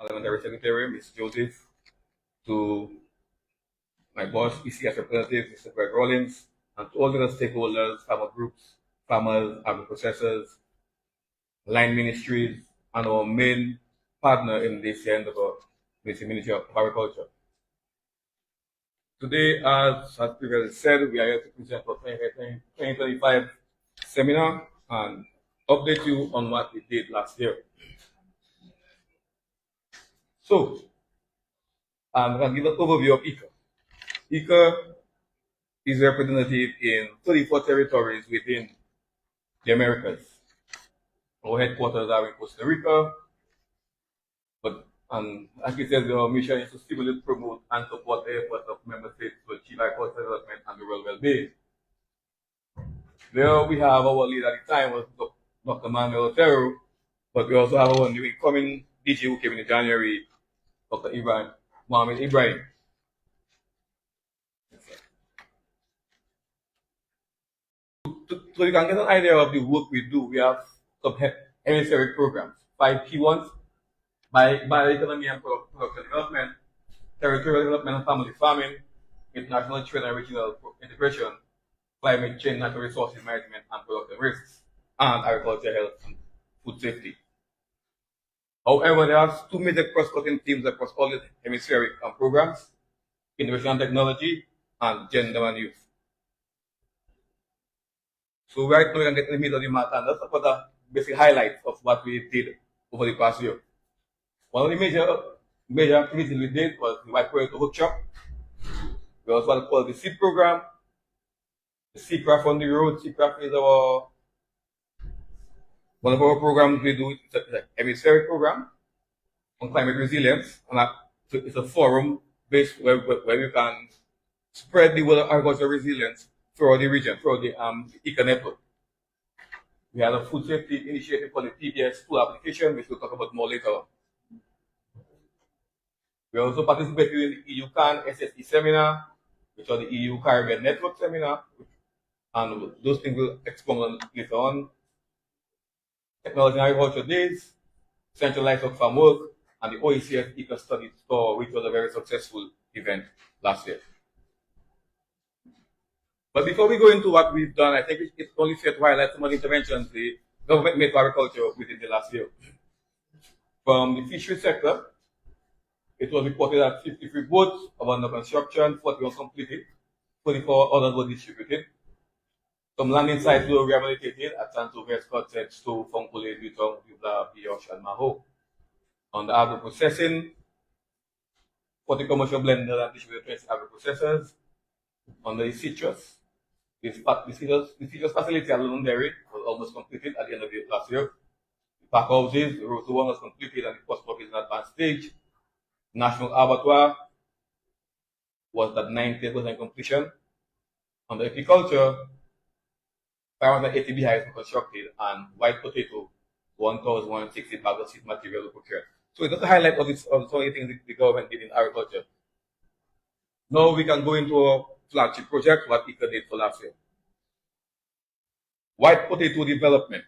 Parliamentary Secretary, Ms. Joseph, to my boss, ECS representative, Mr. Greg Rollins, and to all the other stakeholders, farmer groups, farmers, agro-processors, line ministries, and our main partner in this endeavor, the Ministry of Agriculture. Today, as previously said, we are here to present our 2025 seminar and update you on what we did last year. So, I'm going to give an overview of IICA. IICA is representative in 34 territories within the Americas. Our headquarters are in Costa Rica, and as we said, our mission is to stimulate, promote, and support the efforts of member states to achieve agricultural development and rural well-being. There we have our leader at the time was Dr. Manuel Otero, but we also have our new incoming DG who came in January, Dr. Mohammed Ibrahim. So you can get an idea of the work we do. We have some hemispheric programs, 5 key ones: bioeconomy and production development, territorial development and family farming, international trade and regional integration, climate change, natural resources management and production risks, and agriculture, health, and food safety. However, there are 2 major cross-cutting themes across all the hemispheric programs: innovation and technology, and gender and youth. So right now we can get in the middle of the matter, and that's about the basic highlights of what we did over the past year. One of the major activities we did was the White Potato Workshop. We also had called the SEED program. The SEECRAFT on the road. SEECRAFT is one of our programs we do. It's a hemispheric program on climate resilience, and it's a forum based where we can spread the word of agricultural resilience throughout the region, throughout the IICA network. We had a food safety initiative for the PBS full application, which we'll talk about more later on. We also participated in the EU-CAN SSE seminar, which was the EU Caribbean Network seminar, and those things will expound on later on. Technology and Agriculture Days, Centralized Farm Work, and the OECS IICA Study Tour, which was a very successful event last year. But before we go into what we've done, I think it's only fair to highlight some of the interventions the government made for agriculture within the last year. From the fishery sector, it was reported that 53 boats are under construction, 41 completed, 24 others were distributed. Some landing sites were rehabilitated at Santo Vescott, Stowe, Fonkole, Butong, Bubla, Biosh, and Maho. On the agro processing, 40 commercial blenders and distributed 20 agro processors. On the citrus, the citrus facility at London Dairy was almost completed at the end of the last year. The pack houses, the road to 1 was completed and the post work is in advanced stage. National Abattoir was at 90% completion. On the agriculture, 580 beehives were constructed and white potato, 1,160 bags of seed material were procured. So it's just a highlight of some of the things the government did in agriculture. Now we can go into our flagship project, what IICA did for last year. White potato development.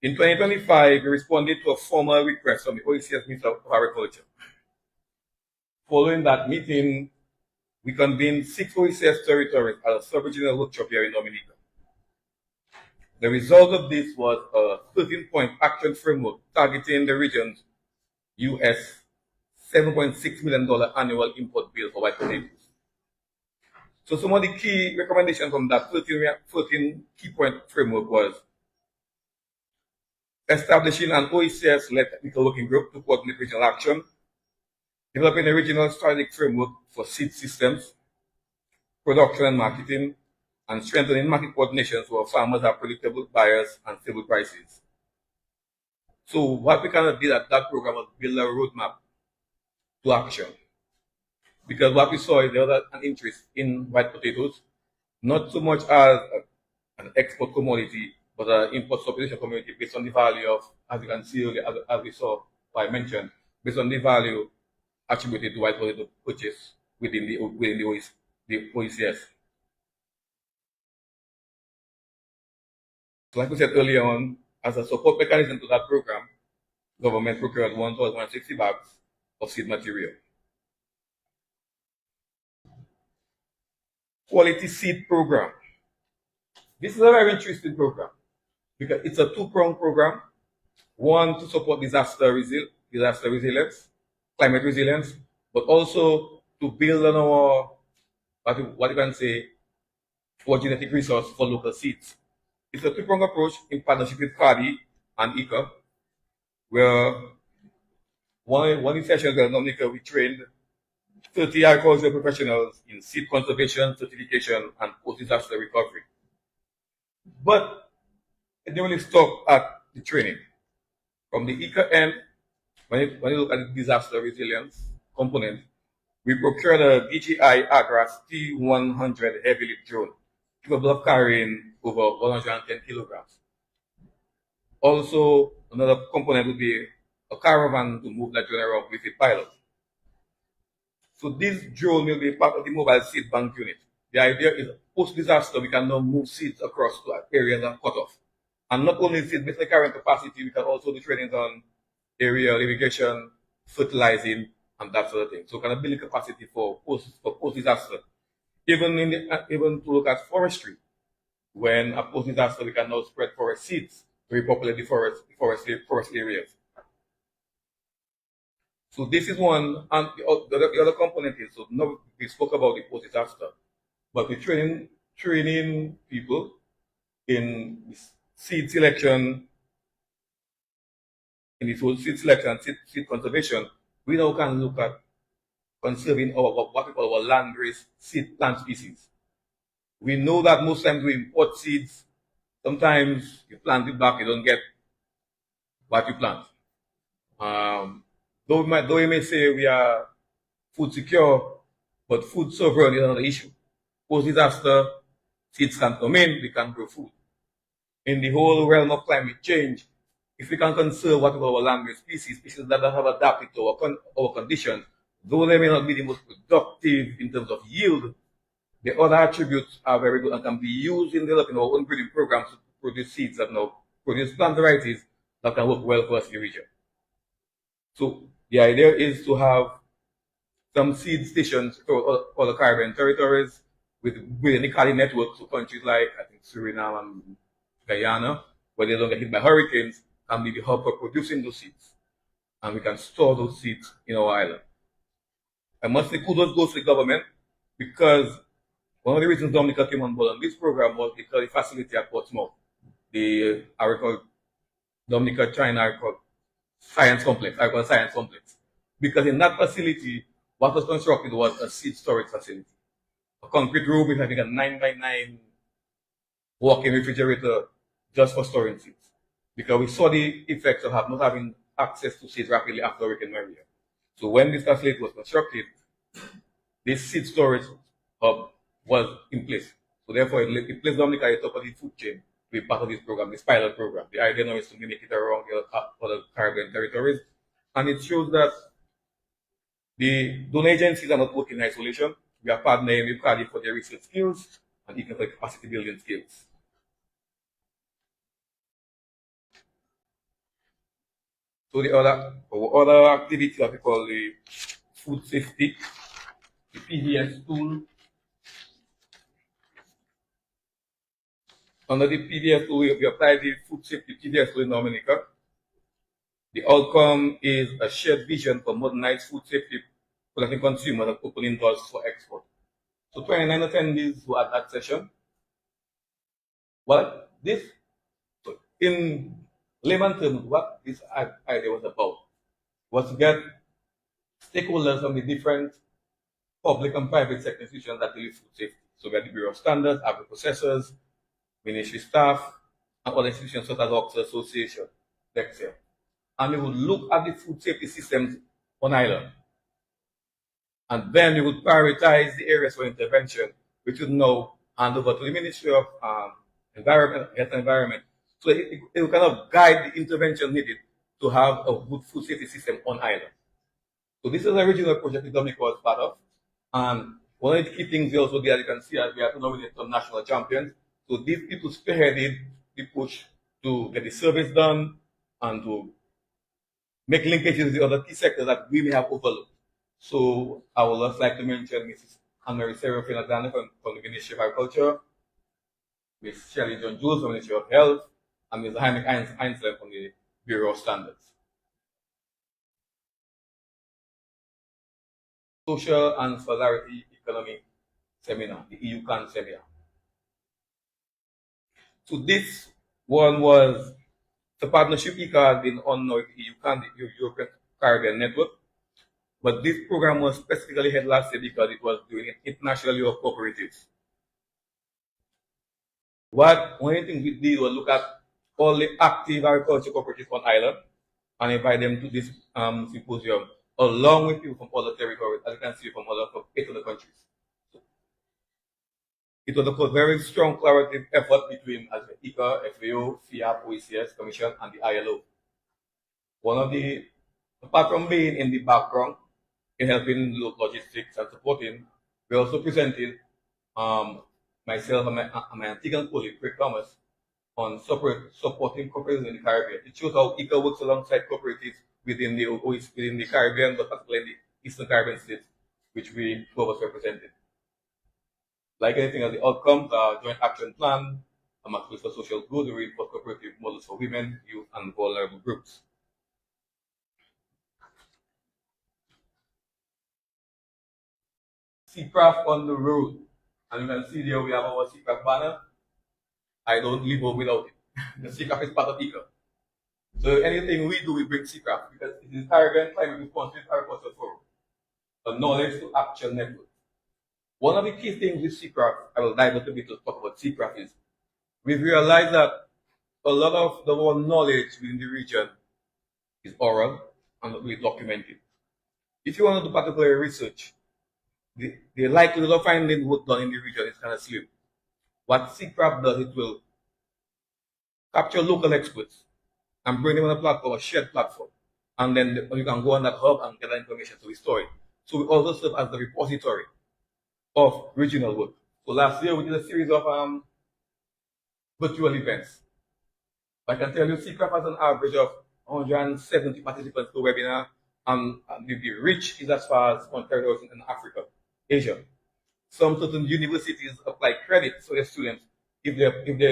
In 2025, we responded to a formal request from the OECS Minister of Agriculture. Following that meeting, we convened 6 OECS territories at a sub-regional workshop here in Dominica. The result of this was a 13-point action framework targeting the region's US $7.6 million annual import bill for white potatoes. So some of the key recommendations from that 13 key point framework was establishing an OECS-led technical working group to coordinate regional action, developing a regional strategic framework for seed systems, production and marketing, and strengthening market coordination so our farmers have predictable buyers and stable prices. So what we kind of did at that program was build a roadmap to action. Because what we saw is there was an interest in white potatoes, not so much as an export commodity, but an import substitution commodity based on the value of, as you can see earlier, as we saw, or I mentioned, based on the value attributed to white potato purchase within the OECS. So like we said earlier on, as a support mechanism to that program, government procured 1,160 bags of seed material. Quality seed program. This is a very interesting program because it's a two-pronged program. One, to support disaster resilience, climate resilience, but also to build on our, what you can say, our genetic resource for local seeds. It's a two-pronged approach in partnership with CARDI and IICA, where one of the sessions where Dominica we trained 30 agricultural professionals in seed conservation, certification, and post-disaster recovery. But it didn't really stop at the training. From the IICA end, when you look at the disaster resilience component, we procured a DJI Agras T100 heavy lift drone, capable of carrying over 110 kilograms. Also, another component would be a caravan to move that drone around with a pilot. So this drone will be part of the mobile seed bank unit. The idea is post-disaster, we can now move seeds across to areas that are cut off. And not only seed based carrying capacity, we can also do trainings on aerial irrigation, fertilizing, and that sort of thing. So kind of building capacity for post-disaster. Even to look at forestry. When a post-disaster, we can now spread forest seeds to repopulate the forest areas. So this is one, and the other component is, so now we spoke about the post-disaster, but we're training people in seed selection, in the seed selection, seed conservation. We now can look at conserving what we call our land-raised seed plant species. We know that most times we import seeds. Sometimes you plant it back, you don't get what you plant. Though we may say we are food secure, but food sovereign is another issue. Post-disaster, seeds can come in, we can grow food. In the whole realm of climate change, if we can conserve what we call our land-based species that have adapted to our conditions, though they may not be the most productive in terms of yield, the other attributes are very good and can be used in developing our own breeding programs to produce seeds that now produce plant varieties that can work well for us in the region. So the idea is to have some seed stations for all the Caribbean territories within the CARDI network, so countries like, I think, Suriname and Guyana, where they don't get hit by hurricanes, can be the hub for producing those seeds. And we can store those seeds in our island. I must say kudos goes to the government, because one of the reasons Dominica came on board on this program was because the facility at Portsmouth, the Dominica China Science Complex, Science Complex. Because in that facility, what was constructed was a seed storage facility. A concrete room with having a 9x9 walk-in refrigerator just for storing seeds. Because we saw the effects of not having access to seeds rapidly after Hurricane Maria. So when this facility was constructed, this seed storage hub was in place. So therefore, it placed Dominica at the top of the food chain to be part of this program, this pilot program. The idea now is to make it around the other Caribbean territories. And it shows that the donor agencies are not working in isolation. We are partnering with CARDI for their research skills and even for capacity building skills. So our other activity that we call the food safety, the PVS tool. Under the PVS tool, we apply the food safety PVS tool in Dominica. The outcome is a shared vision for modernized food safety, protecting consumers and opening doors for export. So 29 attendees were at that session. Well, in layman terms, what this idea was about was to get stakeholders from the different public and private sector institutions that deal with food safety. So we had the Bureau of Standards, agri-processors, ministry staff, and other institutions such as Oxford Association, Lexia. And we would look at the food safety systems on island. And then we would prioritize the areas for intervention, which would now hand over to the Ministry of Health and Environment. So it will kind of guide the intervention needed to have a good food safety system on island. So this is an original project the Dominica was part of. And one of the key things we also did, as you can see, as we have to nominate some national champions. So these people spearheaded the push to get the surveys done and to make linkages with the other key sectors that we may have overlooked. So I would just like to mention Mrs. Anne-Marie Serafina from the Ministry of Agriculture, Ms. Shelley John Jules from the Ministry of Health, and Ms. Heinrich Einstein from the Bureau of Standards. Social and Solidarity Economy Seminar, the IICA seminar. So this one was the partnership IICA has been on now with IICA, the European Caribbean Network. But this program was specifically held last year because it was doing it internationally of cooperatives. One of the things we did was look at all the active agriculture cooperatives on island and invite them to this symposium, along with people from other territories, as you can see from 8 other countries. It was a very strong collaborative effort between IICA, FAO, FIAP, OECS, Commission, and the ILO. Apart from being in the background in helping logistics and supporting, we also presented myself and my Antiguan colleague, Craig Thomas, on supporting cooperatives in the Caribbean. It shows how IICA works alongside cooperatives within the Caribbean, but particularly in the Eastern Caribbean states, which we both represented. Like anything else, the outcomes are joint action plan, a matrix for social good, to reinforce cooperative models for women, youth, and vulnerable groups. CCRAF on the road. And you can see there we have our CCRAF banner. I don't live home without it. The CCRAF is part of IICA. So anything we do, we bring CCRAF because it is Caribbean Climate Responsive Agriculture Forum, a knowledge to action network. One of the key things with CCRAF, I will dive a little bit to talk about CCRAF, is we've realized that a lot of the knowledge within the region is oral and not really documented. If you want to do particular research, the likelihood of finding work done in the region is kind of slim. What CCRAF does, it will capture local experts and bring them on a platform, a shared platform. And then you can go on that hub and get that information to restore it. So we also serve as the repository of regional work. So last year we did a series of virtual events. I can tell you CCRAF has an average of 170 participants per webinar, and the reach is as far as on territories in Africa, Asia. Some certain universities apply credit for their students if they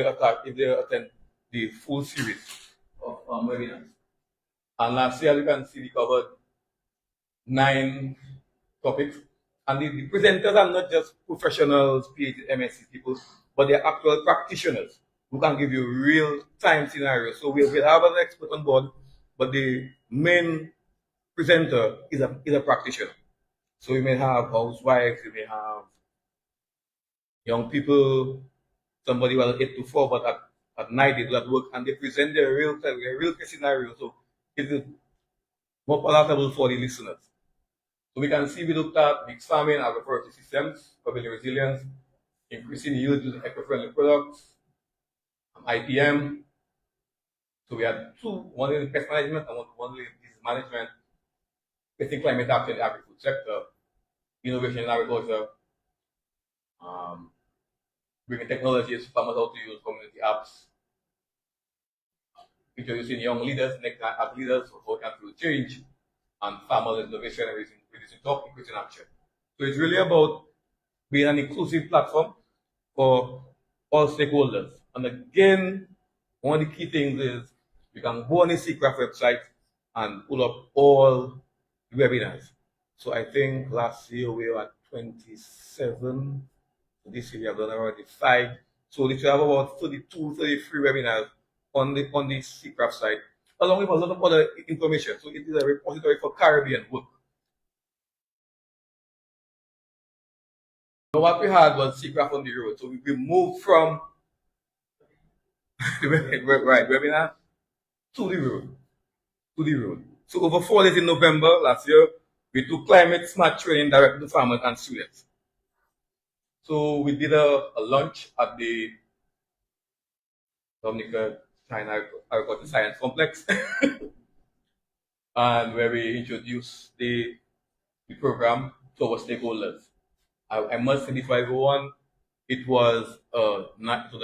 attend the full series of webinars. And last year, you can see we covered 9 topics. And the presenters are not just professionals, PhD, MSc people, but they're actual practitioners who can give you real-time scenarios. So we'll have an expert on board, but the main presenter is a practitioner. So we may have housewives, we may have young people, somebody who has 8 to 4, but at night they do that work, and they present their real case scenario. So it is more palatable for the listeners. So we can see we looked at mixed farming, agroforestry systems, public resilience, increasing yield using eco-friendly products, IPM. So we had 2, one in pest management and one in disease management, facing climate action in the agri-food sector, innovation in agriculture, bringing technologies for farmers how to use community apps, introducing young leaders, next ag leaders for how to change, and farmers innovation and reducing talk, increasing action. So it's really about being an inclusive platform for all stakeholders. And again, one of the key things is you can go on the CCRAF website and pull up all the webinars. So I think last year we were at 27. This year we have done already 5. So we have about 32, 33 webinars on the CCRAF site, along with a lot of other information. So it is a repository for Caribbean work. So what we had was CCRAF on the road. So we moved from the webinar to the road. So over 4 days in November last year, we took climate smart training directly to farmers and students. So we did a lunch at the Dominica China Agricultural Science Complex, and where we introduced the program to our stakeholders. I must say before I go on, it was a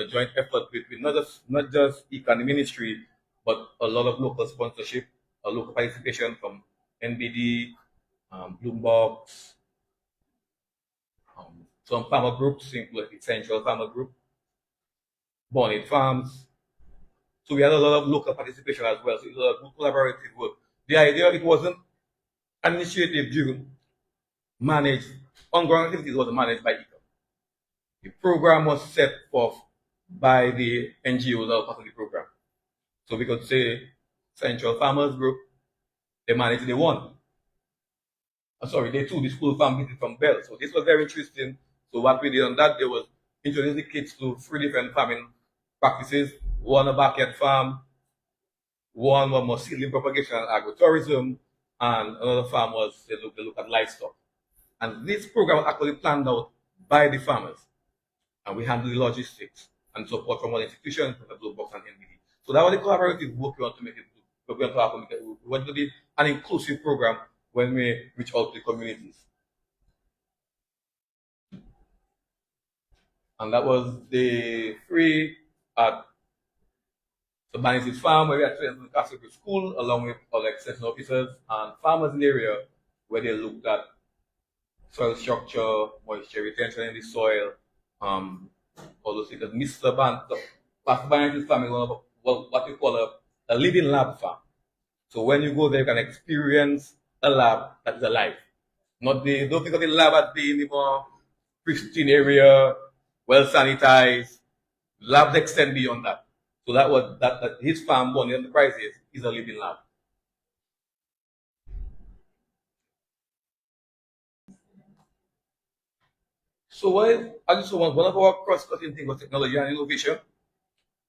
joint effort between not just IICA and the ministry, but a lot of local sponsorship, local participation from NBD, Bloombox, some farmer groups, including Central Farmer Group, Bonnet Farms. So we had a lot of local participation as well. So it was a good collaborative work. The idea, it wasn't an initiative driven, managed, ongoing activities was managed by IICA. The program was set forth by the NGOs that were part of the program. So we could say Central Farmers Group, they managed the one. Sorry, they took the school farm visit from Bell. So this was very interesting. So what we did on that day was introduce the kids to 3 different farming practices. One a backyard farm, one was more seedling propagation and agrotourism, and another farm was they look at livestock. And this program was actually planned out by the farmers. And we handle the logistics and support from one institution, from the Blue Box and NBD. So that was the collaborative work we want to make it. We want to happen. We want to be an inclusive program when we reach out to the communities. And that was the free at the Bannises Farm, where we had trained in the Castle School, along with other extension officers and farmers in the area, where they looked at soil structure, moisture retention in the soil, all those things. Mr. Pastor Bannises Farm is one of what we call a living lab farm. So when you go there, you can experience a lab that is alive. Don't think of the lab as being the more pristine area, well sanitized. Labs extend beyond that. So that was that his farm, Bonnie Enterprises, is a living lab. So I just want one of our cross-cutting things was technology and innovation.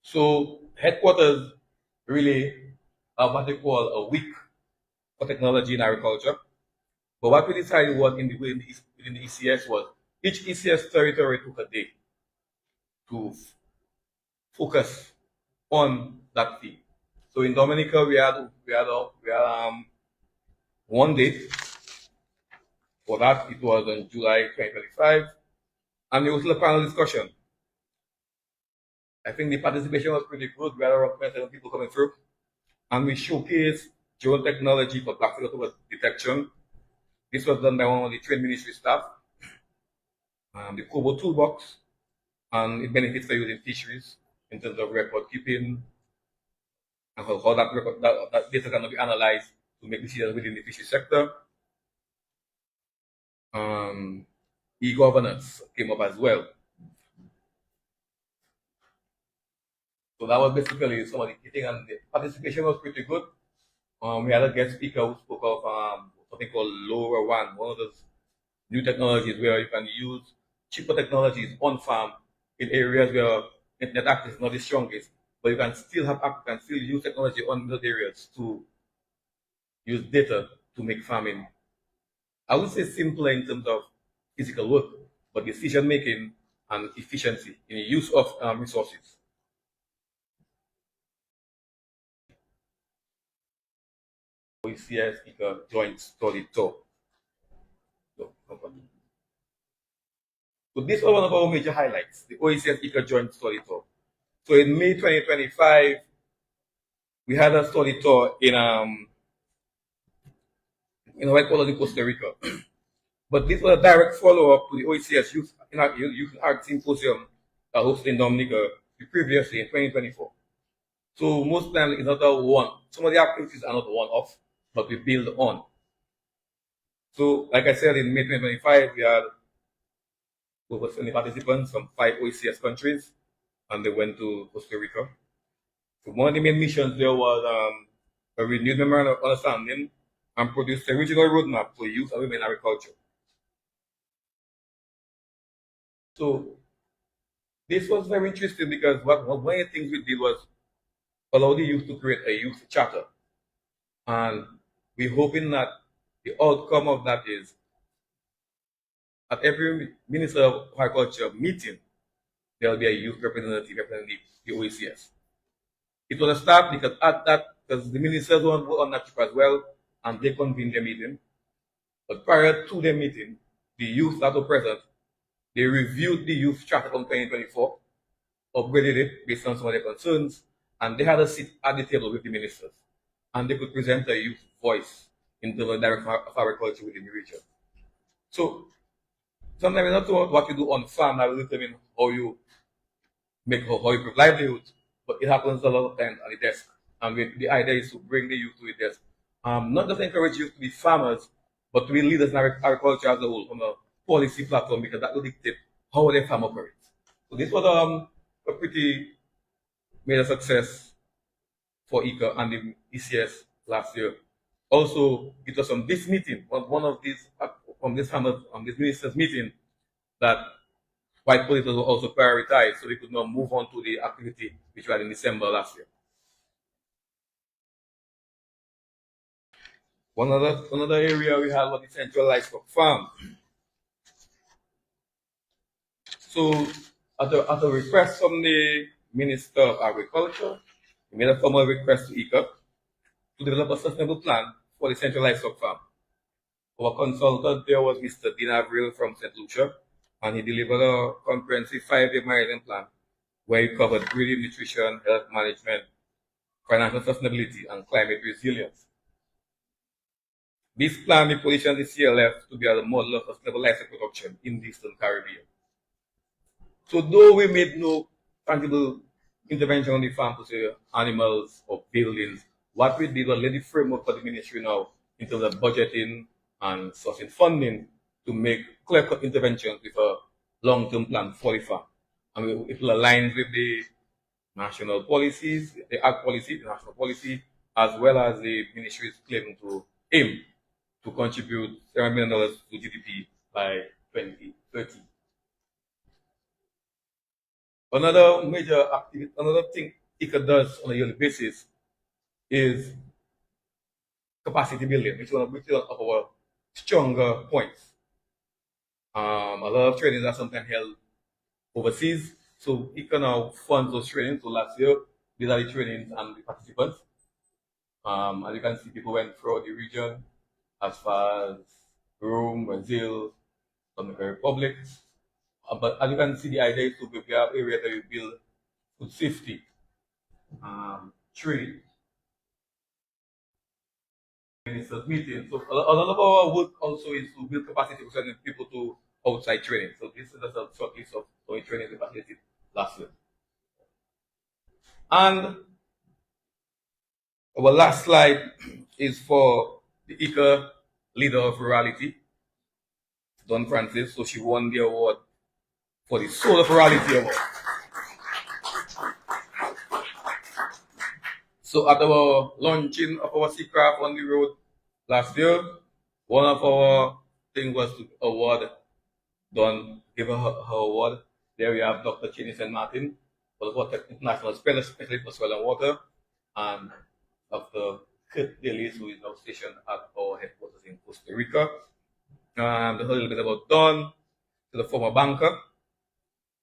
So headquarters really have what they call a week for technology in agriculture. But what we decided was within the ECS was each ECS territory took a day to focus on that theme. So in Dominica we had 1 day for that. It was on July 2025, and there was a panel discussion. I think the participation was pretty good. We had around 27 people coming through, and we showcased drone technology for black soil detection. This was done by one of the trade ministry staff. The Kobo toolbox, and it benefits for using fisheries in terms of record keeping and how that data can be analyzed to make decisions within the fishery sector. E-governance came up as well. So that was basically some of the key things, and the participation was pretty good. We had a guest speaker who spoke of something called LoRaWAN, one of those new technologies where you can use cheaper technologies on farm in areas where internet access is not the strongest, but you can still use technology on those areas to use data to make farming, I would say, simpler in terms of physical work, but decision making and efficiency in the use of resources. IICA joint study tour. So this was one of our major highlights, the IICA joint study tour. So in May 2025, we had a study tour in White Colony, Costa Rica. But this was a direct follow-up to the OECS Youth Art Symposium that hosted in Dominica previously in 2024. So most times it's not a one. Some of the activities are not one-off, but we build on. So like I said, in May 2025, we had over 70 participants from 5 OECS countries, and they went to Costa Rica. So one of the main missions there was a renewed memorandum of understanding and produced a regional roadmap for youth and women in agriculture. So this was very interesting because one of the things we did was allow the youth to create a youth charter. And we're hoping that the outcome of that is at every Minister of Agriculture meeting, there will be a youth representative representing the OECS. It was a start because the ministers were on that trip as well, and they convened their meeting. But prior to their meeting, the youth that were present, they reviewed the youth charter from 2024, upgraded it based on some of their concerns, and they had a seat at the table with the ministers. and they could present a youth voice into the direct of agriculture within the region. So sometimes it's not what you do on farm that will determine how you make how you provide livelihood, but it happens a lot of times at the desk. And the idea is to bring the youth to the desk. Not just encourage youth to be farmers, but to be leaders in agriculture as a whole from a policy platform, because that will dictate how the farm operates. So this was a pretty major success for IICA and the ECS last year. Also, it was from this meeting, one of these from this farmers, this ministers meeting, that white policies were also prioritized, so we could now move on to the activity which we had in December last year. Another area we had was the central livestock farm. So at a request from the Minister of Agriculture, we made a formal request to IICA to develop a sustainable plan for the central livestock farm. Our consultant there was Mr. Dean Avril from St. Lucia, and he delivered a comprehensive 5-year management plan where he covered breeding, nutrition, health management, financial sustainability, and climate resilience. This plan will position the CLF to be a model of sustainable livestock production in the Eastern Caribbean. So though we made no tangible intervention on the farm to say animals or buildings, what we did was lay the framework for the ministry now in terms of budgeting and sourcing funding to make clear-cut interventions with a long-term plan for the farm. And it will align with the national policies, the ag policy, the national policy, as well as the ministry's claim to aim to contribute $7 million to GDP by 2030. Another major activity, another thing IICA does on a yearly basis is capacity building, which is one of our stronger points. A lot of trainings are sometimes held overseas, so IICA now funds those trainings. So last year, these are the trainings and the participants. As you can see, people went throughout the region as far as Rome, Brazil, Dominican Republic. But as you can see, the idea is to prepare areas that you build food safety, training, meeting. So a lot of our work also is to build capacity for sending people to outside training. So this is just a short list of the training we facilitated last year. And our last slide is for the IICA Leader of Rurality, Don Francis. So she won the award for the Soul of Rurality Award. So at our launching of our Seacraft on the road last year, one of our things was to award Don, give her award. There we have Dr. Cheney St. Martin, for the International Specialist for Soil and Water, and Dr. Kurt Daly, who is now stationed at our headquarters in Costa Rica. A little bit about Don, the former banker,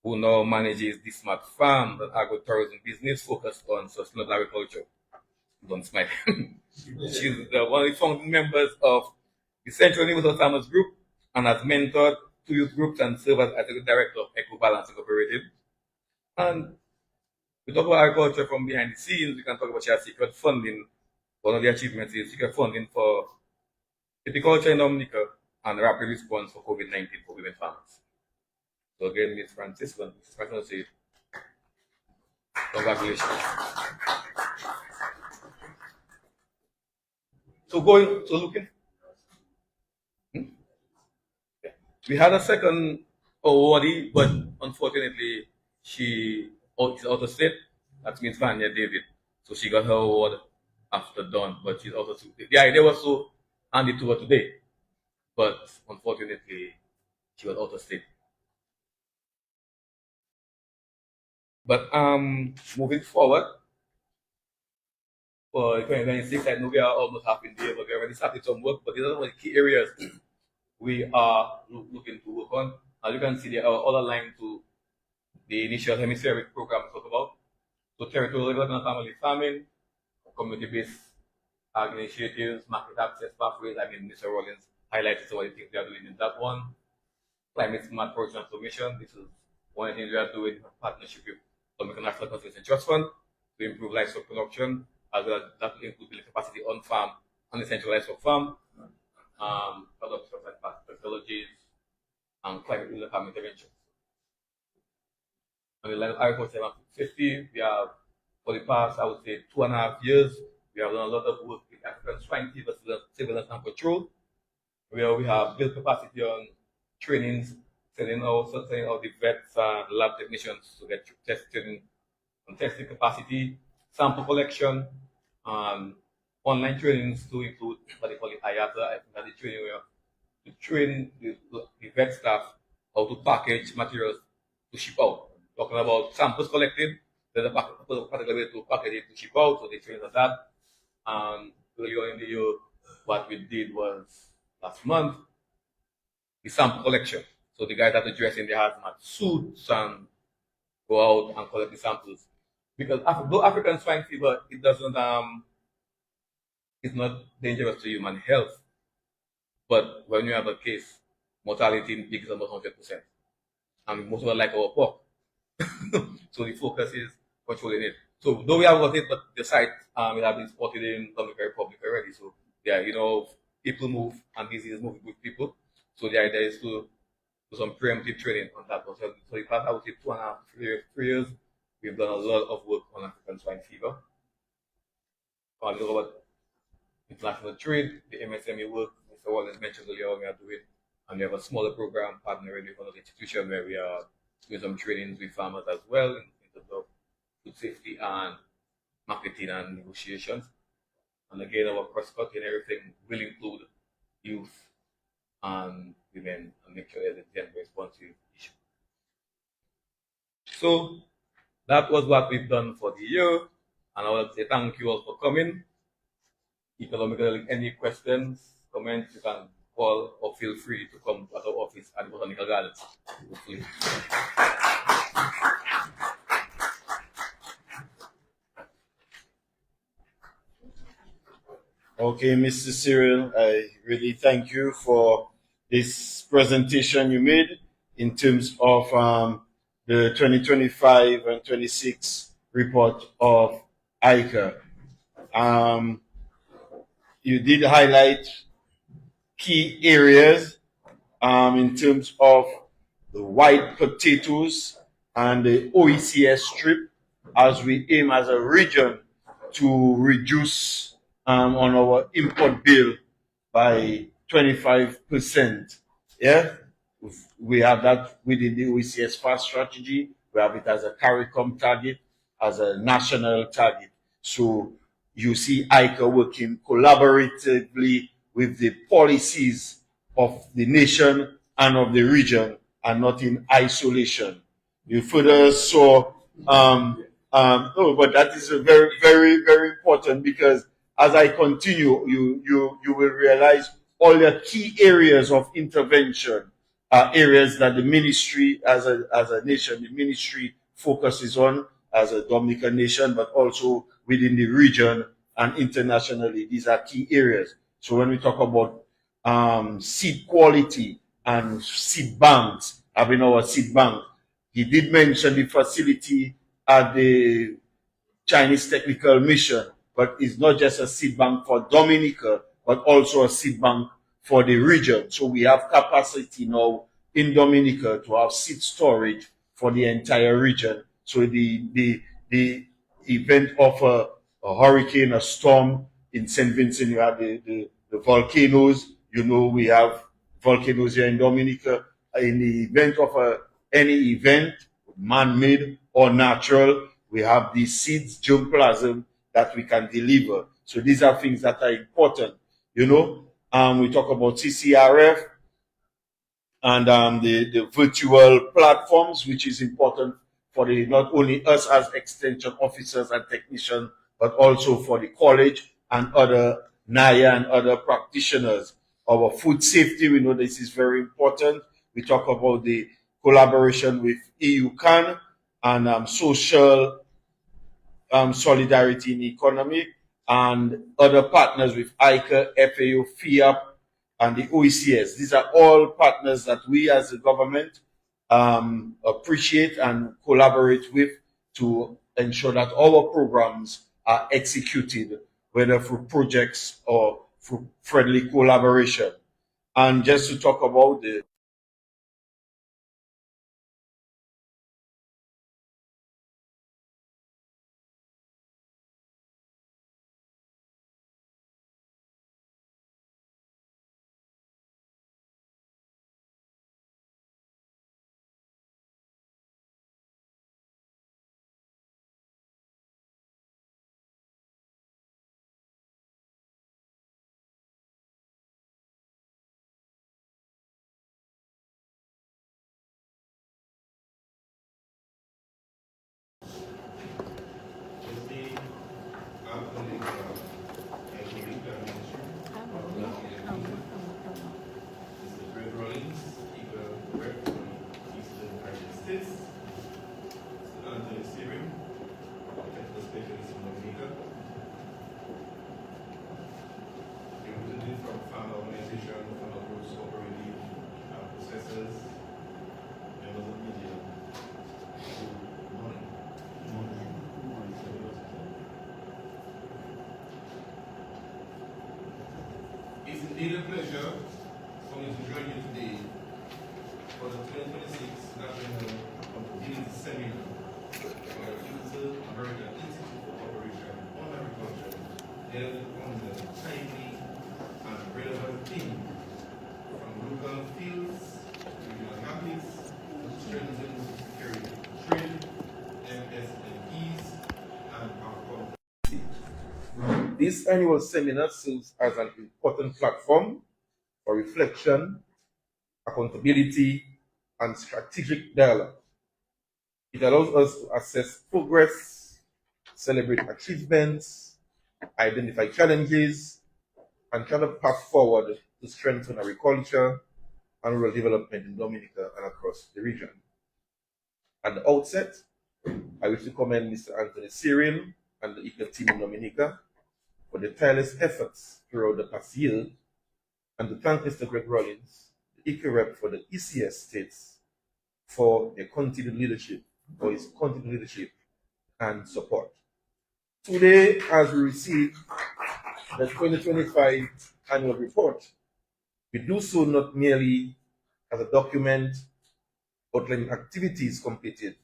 who now manages the Smart Farm, the agro-tourism business focused on sustainable agriculture. Don't smile. She's one of the founding members of the Central Universal Farmers Group and has mentored 2 youth groups and served as executive director of Eco Balance Incorporated. And we talk about agriculture from behind the scenes. We can talk about she has secret funding. One of the achievements is secret funding for viticulture in Dominica and rapid response for COVID-19 for women farmers. So again, Ms. Francis, I'm going to say congratulations. So looking, we had a second awardee, but unfortunately, she is out of state. That means Vanya David. So she got her award after dawn, but she's out of state. The idea was to hand it to her today, but unfortunately, she was out of state. But moving forward, for 2026, I know we are almost half in there, but we already started some work. But these are the key areas we are looking to work on. As you can see, they are all aligned to the initial hemispheric program we talked about. So territorial development and family farming, community-based ag initiatives, market access pathways. I mean, Mr. Rollins highlighted some of the things they are doing in that one. Climate smart product transformation. This is one of the things we are doing in partnership with the National Conservation Trust Fund to improve livestock production, as well as that will include building capacity on farm, on the centralized farm, adoption of advanced technologies, and climate-related farm intervention. On the line of agriculture and safety, we have, for the past, I would say, 2.5 years, we have done a lot of work with African swine fever surveillance and control, where we have built capacity on trainings, sending out the vets and lab technicians to get testing and testing capacity, sample collection, online trainings to include what they call it IICA. I think that the training where to train the vet staff how to package materials to ship out. Talking about samples collected, there's a particular way to package it to ship out, so they train on that. And earlier in the year, what we did was last month, the sample collection. So the guys have to dress in their hazmat suits and go out and collect the samples. Because though African swine fever, it doesn't it's not dangerous to human health. But when you have a case, mortality in pigs is about 100%. And most of us like our pork. So the focus is controlling it. So though we have got it, but the site it has been spotted in Dominican Republic already. So yeah, people move and diseases move with people. So the idea is to do some preemptive training on that. So the past, I would say 2.5, 3 years, we've done a lot of work on African swine fever. Talk about international trade, the MSME work, Mr. Wallace mentioned earlier we are doing, and we have a smaller program partnering with another institution where we are doing some trainings with farmers as well in terms of food safety and marketing and negotiations. And again, our cross-cutting everything will include youth and women and make sure there's a gender responsive issue. So that was what we've done for the year, and I want to say thank you all for coming. Economically, any questions, comments, you can call or feel free to come to our office at the Botanical Gardens. Hopefully. Okay, Mr. Cyril, I really thank you for this presentation you made in terms of the 2025 and 26 report of IICA. You did highlight key areas in terms of the white potatoes and the OECS strip as we aim as a region to reduce on our import bill by 25%. Yeah, we have that within the OECS fast strategy. We have it as a CARICOM target, as a national target. So you see IICA working collaboratively with the policies of the nation and of the region and not in isolation. You further saw, but that is a very, very, very important, because as I continue, you will realize all the key areas of intervention are areas that the ministry, as a nation, the ministry focuses on as a Dominican nation, but also within the region and internationally. These are key areas. So when we talk about seed quality and seed banks, having our seed bank, he did mention the facility at the Chinese Technical Mission, but it's not just a seed bank for Dominica, but also a seed bank for the region. So we have capacity now in Dominica to have seed storage for the entire region. So the event of a hurricane, a storm in St. Vincent, you have the volcanoes. We have volcanoes here in Dominica. In the event of any event, man-made or natural, we have the seeds, germplasm that we can deliver. So these are things that are important. We talk about CCRF and the virtual platforms, which is important for not only us as extension officers and technicians, but also for the college and other NIA and other practitioners. Our food safety, we know this is very important. We talk about the collaboration with IICA and social solidarity in the economy, and other partners with IICA, FAO, FIAP, and the OECS. These are all partners that we as a government appreciate and collaborate with to ensure that our programs are executed, whether through projects or through friendly collaboration. And just to talk about the It's indeed a pleasure for me to join you today for the 2026 National Accountability Seminar for the American Institute for Cooperation on Agriculture, held on the timely and relevant theme from local fields, regional habits, to strengthen security, trade, MSMEs, and outcome. This annual seminar serves as an important platform for reflection, accountability, and strategic dialogue. It allows us to assess progress, celebrate achievements, identify challenges, and chart a path forward to strengthen agriculture and rural development in Dominica and across the region. At the outset, I wish to commend Mr. Anthony Cyril and the IICA team in Dominica for the tireless efforts throughout the past year, and to thank Mr. Greg Rollins, the IICA rep for the ECS states, for their continued leadership, for his continued leadership and support. Today, as we receive the 2025 annual report, we do so not merely as a document outlining activities completed,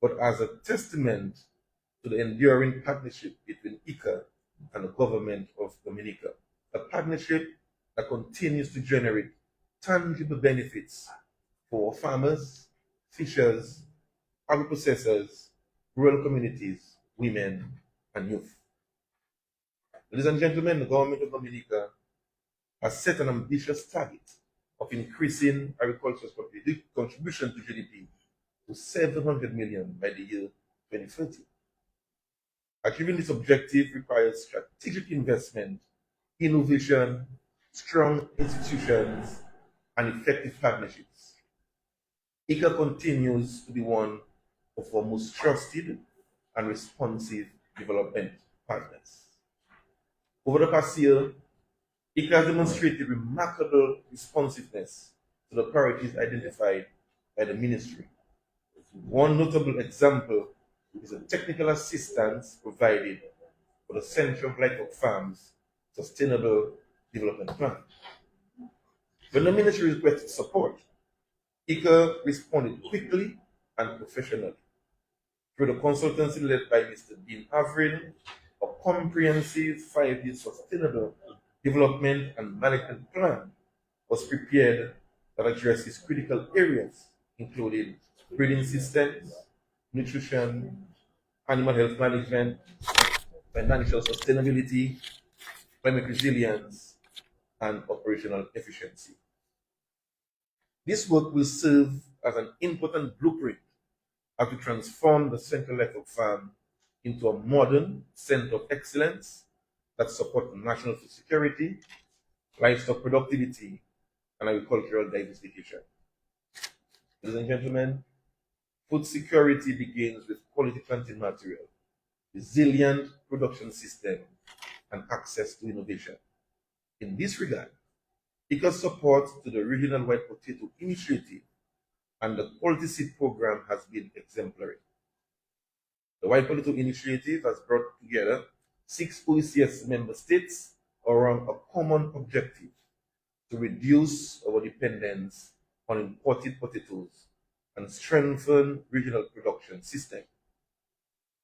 but as a testament to the enduring partnership between IICA and the government of Dominica, a partnership that continues to generate tangible benefits for farmers, fishers, agri-processors, rural communities, women, and youth. Ladies and gentlemen, the government of Dominica has set an ambitious target of increasing agriculture's contribution to GDP to 700 million by the year 2030. Achieving this objective requires strategic investment, innovation, strong institutions, and effective partnerships. IICA continues to be one of our most trusted and responsive development partners. Over the past year, IICA has demonstrated remarkable responsiveness to the priorities identified by the ministry. One notable example is the technical assistance provided for the Central Livestock Farms Sustainable Development Plan. When the ministry requested support, IICA responded quickly and professionally. Through the consultancy led by Mr. Dean Avril, a comprehensive 5-year sustainable development and management plan was prepared that addresses critical areas, including breeding systems, nutrition, animal health management, financial sustainability, climate resilience, and operational efficiency. This work will serve as an important blueprint as we transform the Central Livestock Farm into a modern center of excellence that supports national food security, livestock productivity, and agricultural diversification. Ladies and gentlemen, food security begins with quality planting material, resilient production system, and access to innovation. In this regard, IICA's support to the Regional White Potato Initiative and the Quality Seed Program has been exemplary. The White Potato Initiative has brought together 6 OECS member states around a common objective to reduce our dependence on imported potatoes and strengthen regional production system.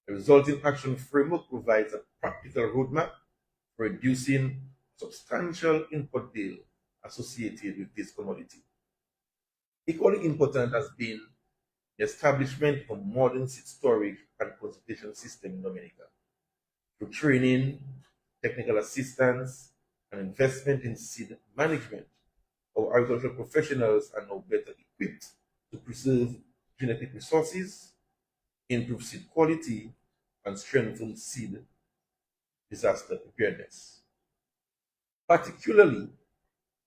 The resulting action framework provides a practical roadmap for reducing substantial input bill associated with this commodity. Equally important has been the establishment of a modern seed storage and conservation system in Dominica. Through training, technical assistance, and investment in seed management, our agricultural professionals are now better equipped to preserve genetic resources, improve seed quality, and strengthen seed disaster preparedness. Particular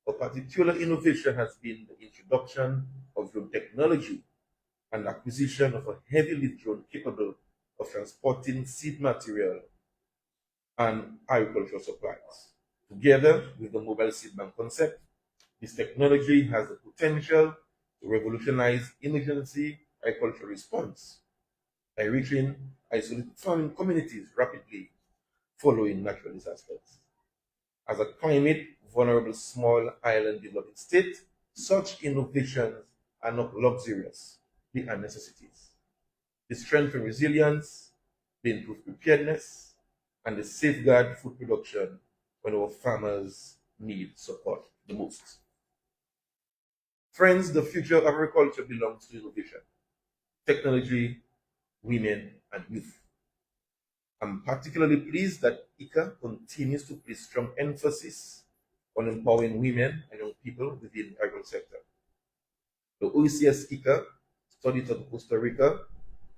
innovation has been the introduction of drone technology and acquisition of a heavy lift drone capable of transporting seed material and agricultural supplies. Together with the mobile seed bank concept, this technology has the potential to revolutionize emergency agricultural response by reaching isolated farming communities rapidly following natural disasters. As a climate vulnerable small island developing state, such innovations are not luxurious, they are necessities. They strengthen resilience, they improve preparedness, and they safeguard food production when our farmers need support the most. Friends, the future of agriculture belongs to innovation, technology, women, and youth. I'm particularly pleased that IICA continues to place strong emphasis on empowering women and young people within the agricultural sector. The OECS IICA study to Costa Rica,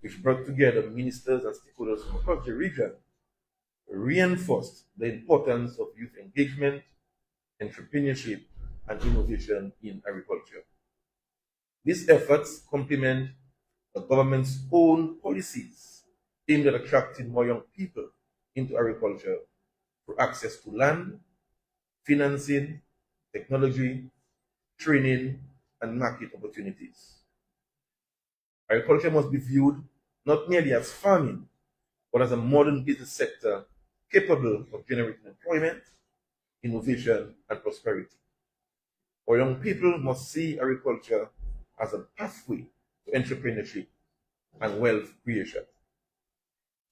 which brought together ministers and stakeholders from across the region, reinforced the importance of youth engagement, entrepreneurship, and innovation in agriculture. These efforts complement the government's own policies aimed at attracting more young people into agriculture for access to land, financing, technology, training, and market opportunities. Agriculture must be viewed not merely as farming, but as a modern business sector capable of generating employment, innovation, and prosperity. Our young people must see agriculture as a pathway to entrepreneurship and wealth creation.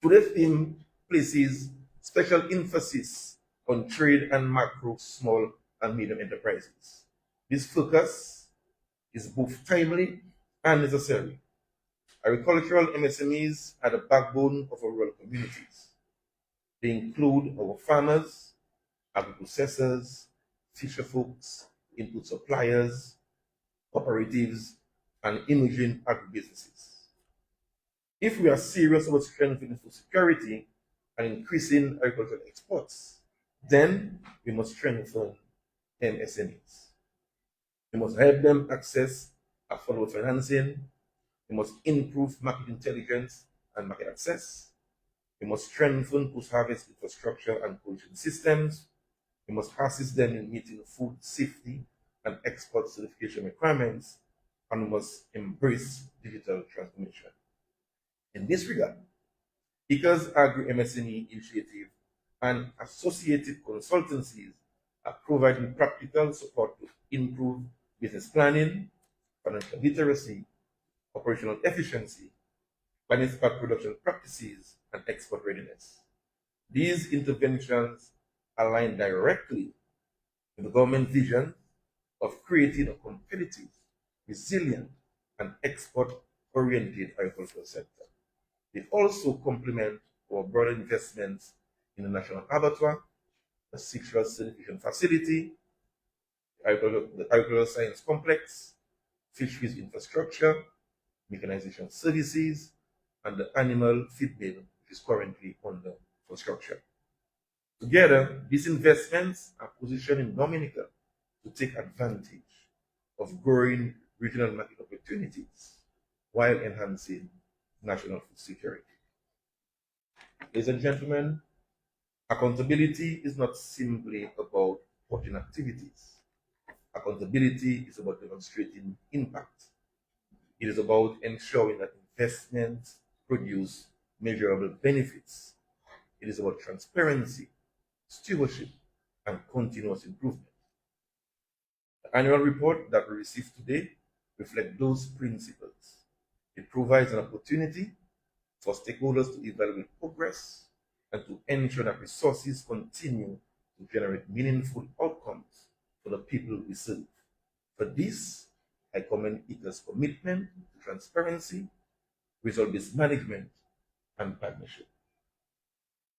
Today's theme places special emphasis on trade and macro, small, and medium enterprises. This focus is both timely and necessary. Agricultural MSMEs are the backbone of our rural communities. They include our farmers, agro-processors, fisher folks, input suppliers, cooperatives, and emerging agribusinesses. If we are serious about strengthening food security and increasing agricultural exports, then we must strengthen MSMEs. We must help them access affordable financing. We must improve market intelligence and market access. We must strengthen post-harvest infrastructure and cold chain systems. We must assist them in meeting food safety and export certification requirements, and we must embrace digital transformation. In this regard, IICA's Agri-MSME Initiative and associated consultancies are providing practical support to improve business planning, financial literacy, operational efficiency, planning smart production practices, and export readiness. These interventions align directly with the government vision of creating a competitive, resilient, and export-oriented agricultural sector. They also complement our broader investments in the National Abattoir, the Sexual Certification Facility, the Agricultural Science Complex, fisheries infrastructure, mechanization services, and the animal feed mill, which is currently under construction. Together, these investments are positioned in Dominica to take advantage of growing regional market opportunities while enhancing national food security. Ladies and gentlemen, accountability is not simply about reporting activities. Accountability is about demonstrating impact. It is about ensuring that investments produce measurable benefits It is about transparency, stewardship, and continuous improvement. The annual report that we received today reflects those principles. It provides an opportunity for stakeholders to evaluate progress and to ensure that resources continue to generate meaningful outcomes for the people we serve. For this, I commend IICA's commitment to transparency, result-based management, and partnership.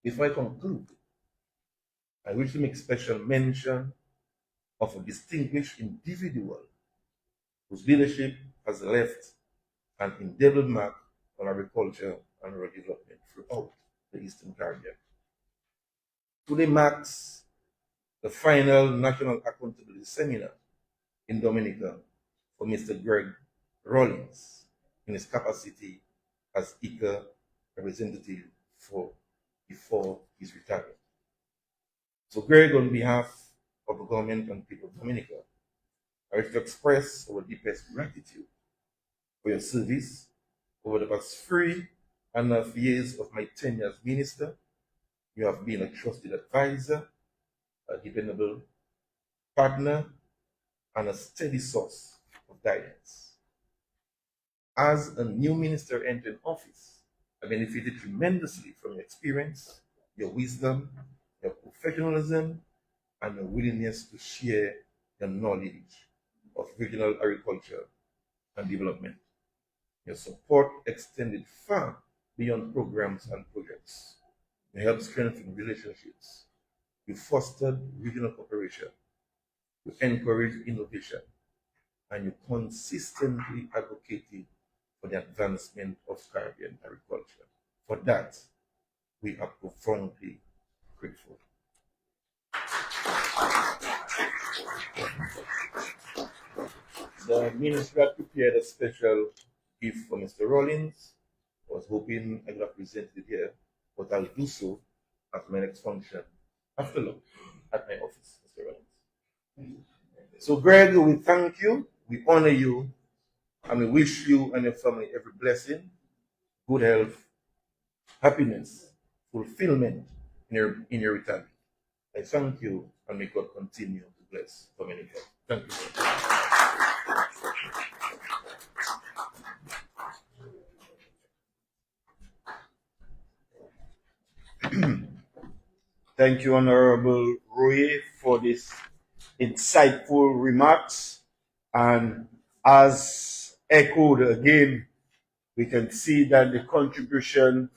Before I conclude, I wish to make special mention of a distinguished individual whose leadership has left an indelible mark on agriculture and rural development throughout the Eastern Caribbean. Today marks the final National Accountability Seminar in Dominica for Mr. Greg Rawlings in his capacity as IICA representative before his retirement. So Greg, on behalf of the government and people of Dominica, I wish to express our deepest gratitude for your service over the past 3.5 years of my tenure as minister. You have been a trusted advisor, a dependable partner, and a steady source of guidance. As a new minister entering office, I benefited tremendously from your experience, your wisdom, your professionalism, and your willingness to share your knowledge of regional agriculture and development. Your support extended far beyond programs and projects. You helped strengthen relationships. You fostered regional cooperation. You encouraged innovation. And you consistently advocated for the advancement of Caribbean agriculture. For that, we are profoundly grateful. The ministry had prepared a special gift for Mr. Rawlings. I was hoping I could have presented it here, but I'll do so at my next function after lunch at my office, Mr. Rawlings. So, Greg, we thank you, we honor you, and we wish you and your family every blessing, good health, happiness, fulfillment in your retirement. I thank you, and may God continue to bless Dominica. Thank you. Thank you, Honorable Rui, for this insightful remarks. And as echoed again, we can see that the contribution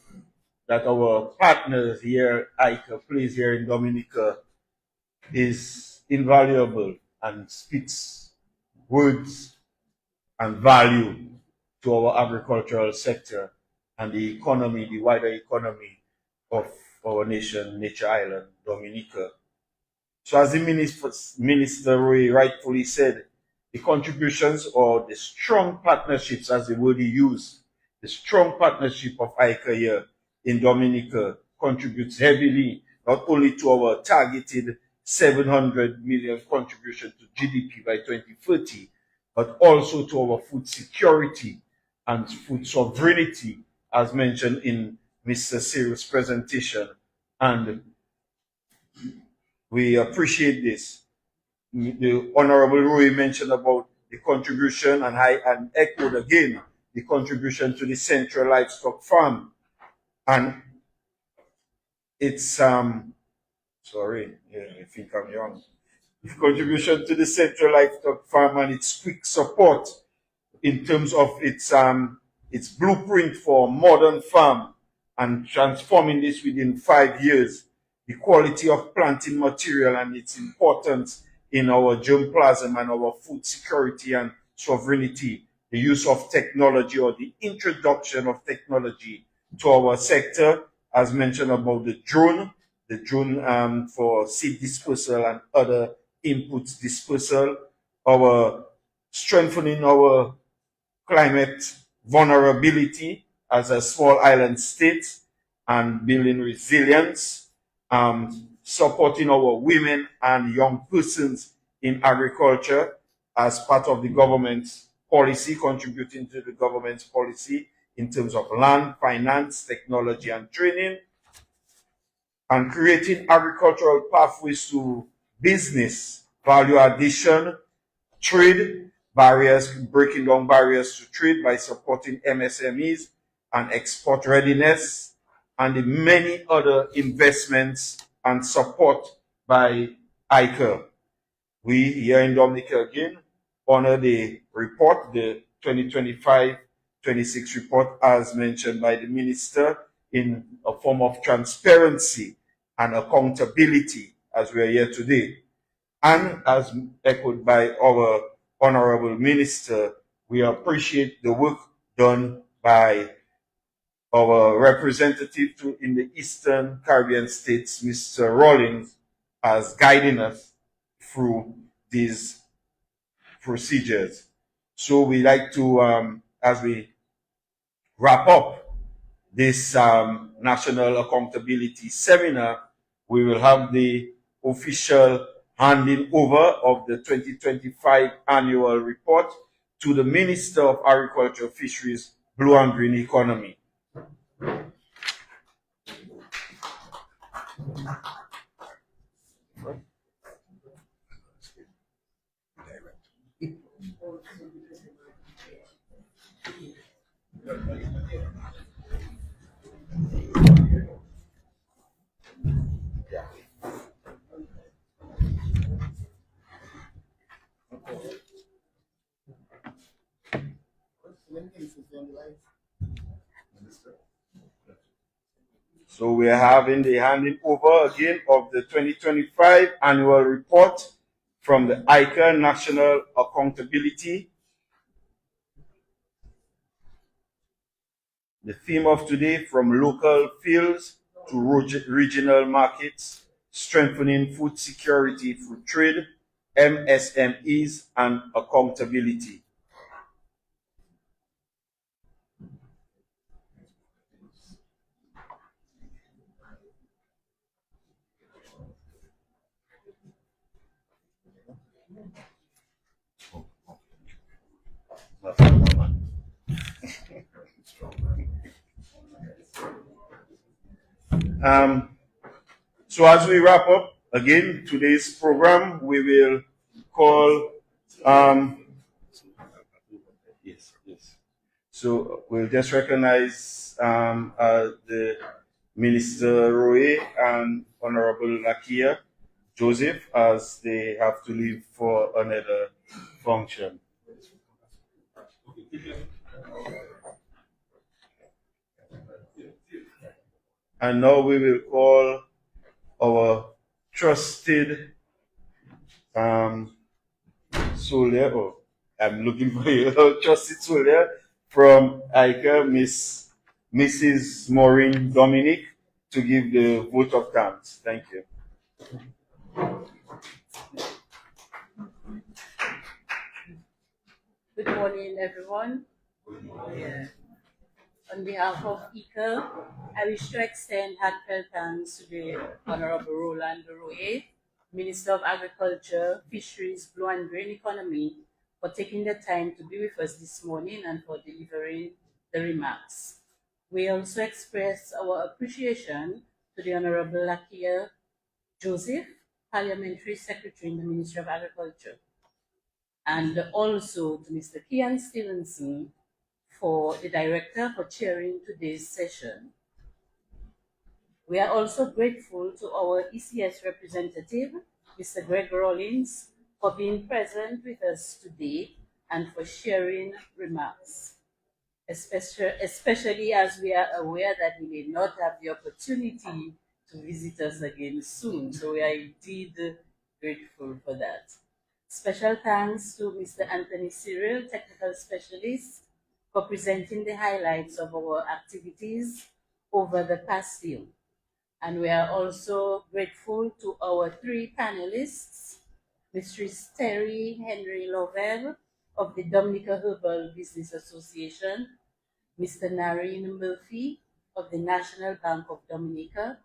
that our partners here, IICA, plays here in Dominica is invaluable and speaks words and value to our agricultural sector and the economy, the wider economy of our nation, Nature Island, Dominica. So as the Minister Roy rightfully said, the contributions or the strong partnerships, as the word he used, the strong partnership of IICA here in Dominica contributes heavily, not only to our targeted 700 million contribution to GDP by 2030, but also to our food security and food sovereignty, as mentioned in Mr. Cyril's presentation. And we appreciate this. The Honorable Rui mentioned about the contribution, and I echoed again the contribution to the Central Livestock Farm. And it's, sorry, yeah, I think I'm young. The contribution to the Central Livestock Farm and its quick support in terms of its blueprint for modern farm and transforming this within 5 years, the quality of planting material and its importance in our germplasm and our food security and sovereignty, the use of technology or the introduction of technology to our sector, as mentioned about the drone for seed dispersal and other inputs dispersal, our strengthening our climate vulnerability as a small island state and building resilience, supporting our women and young persons in agriculture as part of the government's policy, contributing to the government's policy in terms of land, finance, technology, and training. and creating agricultural pathways to business, value addition, trade barriers, breaking down barriers to trade by supporting MSMEs and export readiness, and the many other investments and support by IICA. We here in Dominica again honor the report, the 2025-26 report, as mentioned by the minister, in a form of transparency and accountability as we are here today. And as echoed by our honorable minister, we appreciate the work done by our representative in the Eastern Caribbean states, Mr. Rawlings, as guiding us through these procedures. So we like to, as we wrap up this National Accountability Seminar, we will have the official handing over of the 2025 annual report to the Minister of Agriculture, Fisheries, Blue and Green Economy. So we are having the handing over again of the 2025 annual report from the IICA National Accountability. The theme of today, from local fields to regional markets, strengthening food security through trade, MSMEs, and accountability. So as we wrap up again today's program, we will call yes. So we'll just recognize the Minister Roy and Honorable Lakia Joseph as they have to leave for another function. And now we will call our trusted soldier, or I'm looking for you, trusted soldier from IICA, Mrs. Maureen Dominic, to give the vote of thanks. Thank you. Good morning, everyone. Yeah. On behalf of IICA, I wish to extend heartfelt thanks to the Honorable Roland Roye, Minister of Agriculture, Fisheries, Blue and Green Economy, for taking the time to be with us this morning and for delivering the remarks. We also express our appreciation to the Honorable Lakia Joseph, Parliamentary Secretary in the Ministry of Agriculture, and also to Mr. Kian Stevenson, for the Director, for chairing today's session. We are also grateful to our ECS representative, Mr. Greg Rawlings, for being present with us today and for sharing remarks, especially as we are aware that we may not have the opportunity to visit us again soon. So we are indeed grateful for that. Special thanks to Mr. Anthony Cyril, Technical Specialist, for presenting the highlights of our activities over the past year. And we are also grateful to our three panelists, Mrs. Terry Henry Lovell of the Dominica Herbal Business Association, Mr. Nareen Murphy of the National Bank of Dominica,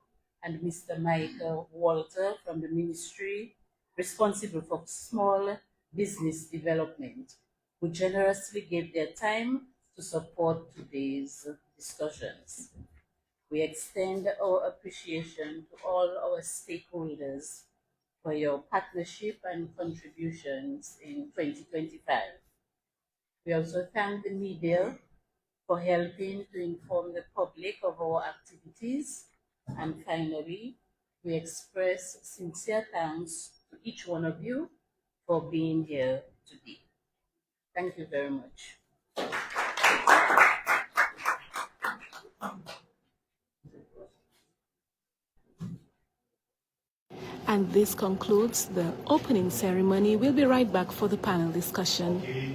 and Mr. Michael Walter from the Ministry responsible for small business development, who generously gave their time to support today's discussions. We extend our appreciation to all our stakeholders for your partnership and contributions in 2025. We also thank the media for helping to inform the public of our activities. And finally, we express sincere thanks to each one of you for being here today. Thank you very much. And this concludes the opening ceremony. We'll be right back for the panel discussion. Okay,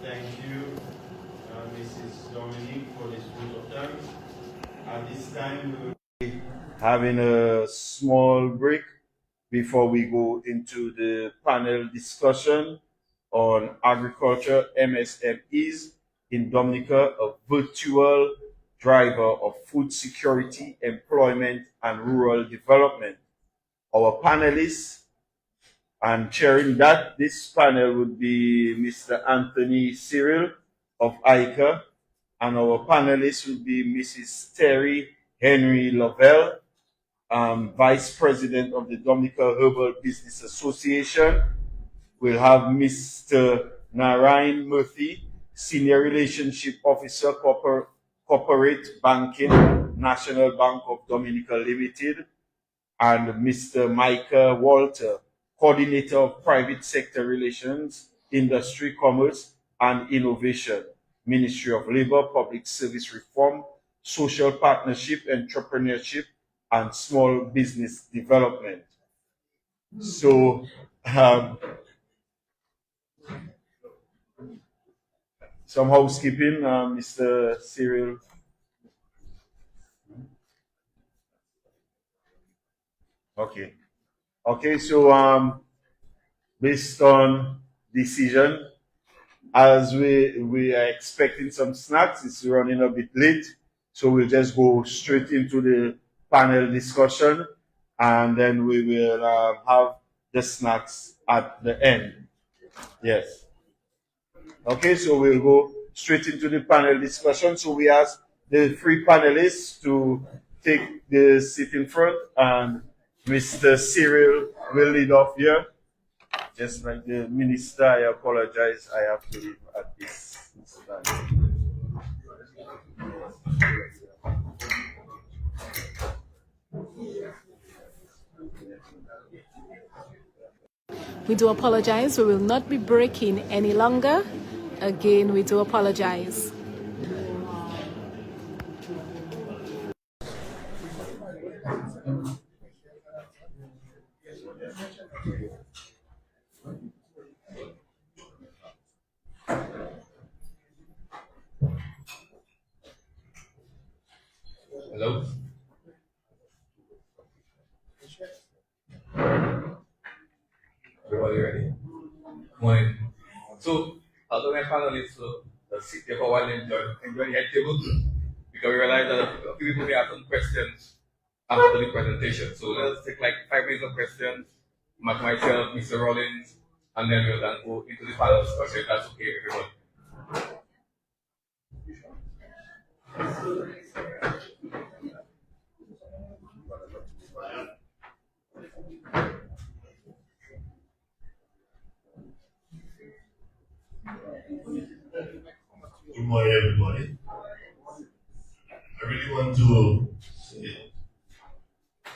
thank you, Mrs. Dominique, for this vote of thanks. At this time, we'll be having a small break before we go into the panel discussion on agriculture MSMEs in Dominica, a virtual driver of food security, employment, and rural development. Our panelists, and chairing this panel would be Mr. Anthony Cyril of IICA, and our panelists would be Mrs. Terry Henry Lovell, Vice President of the Dominica Herbal Business Association. We'll have Mr. Narayan Murthy, Senior Relationship Officer, Corporate Banking, National Bank of Dominica Limited, and Mr. Micah Walter, Coordinator of Private Sector Relations, Industry, Commerce, and Innovation, Ministry of Labor, Public Service Reform, Social Partnership, Entrepreneurship, and Small Business Development. So, some housekeeping, Mr. Cyril. Okay. Okay, so based on decision, as we are expecting some snacks, it's running a bit late, so we'll just go straight into the panel discussion, and then we will have the snacks at the end. Yes. Okay, so we'll go straight into the panel discussion. So we ask the three panelists to take the seat in front, and Mr. Cyril will lead off here. Just like the minister, I apologize. I have to leave at this time. We do apologize. We will not be breaking any longer. Again, we do apologize. Hello? Everybody ready? Morning. So, although my panelists sit there for a while and enjoy the head table, because we realize that a few people may have some questions after the presentation. So let's take like 5 minutes of questions, myself, Mr. Rollins, and then we'll then go into the panel discussion. That's okay, everyone. Good morning, everybody. I really want to say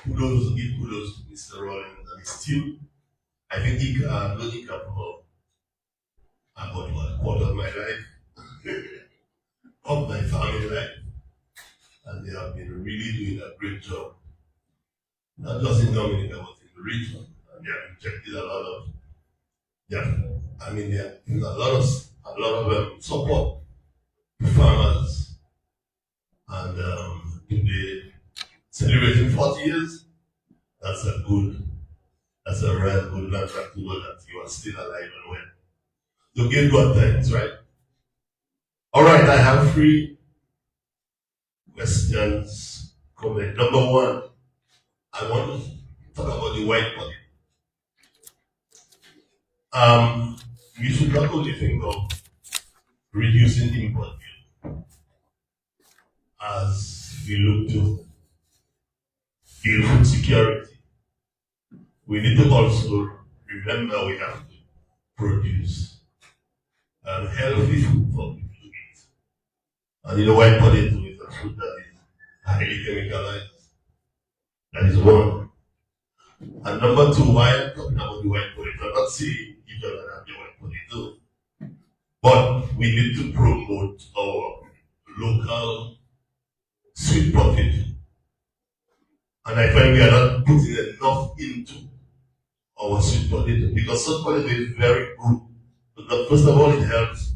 give kudos to Mr. Rollins and his team. I think he can know IICA for about a quarter of my life, of my family life, and they have been really doing a great job, not just in Dominica, but in the region. And they have injected a lot of, a lot of support to farmers, and today celebrating 40 years. That's a real good landmark to know that you are still alive and well. So give God thanks, right? All right, I have 3 questions. Comment. Number 1, I want to talk about the white body. You should not only think of reducing import as we look to in food security, we need to also remember we have to produce healthy food for people to eat. And white potato is a food that is highly chemicalized. That is one. And number two, why I'm talking about the white potato, I'm not saying you don't have the white potato, but we need to promote our local sweet potato. And I find we are not putting enough into our sweet potato because sweet potato is very good. But first of all, it helps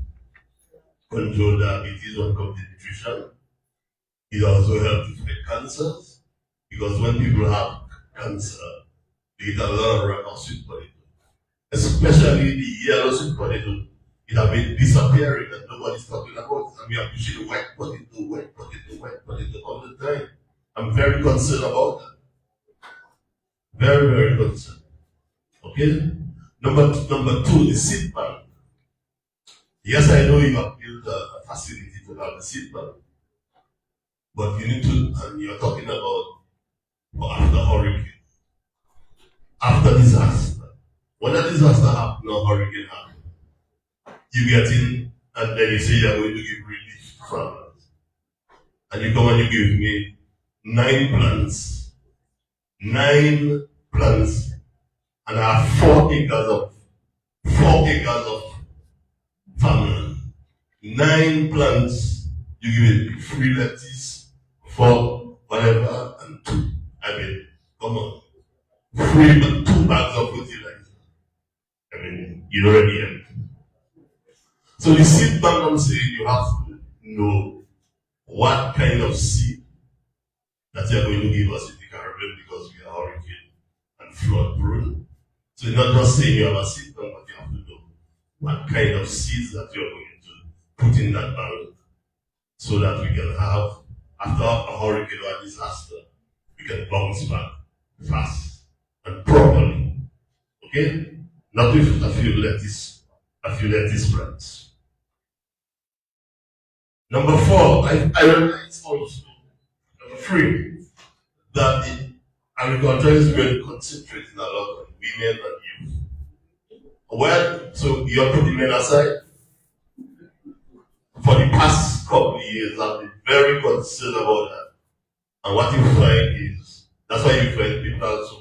control diabetes when it comes to nutrition. It also helps to fight cancers because when people have cancer, they eat a lot of raw sweet potato. Especially the yellow sweet potato. It has been disappearing and nobody's talking about it. And we are pushing white potato all the time. I'm very concerned about that. Very, very concerned. Okay? Number two, the seed bank. Yes, I know you have built a facility to have a seed bank. But you need to, and you're talking about after hurricane, after disaster. When a disaster happens or hurricane happens, you get in and then you say you're going to give relief to farmers. And you come and you give me 9 plants, and I have 4 acres of farmland. 9 plants, you give me 3 lettuce, 4 whatever, and 2. I mean, come on. 2 bags of fertilizer. I mean, you already empty. So the seed bank, I'm saying you have to know what kind of seed that you're going to give us in the Caribbean because we are hurricane and flood prone. So you're not just saying you have a seed bank, but you have to know what kind of seeds that you're going to put in that bank so that we can have, after a hurricane or a disaster, we can bounce back fast and properly. Okay? Not with a few lettuce plants. Number 4, I realize also, number 3, that the agriculture is going to concentrate a lot on women and youth. Well, so you have put the men aside. For the past couple of years, I've been very concerned about that. And what you find is, that's why you find people also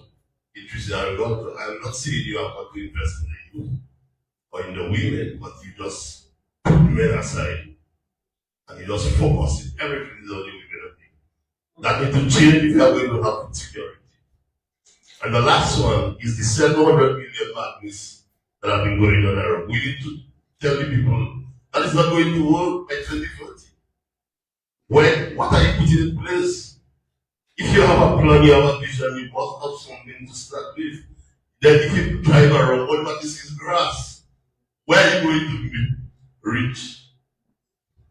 interested in agriculture. I'm not saying you have to invest in the youth or in the women, but you just put the men aside. And you just focus it. Everything is on the women. That needs to change if you are going to have food security. And the last one is the 700 million madness that have been going on around. We need to tell the people that is not going to work by 2040. What are you putting in place? If you have a plan, you have a vision, you must have something to start with. Then if you drive around, all that is grass. Where are you going to reach?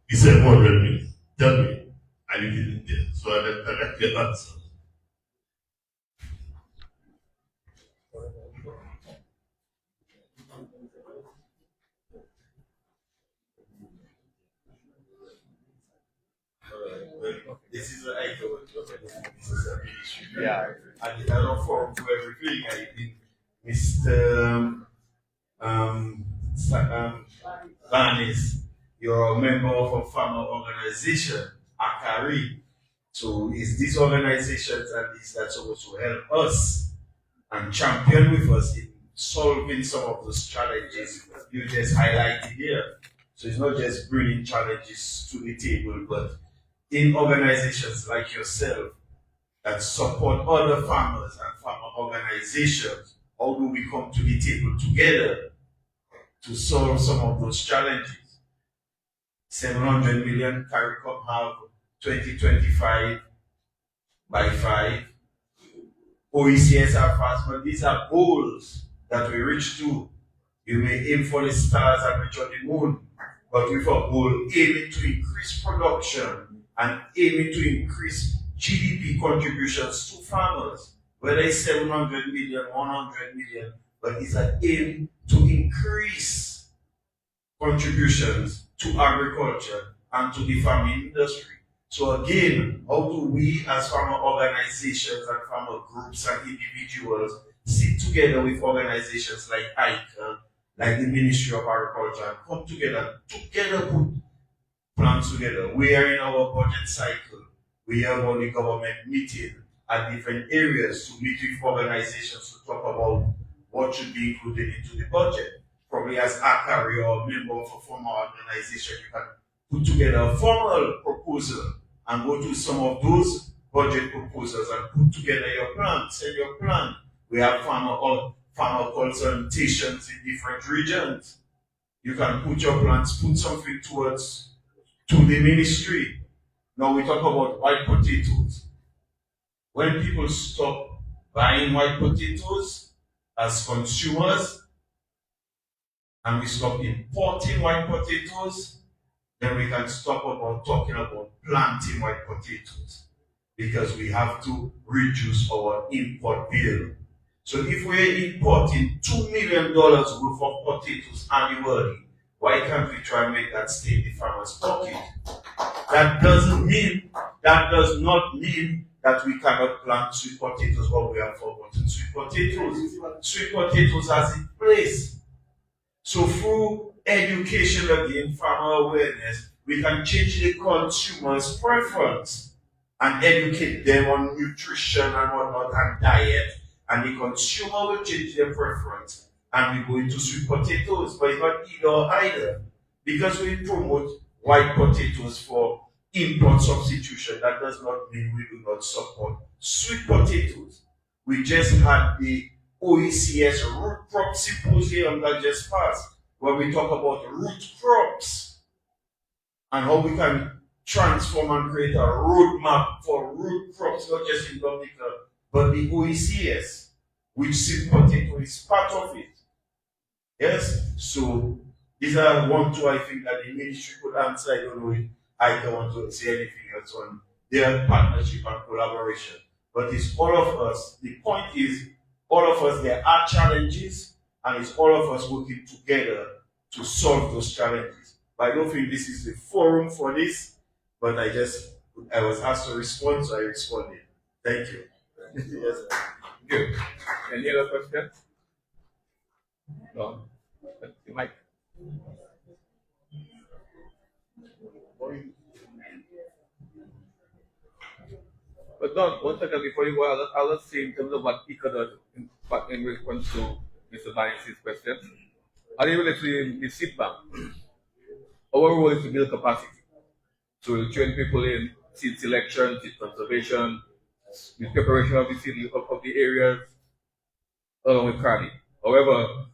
He said 100 million. Tell me. I didn't there. So I let get answer. This is what I told you. This is a big issue. Yeah. And I don't form to everything. I think Mr. Vanis, you're a member of a farmer organization, IICA. So it's these organizations and these that supposed to help us and champion with us in solving some of those challenges you just highlighted here. So it's not just bringing challenges to the table, but in organizations like yourself that support other farmers and farmer organizations, how do we come to the table together to solve some of those challenges? 700 million CARICOM have 2025 by 5. OECS are fast, but these are goals that we reach to. You may aim for the stars and reach on the moon, but with a goal aiming to increase production and aiming to increase GDP contributions to farmers, whether it's 700 million, 100 million, but it's an aim to increase contributions to agriculture and to the farming industry. So again, how do we as farmer organizations and farmer groups and individuals sit together with organizations like IICA, like the Ministry of Agriculture, and come together put plans together? We are in our budget cycle. We have only government meeting at different areas to meet with organizations to talk about what should be included into the budget. Probably as ACARI or a member of a formal organization, you can put together a formal proposal and go to some of those budget proposals and put together your plan, send your plan. We have farmer consultations in different regions. You can put your plans, put something towards to the ministry. Now we talk about white potatoes. When people stop buying white potatoes as consumers and we stop importing white potatoes, then we can stop about talking about planting white potatoes because we have to reduce our import bill. So if we're importing $2 million worth of potatoes annually, why can't we try and make that stay in the farmer's pocket? That does not mean that we cannot plant sweet potatoes or we have forgotten sweet potatoes. Sweet potatoes has its place. So through education again, farmer awareness, we can change the consumer's preference and educate them on nutrition and whatnot and diet. And the consumer will change their preference and we go into sweet potatoes, but it's not either or either. Because we promote white potatoes for import substitution, that does not mean we do not support sweet potatoes. We just had the IICA root crop symposium that just passed, where we talk about root crops and how we can transform and create a roadmap for root crops, not just in Dominica, but the IICA, which sweet potato is part of it. Yes, so these are one, two, I think that the ministry could answer. I don't know if I don't want to say anything else on their partnership and collaboration. But it's all of us. The point is, all of us, there are challenges, and it's all of us working together to solve those challenges. But I don't think this is the forum for this, but I was asked to respond, so I responded. Thank you. Yes. Good. Any other questions? No. Mike. But no, one second before you go, I'll just say in terms of what IICA does in response to Mr. Banks' question. I think related to the seed bank. Our role is to build capacity. So we'll train people in seed selection, seed conservation, the preparation of the seed of the areas, along with cradle. However,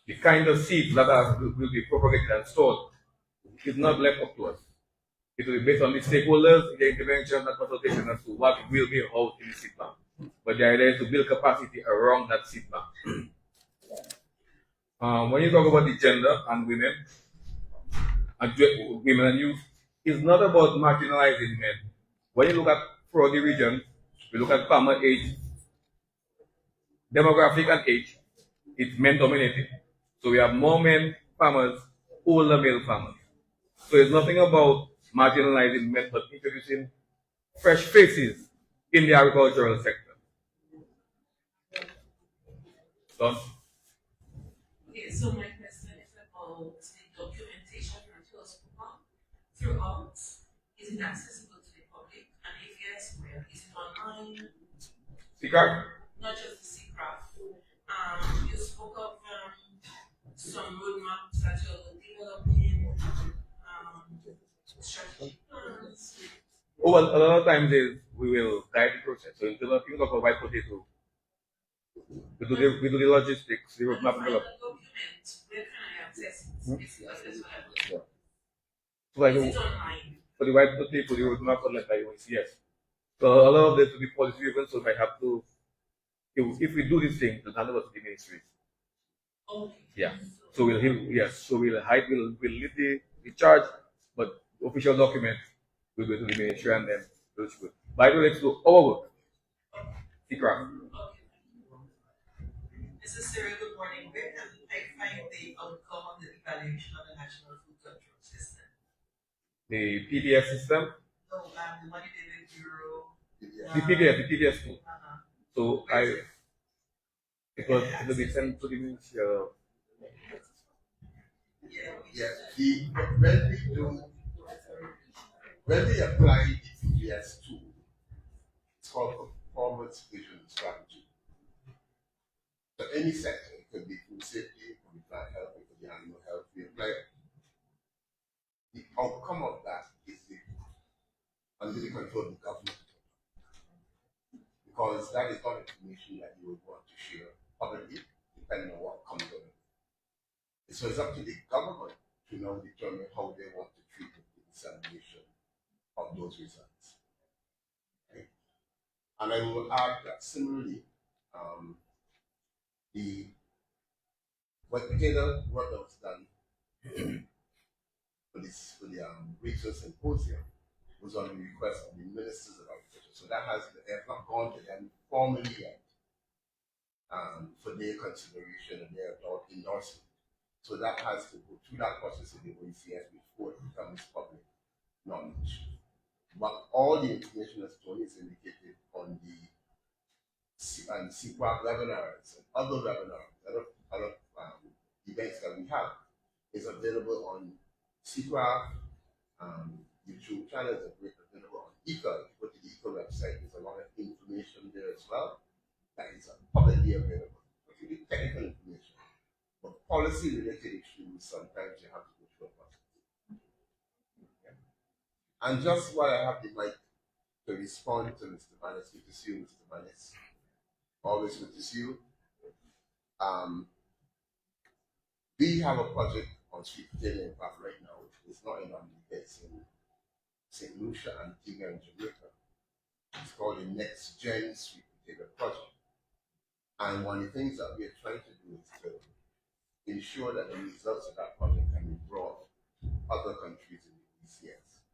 the kind of seeds that will be propagated and stored is not left up to us. It will be based on the stakeholders, the intervention and consultation as to what will be housed in the seed bank. But the idea is to build capacity around that seed bank. When you talk about the gender and women and youth, it's not about marginalizing men. When you look at for the region, we look at farmer age, demographic and age, it's men dominated. So we have more men farmers, older male farmers. So it's nothing about marginalizing men, but introducing fresh faces in the agricultural sector. Don? Okay, so my question is about the documentation throughout. Is it accessible to the public? And if yes, where? Is it online? Secret? Not just the CCRAF. You spoke of some roadmaps that you're developing, strategy plans. Oh, well, a lot of times we will guide the process. So instead of thinking of a white potato, we do the logistics, the roadmap development. Document, where can I access it? Basically, that's what I'm looking for. So like Is it online? for the white potato, the roadmap for like yes. So a lot of this will be policy driven, so we might have to if we do this thing, to hand over to the ministries. Okay. Yeah. So we'll lead the charge, but official document will go to the ministry and then we'll go. By the way, let's do our work. Secret. Mrs. Cyril, good morning. Where can I find the outcome of the evaluation of the National Food Control System? The PDS system, the Money Delivery Bureau. The PBS school. Uh-huh. So it will be sent to the ministry of Yeah, when we apply the PBS tool, it's called performance vision strategy. So any sector, it could be food safety, it could be plant health, it could be animal health, we apply it. The outcome of that is under the control of the government. Because that is not information that you would want to share publicly, depending on what comes of it. So it's up to the government to now determine how they want to treat the dissemination of those results. Okay? And I will add that similarly, what particular work that was done for the regional symposium was on the request of the ministers of agriculture. So that they have not gone to them formally yet for their consideration and their endorsement. So that has to go through that process of the OECS before it becomes public knowledge. But all the information that's Tony is indicated on the CPAC webinars and other webinars, other events that we have is available on CPAC YouTube channel, is available on IICA. If you go to the IICA website, there's a lot of information there as well that is publicly available. It be technical information. But policy related issues, sometimes you have to go through a process. Okay. And just while I have the mic to respond to Mr. Manis, good to see you, Mr. Manis. Always good to see you. We have a project on sweet potato in fact right now. It's not in America, it's in St. Lucia, Antigua, and Jamaica. It's called the Next Gen Sweet Potato Project. And one of the things that we are trying to do is to ensure that the results of that project can be brought to other countries in the ECS.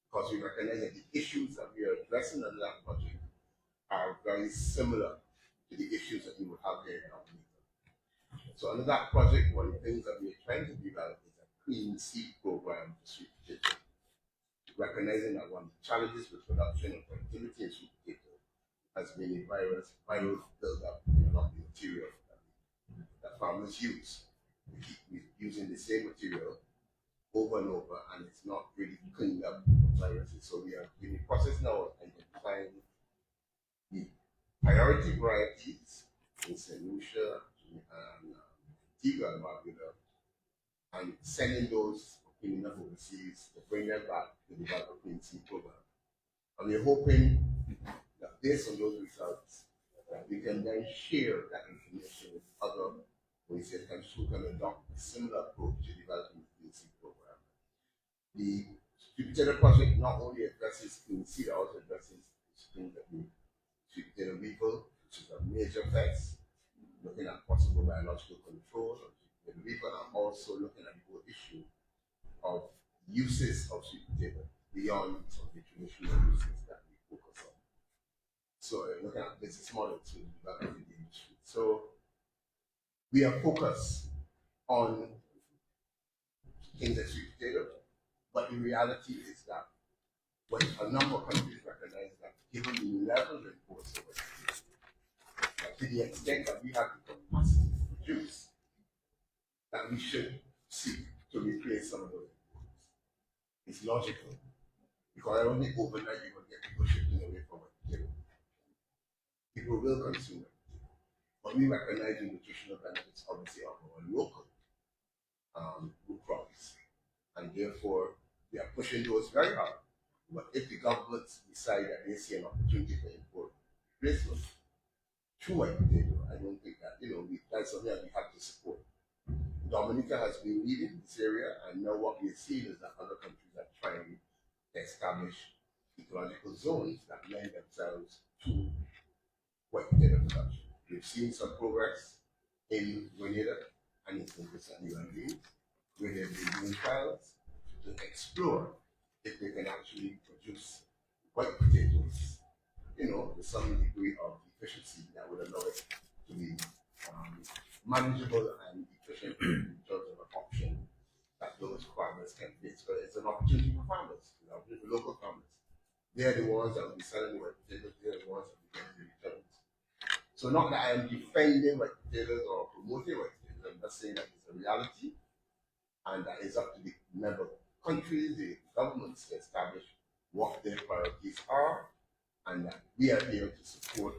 Because we recognize that the issues that we are addressing under that project are very similar to the issues that we would have here in Africa. So under that project, one of the things that we are trying to develop is a clean seed program for sweet potato. Recognizing that one of the challenges with production and productivity in sweet potato has been a viral buildup in a lot of the material that farmers use. We keep using the same material over and over, and it's not really cleaned up with viruses. So we are in the process now of identifying the priority varieties in St. Lucia and Antigua and Barbuda, and sending those cleaning up overseas to bring them back to develop a clean seed program. And we're hoping that based on those results, that we can then share that information with other OECD countries who can adopt a similar approach to developing the clean seed program. The sweet potato project not only addresses clean seed, it also addresses things that we sweet potato weevil, which is a major pest, looking at possible biological control of sweet potato weevil, and also looking at the whole issue of uses of sweet potato beyond some of the traditional uses that we focus on. So looking at business models to develop in the industry. So we are focused on things like sweet potato, but the reality is that when a number of countries recognize that given the level of imports over to the extent that we have the capacity to produce, that we should seek to replace some of those imports. It's logical. Because I don't think overnight you will get people shifting away from it. People will consume it. But we recognize the nutritional benefits, obviously, of our local food crops. And therefore, we are pushing those very hard. But if the governments decide that they see an opportunity to import replacement through white potato, I don't think that, that's something that we have to support. Dominica has been leading this area, and now what we're seeing is that other countries are trying to establish ecological zones that lend themselves to white potato production. We've seen some progress in Grenada and in St. Vincent and Grenadines, where they've been doing trials to explore if they can actually produce white potatoes, with some degree of efficiency that would allow it to be manageable and efficient in terms of an option that those farmers can face. But it's an opportunity for farmers, it's an opportunity for local farmers they're the ones that will be selling white potatoes, they're the ones that will be getting the returns. So not that I am defending white potatoes or promoting white potatoes, I'm just saying that it's a reality and that it's up to the member countries, the governments to establish what their priorities are, and that we are here to support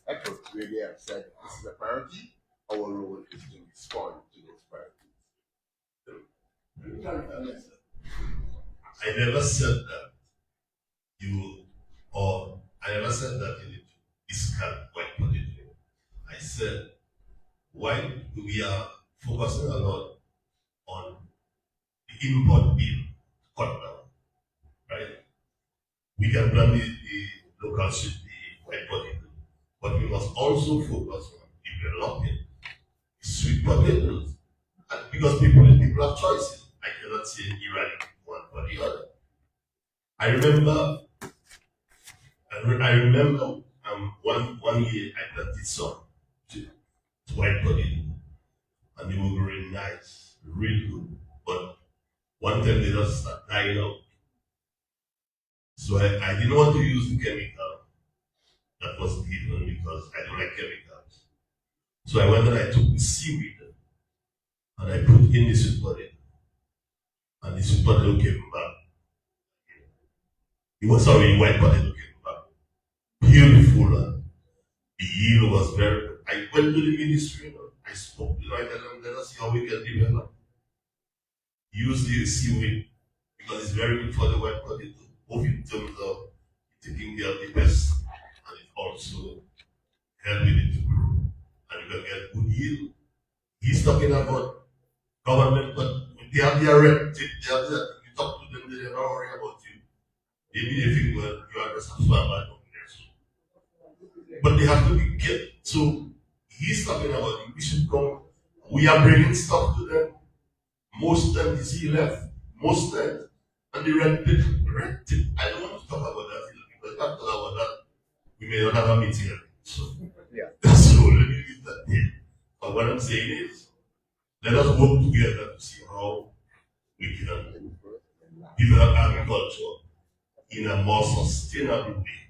efforts where they have said this is a priority, our role is to respond to those priorities. I never said that I never said that you need to discard white potato. I said, why we are focusing a lot on the import bill cut down, right? We can plan the local soup, the white potato, but we must also focus on developing sweet potatoes. And because people have choices, I cannot say eradicate one or the other. I remember one year I planted some to white potato, and they were very nice, really good. But one time they just start dying out. So I didn't want to use the chemical that was given because I don't like chemicals. So I went and I took the seaweed and I put in the sweet potato. And the sweet potato came back. It was white potato came back. Beautiful. And the yield was very good. I went to the ministry, I spoke, I tell them, let us see how we can develop. Use the seaweed because it's very good for the white potato, both in terms of taking care of the pests and it also helping it to grow. And you can get good yield. He's talking about government, but they have their red tape, they have their, you talk to them, they don't worry about you. Maybe they think, well, you are just a farmer down there. But they have to be kept. So he's talking about we should come. We are bringing stuff to them. Most times he left. Most times. And the red tape. I don't want to talk about that because if I talk about that, we may not have a meeting again. So, yeah. So let me leave that there. But what I'm saying is, let us work together to see how we can develop agriculture in a more sustainable way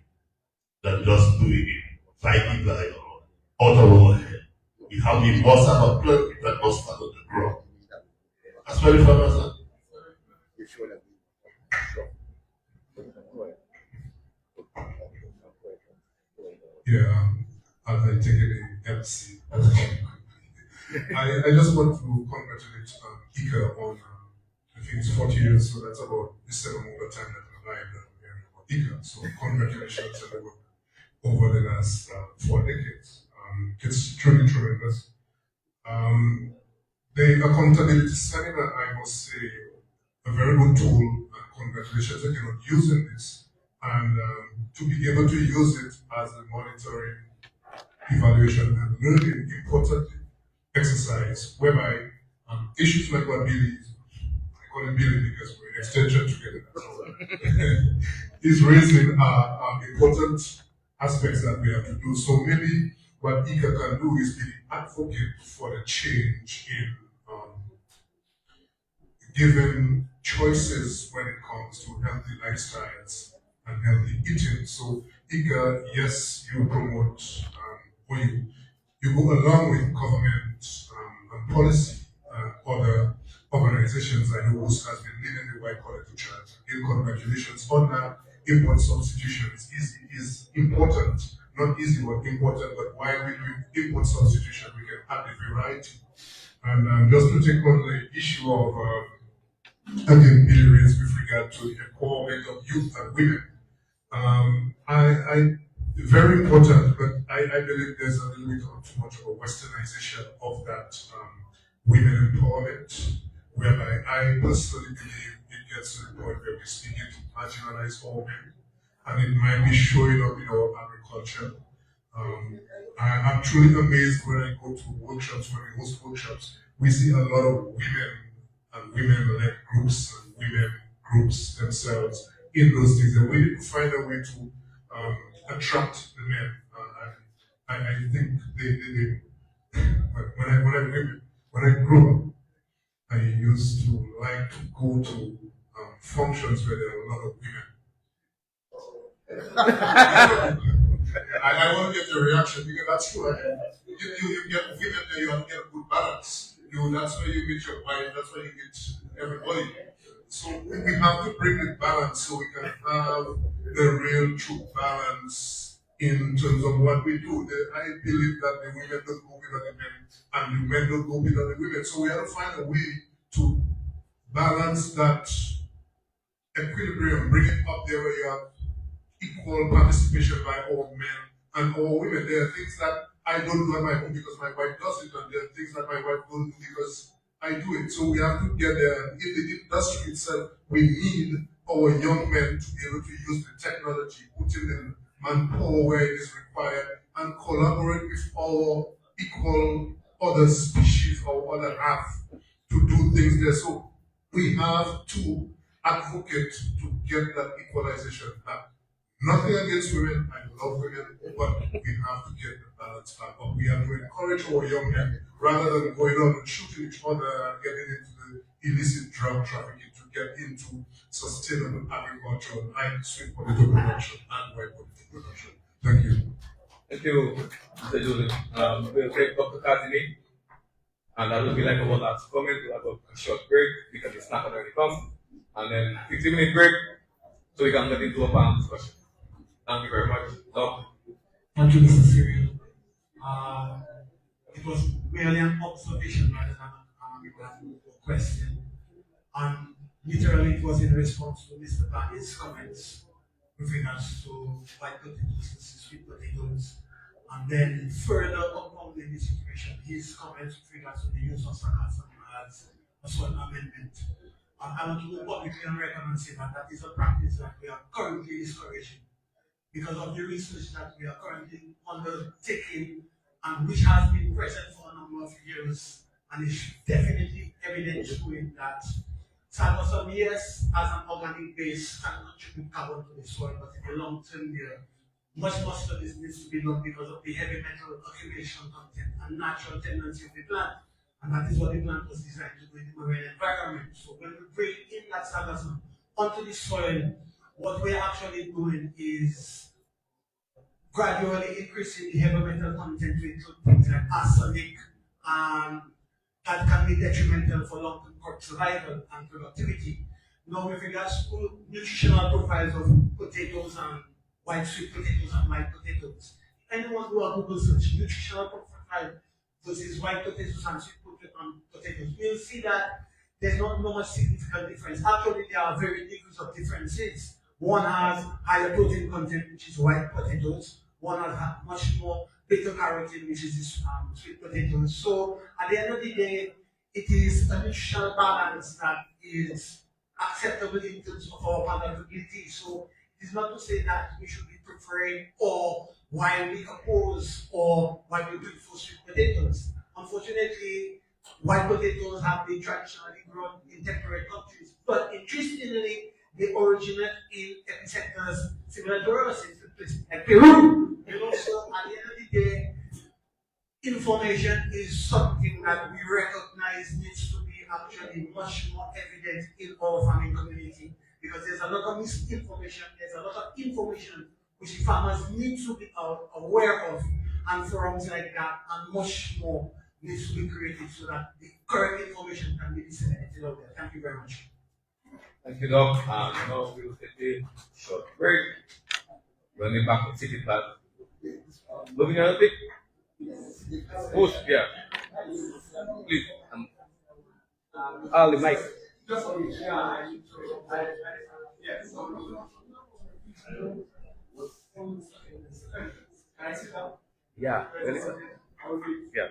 than just doing it by out of our head. We must have a plan that must start on the ground. That's why the farmers are. Yeah, I take it in MC. I just want to congratulate IICA on, I think it's 40 years, so that's about the same amount of time that I'm alive that I'm hearing about IICA. So congratulations on the work over the last 4 decades. It's truly tremendous. The accountability seminar, I must say, a very good tool, and congratulations again on using this, and to be able to use it as a monitoring, evaluation, and learning, importantly, exercise, whereby issues like what Billy is, I call him Billy because we're an extension together, is raising important aspects that we have to do. So maybe what IICA can do is be the advocate for the change in giving choices when it comes to healthy lifestyles and healthy eating. So IICA, yes, you promote, or you go along with government and policy, other organizations. I know WUSC has been leading the white collar to charge. Again, congratulations on that. Import substitution is important, not easy but important, but while we do import substitution, we can have the variety. And just to take on the issue of, again, Billy raised with regard to the empowerment of youth and women. Very important, but I believe there's a little bit of too much of a westernization of that women empowerment, whereby I personally believe it gets to the point where we're speaking to marginalized women, and it might be showing up in our agriculture. I'm truly amazed when I go to workshops, when we host workshops, we see a lot of women and women-led groups and women groups themselves in those things, and we need to find a way to attract the men. I think when I grew up, I used to like to go to functions where there are a lot of women. I want to get your reaction because that's true. You get women there, you have to get a good balance. That's where you get your wife, that's where you get everybody. So we have to bring the balance so we can have the real true balance in terms of what we do. I believe that the women don't go without the men and the men don't go without the women. So we have to find a way to balance that equilibrium, bring it up there where you have equal participation by all men and all women. There are things that I don't do at my home because my wife does it, and there are things that my wife don't do because I do it. So we have to get there. In the industry itself, we need our young men to be able to use the technology, put in the manpower where it is required, and collaborate with our equal other species or other half to do things there. So we have to advocate to get that equalization back. Nothing against women, I love women, but we have to get the balance back up. We have to encourage our young men rather than going on and shooting each other and getting into the illicit drug trafficking to get into sustainable agriculture like sweet potato production and white potato production. Thank you. Thank you, Mr. Joseph. We'll take Dr. Kazimi, and that will be like our last comment. We'll have a short break because the snack already come, and then 15-minute break so we can get into a panel discussion. Thank you very much. Doc. Thank you, Mr. Cyril. It was merely an observation rather than a question. And literally it was in response to Mr. Barney's comments with regards to white potatoes and sweet potatoes. And then further compounding the situation, his comments with regards to the use of sarcasm as a sort of amendment. I want to go publicly on record and say that that is a practice that we are currently discouraging, because of the research that we are currently undertaking and which has been present for a number of years, and is definitely evident showing that sarcasm, yes, as an organic base can contribute carbon to the soil, but in the long term there, much more studies needs to be done because of the heavy metal accumulation content and natural tendency of the plant. And that is what the plant was designed to do in the marine environment. So when we bring in that sarcasm onto the soil, what we're actually doing is gradually increasing the heavy metal content to include things like arsenic, and that can be detrimental for long-term crop survival and productivity. Now, with regards to nutritional profiles of potatoes and white sweet potatoes and white potatoes, anyone do a Google search, nutritional profile versus white potatoes and sweet potatoes, you'll see that there's not much significant difference. Actually, there are very degrees of differences. One has higher protein content, which is white potatoes. One has much more beta carotene, which is this sweet potatoes. So at the end of the day, it is a nutritional balance that is acceptable in terms of our palatability. So it is not to say that we should be preferring or why we oppose or why we prefer sweet potatoes. Unfortunately, white potatoes have been traditionally grown in temperate countries, but interestingly, they originate in epicenters similar to ours, like Peru. So at the end of the day, information is something that we recognize needs to be actually much more evident in our farming community, because there's a lot of misinformation, there's a lot of information which the farmers need to be aware of, and forums like that and much more needs to be created so that the correct information can be disseminated out there. Thank you very much. Thank you, Doc. Now we will take a short break. Running back to City Plan. Moving on a bit. Push, yeah. Please. Ali, Mike. Yeah, really. Yeah.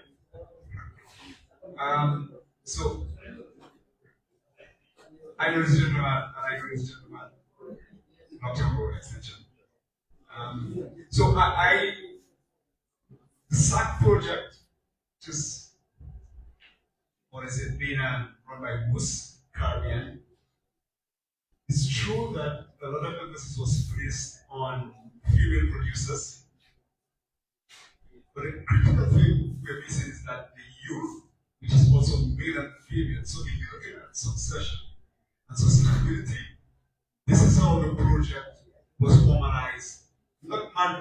So I know this gentleman and I know this gentleman. Not talking about extension. So the SAC project, just what is it, being run by Moose Caribbean. It's true that a lot of emphasis was placed on female producers, but the critical thing we're missing is that the youth, which is also male and female, so if you're looking at succession and sustainability, this is how the project was formalized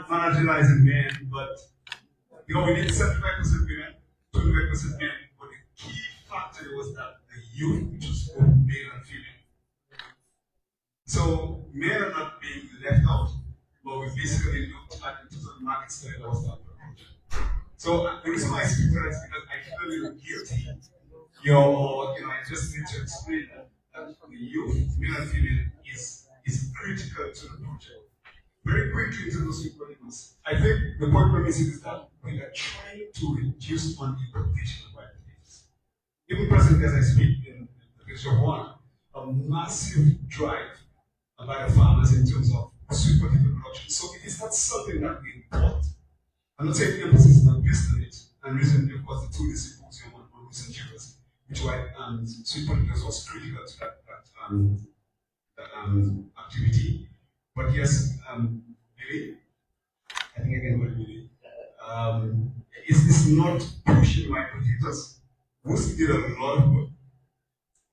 marginalizing men, but we need 75% women, 25% men. But the key factor was that the youth, which was both male and female. So men are not being left out, but we basically looked at the total market study that was done. So the reason why I speak to that is because I feel a little guilty. I just need to explain that the youth, male and female, is critical to the project. Very quickly to those people, I think the point we're missing is that we are trying to reduce on importation of white potatoes. Even presently as I speak in the picture one, a massive drive by the farmers in terms of sweet potato production. So it is not something that we import. I'm not saying emphasis is not based on it. And recently, of course, the two symposium on recent years, which why sweet potatoes was critical to that activity. But yes, Billy, I think again what Billy, it's not pushing white potatoes. We did a lot of work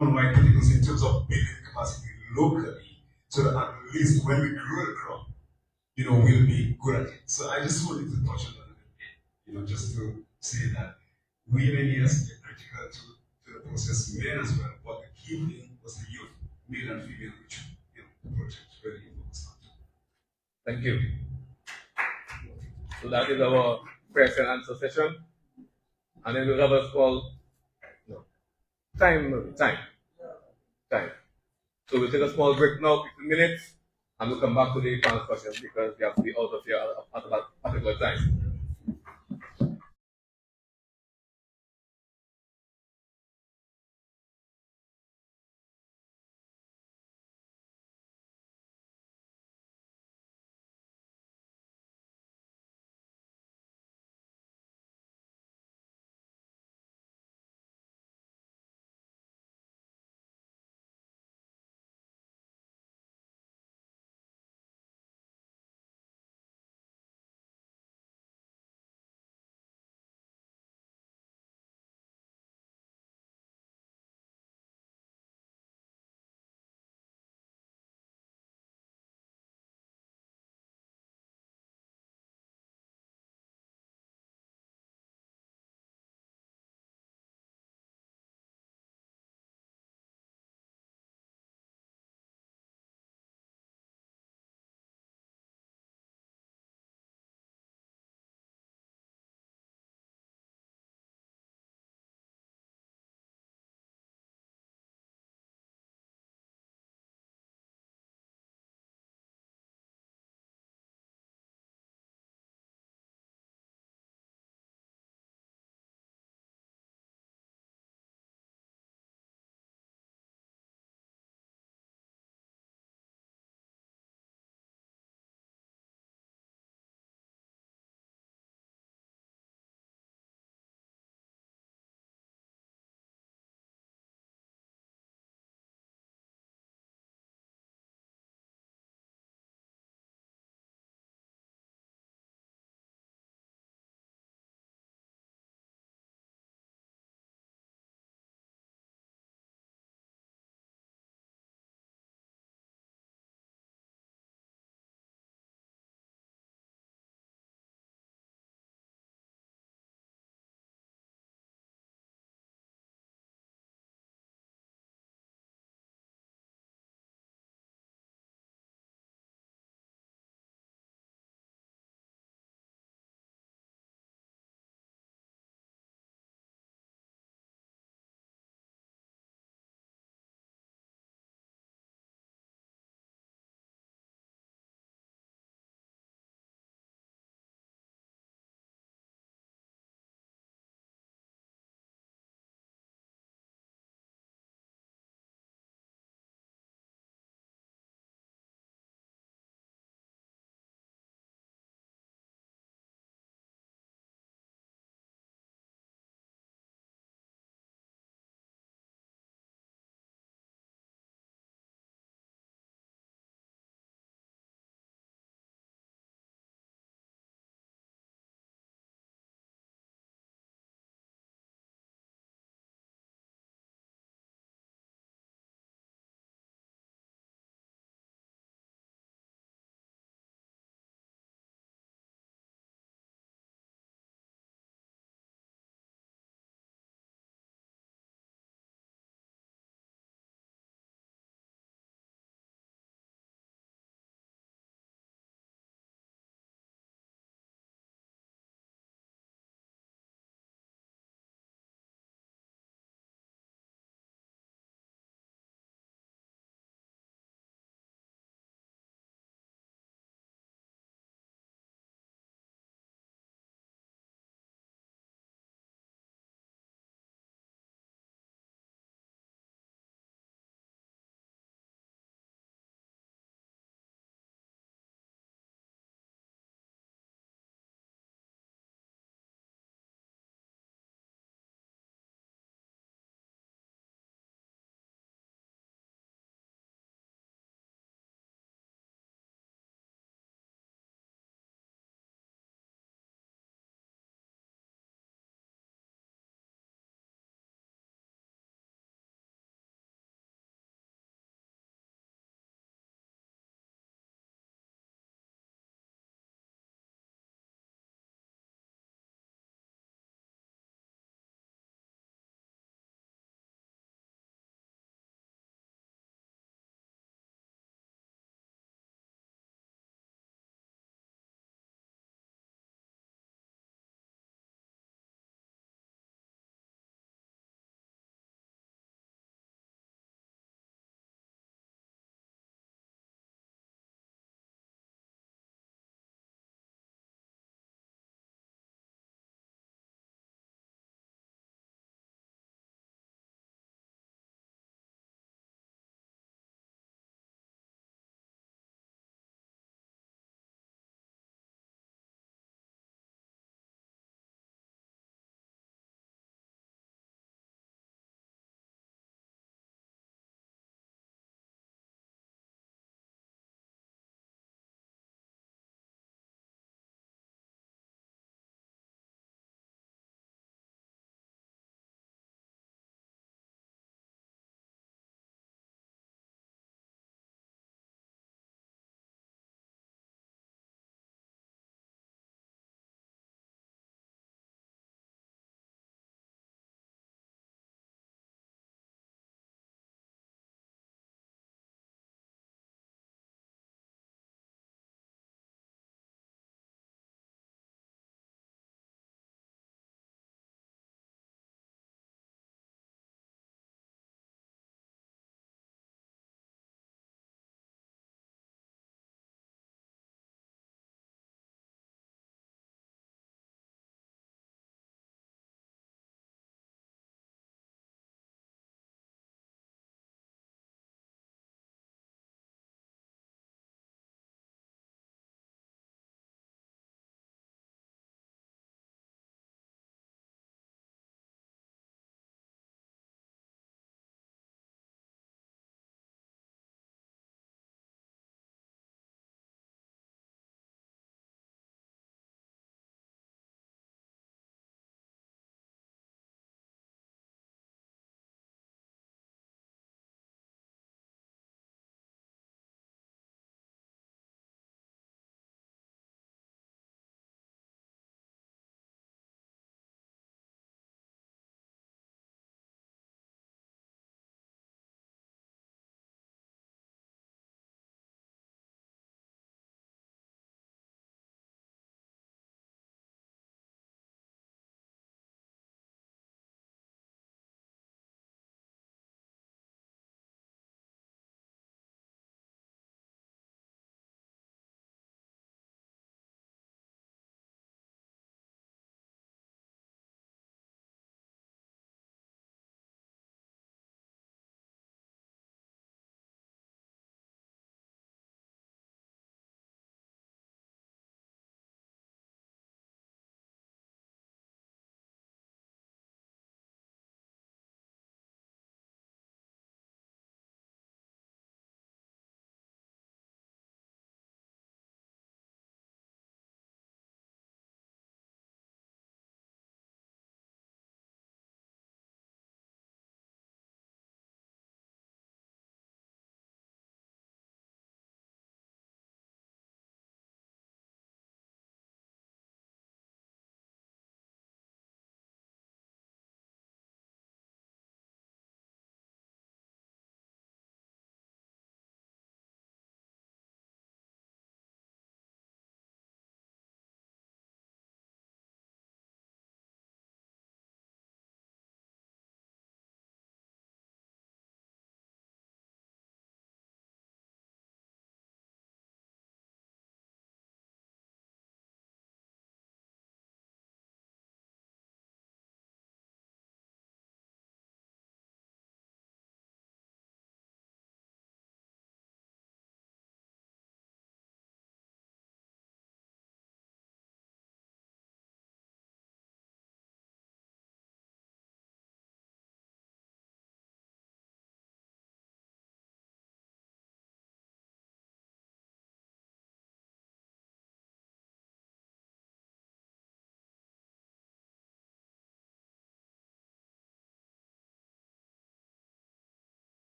on white potatoes in terms of building capacity locally, so that at least when we grow the crop, we'll be good at it. So I just wanted to touch on that a little bit, just to say that women, yes, they're critical to the process, men as well, but the key thing was the youth, male and female, which the project really focused on. Thank you. So that is our question and answer session. And then we'll have a small time. So we'll take a small break now, 15 minutes, and we'll come back to the panel questions because we have to be out of here at about particular time.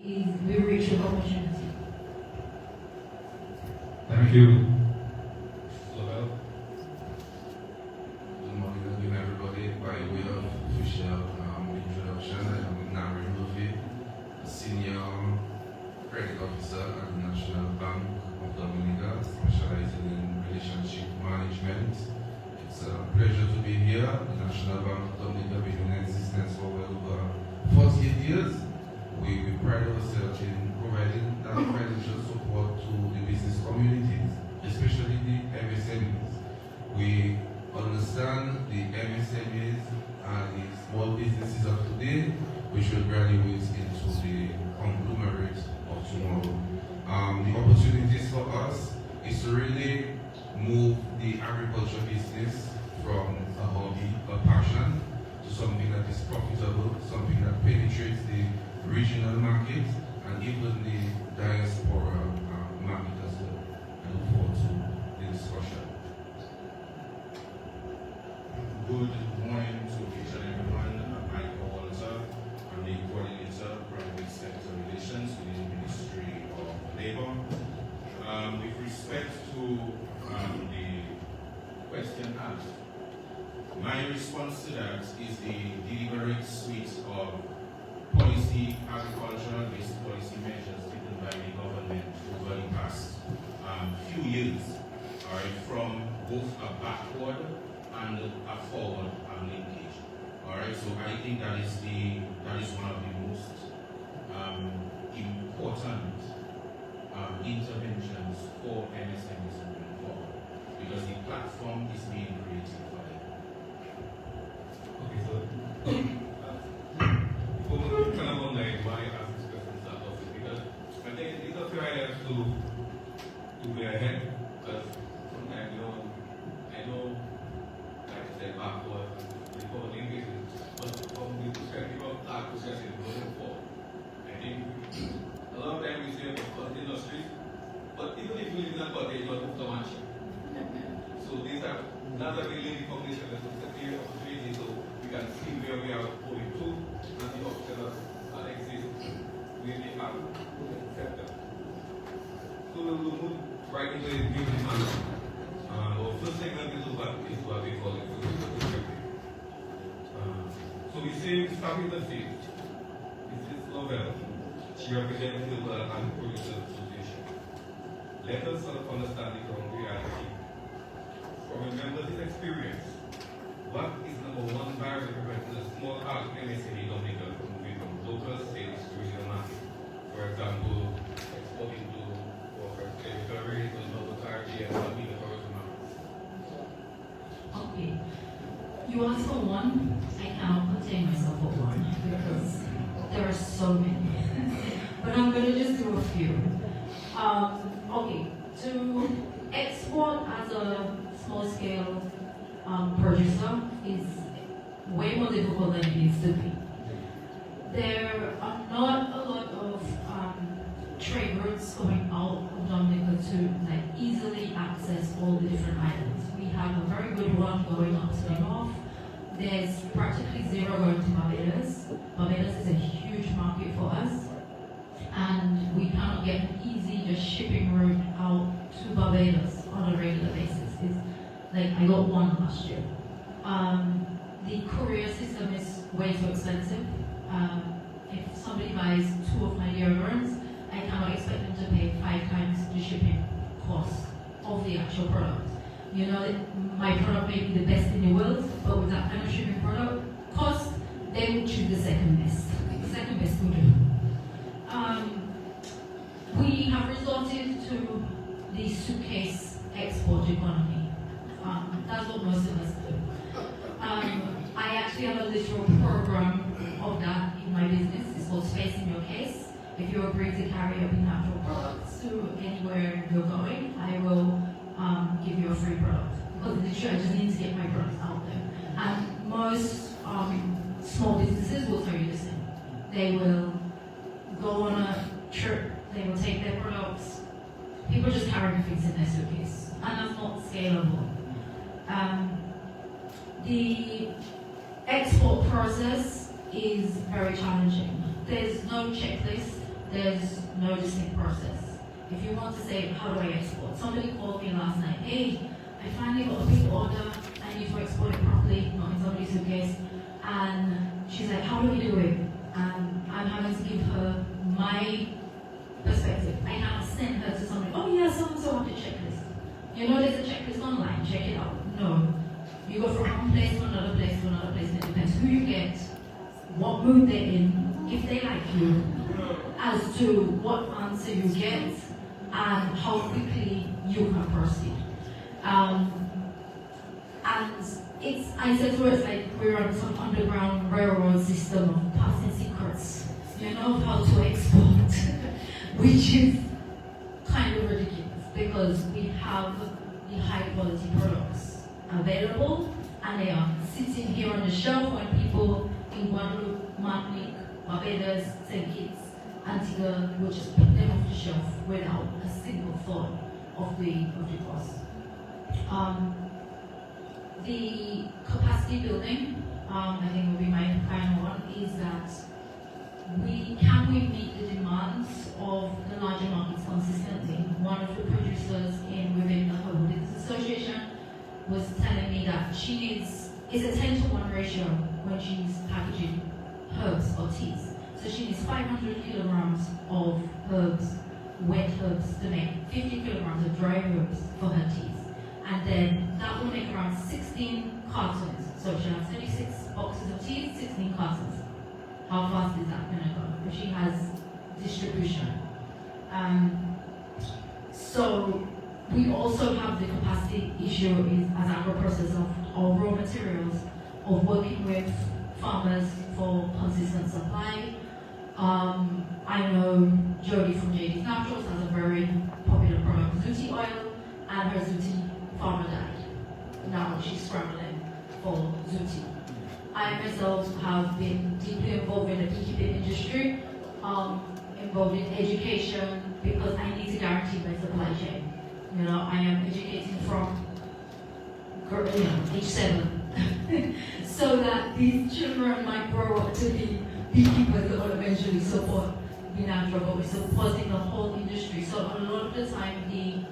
is we reach an opportunity. Thank you. Well, good morning again, everybody. By way of official introduction, I am Nari Murphy, a senior credit officer at the National Bank of Dominica, specializing in relationship management. It's a pleasure to be here. The National Bank of Dominica has been in existence for well over 48 years. We pride ourselves in providing that financial support to the business communities, especially the MSMEs. We understand the MSMEs are the small businesses of today, which will graduate into the conglomerate of tomorrow. The opportunities for us is to really move the agriculture business from a hobby, a passion, to something that is profitable, something that penetrates the regional market and even the diaspora market as well. I look forward to the discussion. Good morning to each and everyone. I'm Michael Walter. I'm the coordinator of private sector relations within the Ministry of Labour. With respect to the question asked, my response to that is the deliberate suite of agricultural-based policy measures taken by the government over the past few years, from both a backward and a forward linkage. So I think that is one of the most important interventions for MSMEs moving forward, because the platform is being created for them. Okay, so kind of wondering why I ask this question start off with, because I think it's a fair idea to be ahead, because sometimes I know like I said backward, the forward linkage, but from the perspective of ag processing going forward, I think a lot of time we say about cotton industries, but even if you live in a cottage, you don't move to much. So these are not a really foundation that is a clear opportunity, so we can see where we are going to and the obstacles that exist within the ag sector. So we'll move right into the new demand. Our first segment is what we call it, perspective. So we say we start with the field. This is Lovell. She represents the World and Producers Association. Let us sort of understand the current reality. From a member's experience, what is number one barrier preventing a small ag MSME Dominica from moving from local sales to regional market? For example, exporting to territories or local territory and moving the foreign markets. Okay. You asked for one, I cannot contain myself for one because there are so many. But I'm going to just do a few. Okay, to export as a small-scale producer is way more difficult than it needs to be. There are not a lot of trade routes going out of Dominica to easily access all the different islands. We have a very good one going up to the north. There's practically zero going to Barbados. Barbados is a huge market for us, and we cannot get an easy just shipping route out to Barbados on a regular basis. I got one last year. The courier system is way too expensive. If somebody buys 2 of my deodorants, I cannot expect them to pay 5 times the shipping cost of the actual product. My product may be the best in the world, but with that kind of shipping product cost, they would choose the second best. The second best would do. We have resorted to the suitcase export economy. That's what most of us do. I actually have a literal program of that in my business. It's called Space in Your Case. If you agree to carry your natural products to anywhere you're going, I will give you a free product. Because literally I just need to get my products out there. And most small businesses will tell you the same. They will go on a trip, they will take their products. People just carry things in their suitcase. And that's not scalable. The export process is very challenging. There's no checklist. there's no distinct process. If you want to say, how do I export? Somebody called me last night, hey, I finally got a big order, I need to export it properly, not in somebody's suitcase. And she's like, how do we do it? And I'm having to give her my perspective. I cannot send her to somebody, oh yeah, so-and-so have the checklist. You know there's a checklist online, check it out. No. You go from one place to another place to another place, and it depends who you get, what mood they're in, if they like you, as to what answer you get, and how quickly you can proceed. And I said to her, it's like we're on some underground railroad system of passing secrets, you know, how to export, which is kind of ridiculous because we have the high quality products available and they are sitting here on the shelf when people in Guadeloupe, Martinique, Barbados, St. Kitts, Antigua will just pick them off the shelf without a single thought of the cost. The capacity building, I think will be my final one, is that can we meet the demands of the larger markets consistently? One of the producers within the Herbal Business Association was telling me that she needs, it's a 10-to-1 ratio when she's packaging herbs or teas. So she needs 500 kilograms of herbs, wet herbs to make 50 kilograms of dry herbs for her teas. And then that will make around 16 cartons. So she has 36 boxes of teas, 16 cartons. How fast is that going to go if she has distribution? So we also have the capacity issue as agro-processors of raw materials, of working with farmers for consistent supply. I know Jody from JD's Naturals has a very popular product, Zuti oil, and her Zuti farmer died. Now she's scrambling for Zuti. I myself have been deeply involved in the beekeeping industry, involved in education, because I need to guarantee my supply chain. You know, I am educating from age 7, so that these children might grow up to be beekeepers that will eventually support the natural, but we're supporting the whole industry. So a lot of the time, the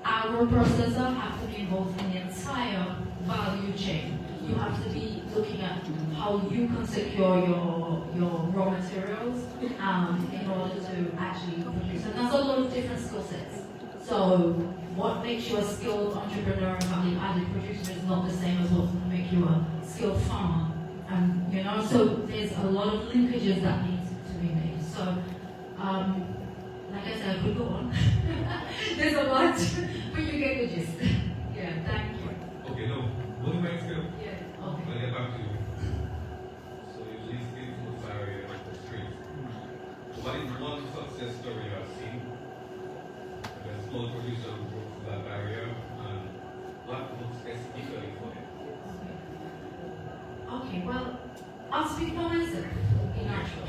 agro-processor have to be involved in the entire value chain. You have to be looking at how you can secure your raw materials in order to actually produce. And that's a lot of different skill sets. So what makes you a skilled entrepreneur and having added producer is not the same as what will make you a skilled farmer. And you know, so there's a lot of linkages that need to be made. So like I said, I could go on. There's a lot, but you get the gist. Yeah, thank you. Okay, no. Going back to yeah, okay. We'll get back to you. So you least get to the barrier of the street. What is one success story you have seen? A small producer who broke through that barrier, and what looks specifically for it? Okay, well, I'll speak for myself in actual.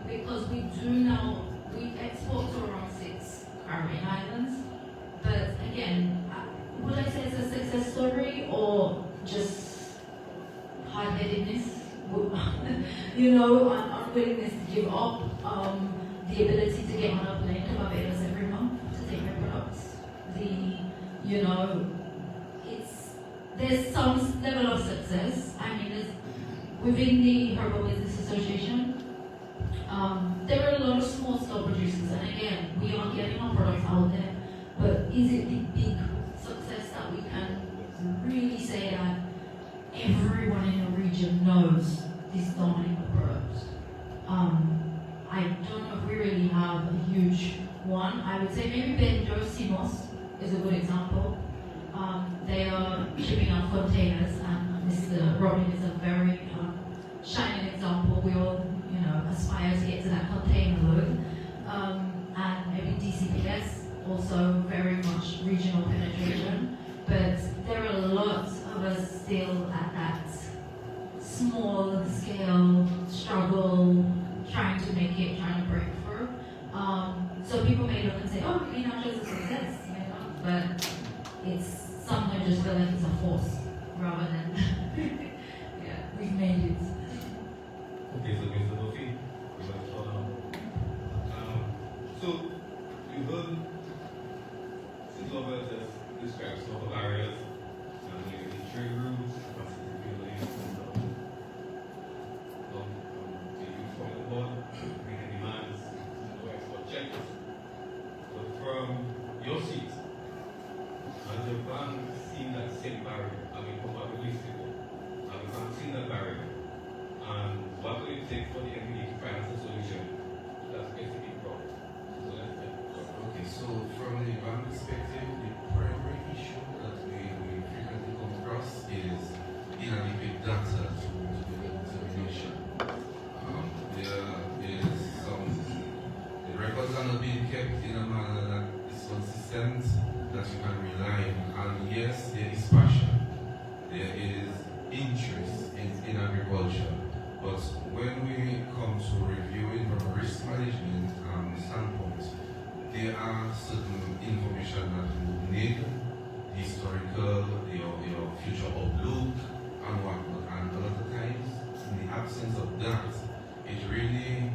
Because we do know we export to around 6 Caribbean islands, but again, would I say it's a success story or just hard-headedness? You know, unwillingness to give up, the ability to get on a plane to Barbados every month to take my products. You know, there's some level of success. I mean, within the Herbal Business Association, there are a lot of small-scale producers, and again, we are getting our products out there, but is it the big success that we can really say that everyone in the region knows this Dominican product? I don't know if we really have a huge one. I would say maybe Benjo Simos is a good example. They are shipping out containers, and Mr. Robin is a very shining example. We all, you know, aspire to get to that container load. And maybe DCPS, also very much regional penetration. But there are a lot of us still at that small scale struggle, trying to make it, trying to break through. So people may look and say, oh, Green Archer is a success, you know, but it's something just feel like it's a force rather than, yeah, we've made it. Okay, so Mr. Duffy, you want to So, you heard St. Lovell just describe some of the barriers, and the trade routes, capacity building, and the youth from the board, making demands, and the export checkers. But from your seat, has the bank seen that same barrier? I mean, probabilistically, have the bank seen that barrier? And what will it take for the MBA to find a solution to that specific problem? So let's get Okay, so from the bank perspective, the primary issue that we frequently come across is inadequate data to the determination. There is the records are not being kept in a manner that is consistent, that you can rely on. And yes, there is passion, there is interest in agriculture. But when we come to reviewing from a risk management standpoint, there are certain information that we need, historical, your future outlook, and whatnot. And a lot of times, in the absence of that, it really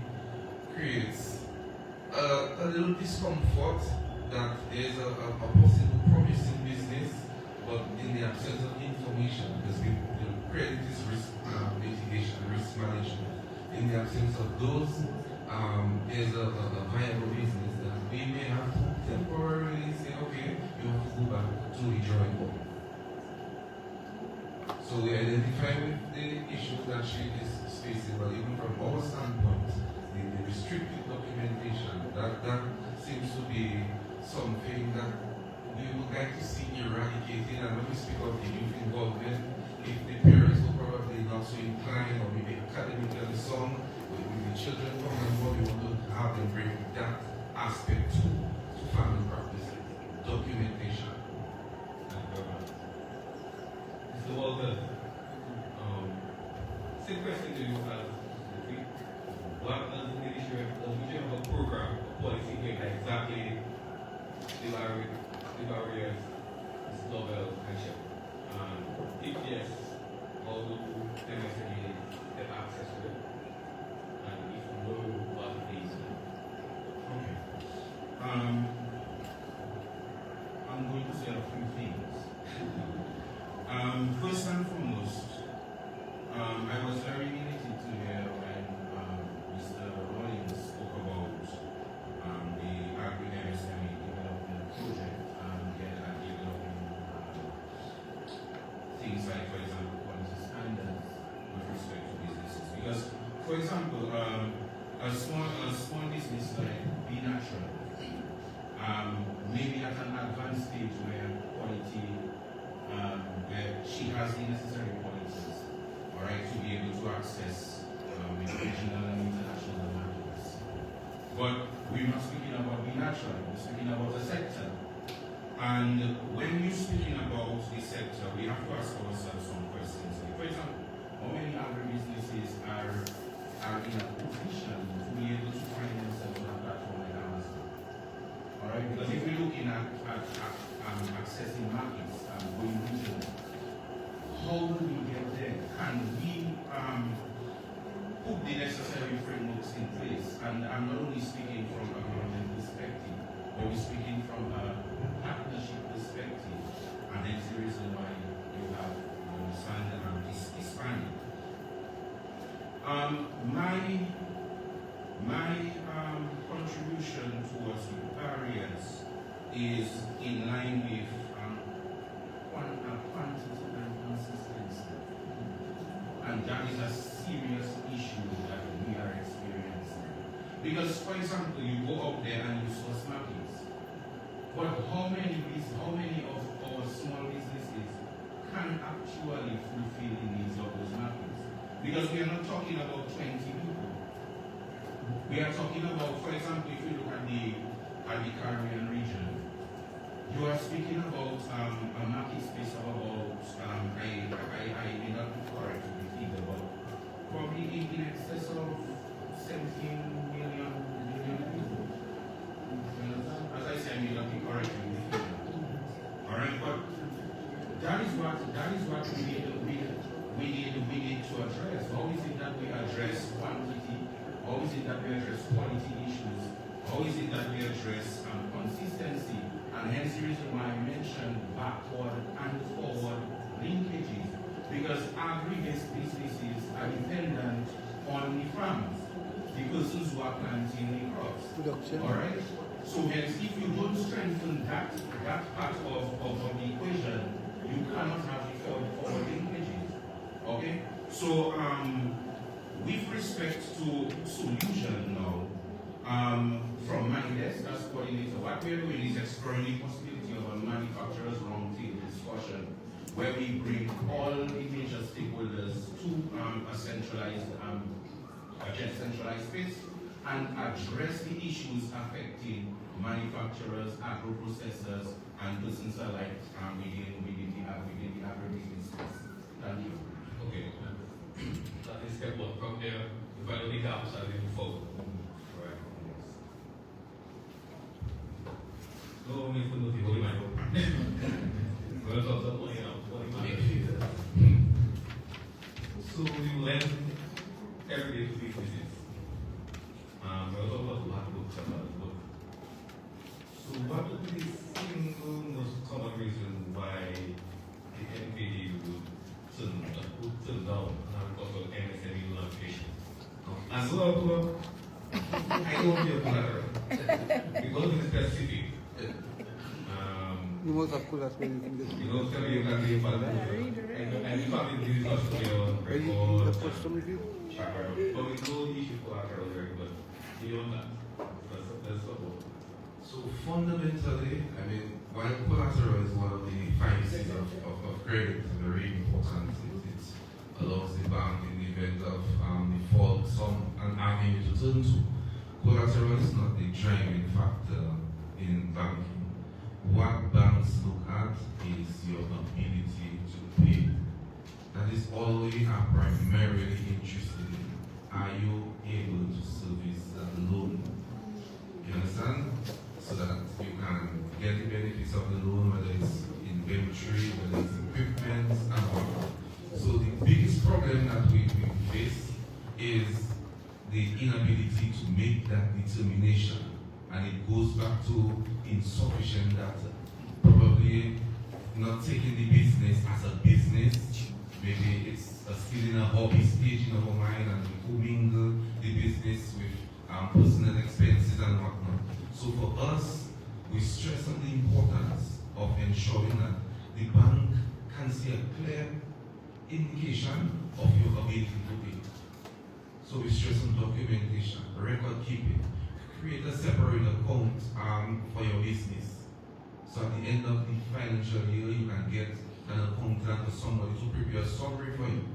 creates a little discomfort that there's a possible promising business, but in the absence of information, because we credit is risk mitigation, risk management. In the absence of those, there's a viable business that we may have to temporarily say, okay, you have to go back to the drawing board. So we identify with the issues that she is facing, but even from our standpoint, the restricted documentation, that seems to be something that we would like to see eradicated. And when we speak of the youth involvement, if the parents were probably not so inclined or maybe academically some, with the children from and what we want to have them bring that aspect to family practice, documentation. Mr. Walter, same question to you as what does the ministry have a program, a policy here that exactly the barriers is Lovell and Shep? If yes, how do MSMEs get access to it? And if no, what is it? Okay. I'm going to say a few things. First and foremost, I was very delighted to hear when Mr. Rollins spoke about the agri-MSME development project and developing things like, for example, quality standards with respect to businesses. Because, for example, a small business like Be Natural, maybe at an advanced stage where quality, where she has the necessary qualities, all right, to be able to access regional and international markets. But we're not speaking about Be Natural, we're speaking about the sector. And when you're speaking about the sector, we have to ask ourselves some questions. For example, how many agribusinesses are in a position to be able to find themselves on a platform like Amazon? All right, because if we're looking at accessing markets and going regional, how do we get there? Can we put the necessary frameworks in place? And I'm not only speaking from a government perspective, but we're speaking from a partnership perspective, and that's the reason why you have understand expanding. My contribution towards the barriers is in line with quantity and consistency, and that is a serious issue that we are experiencing. Because, for example, you go out there and you source markets, but how many of our small businesses can actually fulfill the needs of those markets? Because we are not talking about 20 people. We are talking about, for example, if you look at the Caribbean region, you are speaking about a market space of about, I may not be correct with the figure, but probably in excess of 17 million people. As I said, I may not be correct with the figure. All right, but that is what we need to address. How is it that we address quantity? How is it that we address quality issues How is it that we address consistency? And hence the reason why I mentioned backward and forward linkages. Because agri-based businesses are dependent on the farmers, the persons who are planting the crops. Alright? So hence, if you don't strengthen that part of the equation, you cannot have the forward linkages. Okay? So with respect to solution now, from my desk as coordinator, what we're doing is exploring the possibility of a manufacturers roundtable discussion where we bring all the major stakeholders to a centralized space and address the issues affecting manufacturers, agro-processors, and persons alike within the agribusiness space. Thank you. Okay. That is step one. From there, if I don't think I'm starting to forward. Right. No, me for nothing. What am I doing? We're going to talk about so we learn every day to be business. We're talking about black books about the book. So what would be the single most common reason why the NPD would turn down and go for MSME loan application? And so I don't be a collateral. Because it's specific. You must have cool as well. You know, tell me you can be a father. And if I'm in this hospital, but with no issue collateral, but beyond that, that's support. So fundamentally, I mean, while collateral is one of the 5 C's of credit, very important. It allows the bank in the event of default an avenue to turn to. Collateral is not the driving factor in banking. What banks look at is your ability to pay. That is all we are primarily interested in. Are you able to service that loan? You understand? So that you can get the benefits of the loan, whether it's inventory, whether it's equipment, and whatnot. So the biggest problem that we face is the inability to make that determination. And it goes back to insufficient data. Probably not taking the business as a business. Maybe it's still in a hobby stage in our mind, and we commingle the business with personal expenses and whatnot. So for us, we stress on the importance of ensuring that the bank can see a clear indication of your ability to pay. So we stress on documentation, record keeping. Create a separate account for your business. So at the end of the financial year, you can get an accountant or somebody to prepare a summary for you.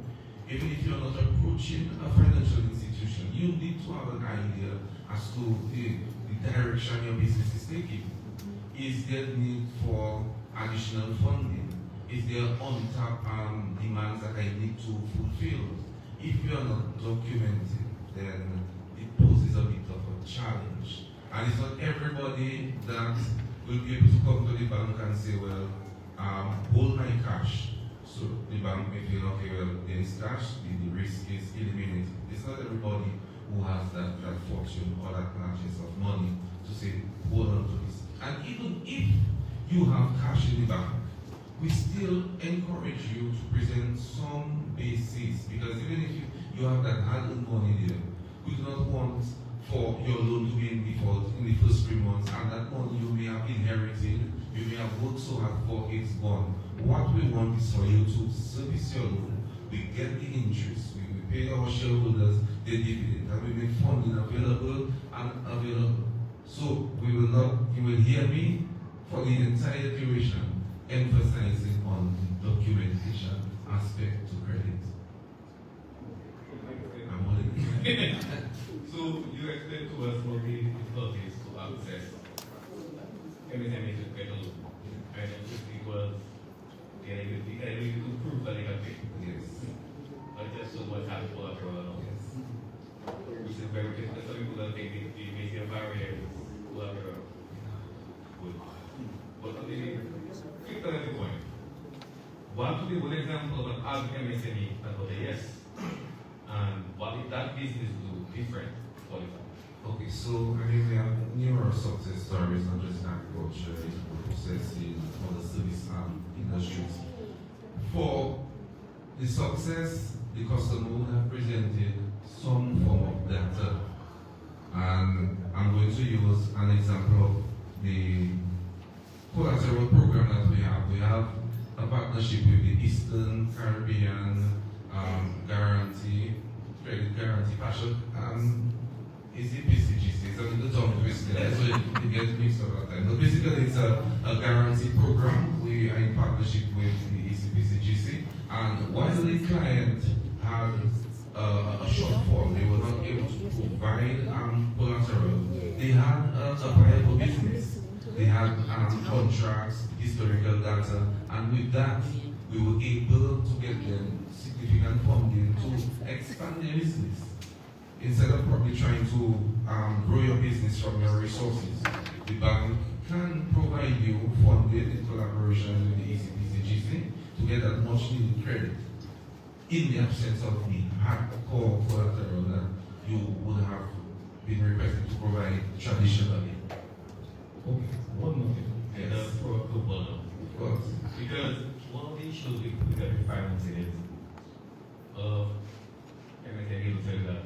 Even if you're not approaching a financial institution, you need to have an idea as to the direction your business is taking. Is there need for additional funding? Is there untapped demands that I need to fulfill? If you are not documenting, then it poses a bit of a challenge. And it's not everybody that will be able to come to the bank and say, well, hold my cash. So the bank may feel, okay, well, there is cash, the risk is eliminated. It's not everybody who has that fortune or that purchase of money to say, hold on to this. And even if you have cash in the bank, we still encourage you to present some basis, because even if you have that hard-earned money there, we do not want for your loan to be in default in the first 3 months, and that money you may have inherited, you may have worked so hard for, it's gone. What we want is for you to service your loan, we get the interest, we pay our shareholders the dividend, and we make funding available and available. So we will not, you will hear me for the entire duration emphasizing on the documentation aspect to credit. I'm holding it. So you explained to us what the difficulties to access MSME to get a loan. And it was getting to prove that they can pay. Yes. But just so much have collateral and all. Yes. Which is very difficult. Some people don't think it may see a barrier with collateral. Good. But on the flip side of the coin, one to be one example of an MSME that was a yes. And what did that business do different qualify? Okay, so I mean we have numerous success stories, not just in agriculture, in processing, other service industries. For the success, the customer would have presented some form of data. And I'm going to use an example of the collateral program that we have. We have a partnership with the Eastern Caribbean credit guarantee passion. Is it PCGC? It's a little tongue twisted, so it gets mixed up at times. But basically, it's a guarantee program. We are in partnership with the ECPCGC, and while the client had a shortfall, they were not able to provide collateral. They had a viable business. They had contracts, historical data, and with that, we were able to get them significant funding to expand their business. Instead of probably trying to grow your business from your resources, the bank can provide you funding in collaboration with the ECPCGC to get that much needed credit in the absence of the hardcore collateral that you would have been requested to provide traditionally. Okay, one more thing. Yes. For a couple now. Of course. Because one of the issues with the financing is, MSME will tell you that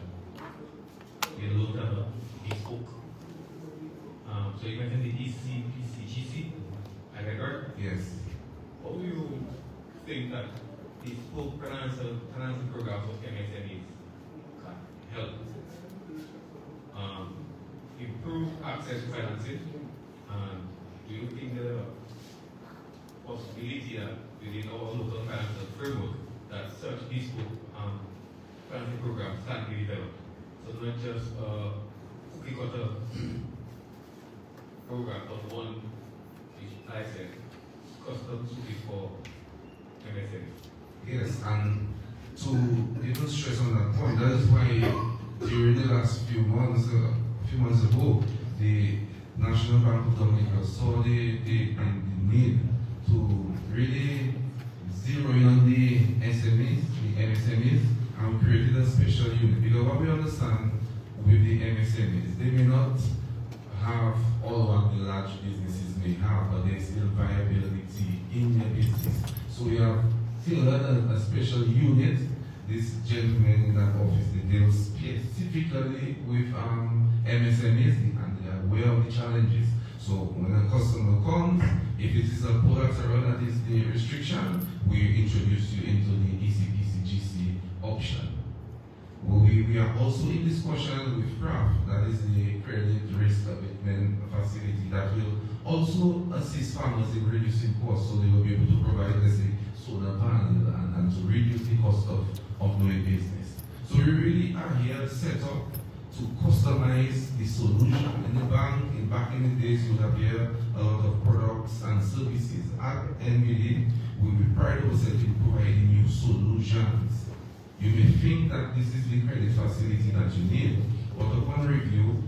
we don't have a bespoke. So you mentioned the ECPCGC, I heard? Yes. How do you think that bespoke financing programs for MSMEs can help improve access to financing? And do you think there is a possibility that within our local financial framework that such bespoke financing programs can be developed? So not just cookie cutter program, but one which I said custom suited for MSMEs. Yes, and to even stress on that point, that is why during the last few months ago, the National Bank of Dominica saw the need to really zero in on the SMEs, the MSMEs, and created a special unit. Because what we understand with the MSMEs, they may not have all what the large businesses may have, but there's still viability in their business. So we have tailored a special unit. This gentleman in that office, they deal specifically with MSMEs, and they are aware of the challenges. So when a customer comes, if it is a collateral that is the restriction, we introduce you into the ECPCGC option. We are also in discussion with CRAFT, that is the credit risk abatement facility, that will also assist farmers in reducing costs, so they will be able to provide, let's say, solar panel and to reduce the cost of doing business. So we really are here set up to customize the solution. In the bank, back in the days, you would have here a lot of products and services. At NBD, we pride ourselves in providing you solutions. You may think that this is the credit facility that you need, but upon review,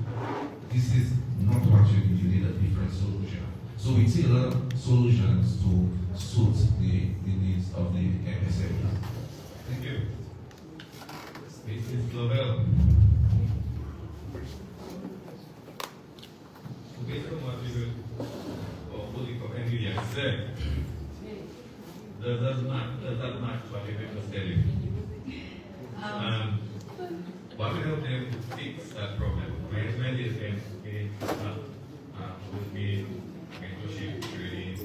this is not what you need. You need a different solution. So we tailor solutions to suit the needs of the MSMEs. Thank you. Mrs. Lovell. Based on what you or Bully from NVIDIA said, does that match what you was telling? What will help them to fix that problem? Management is going to be would be mentorship, training,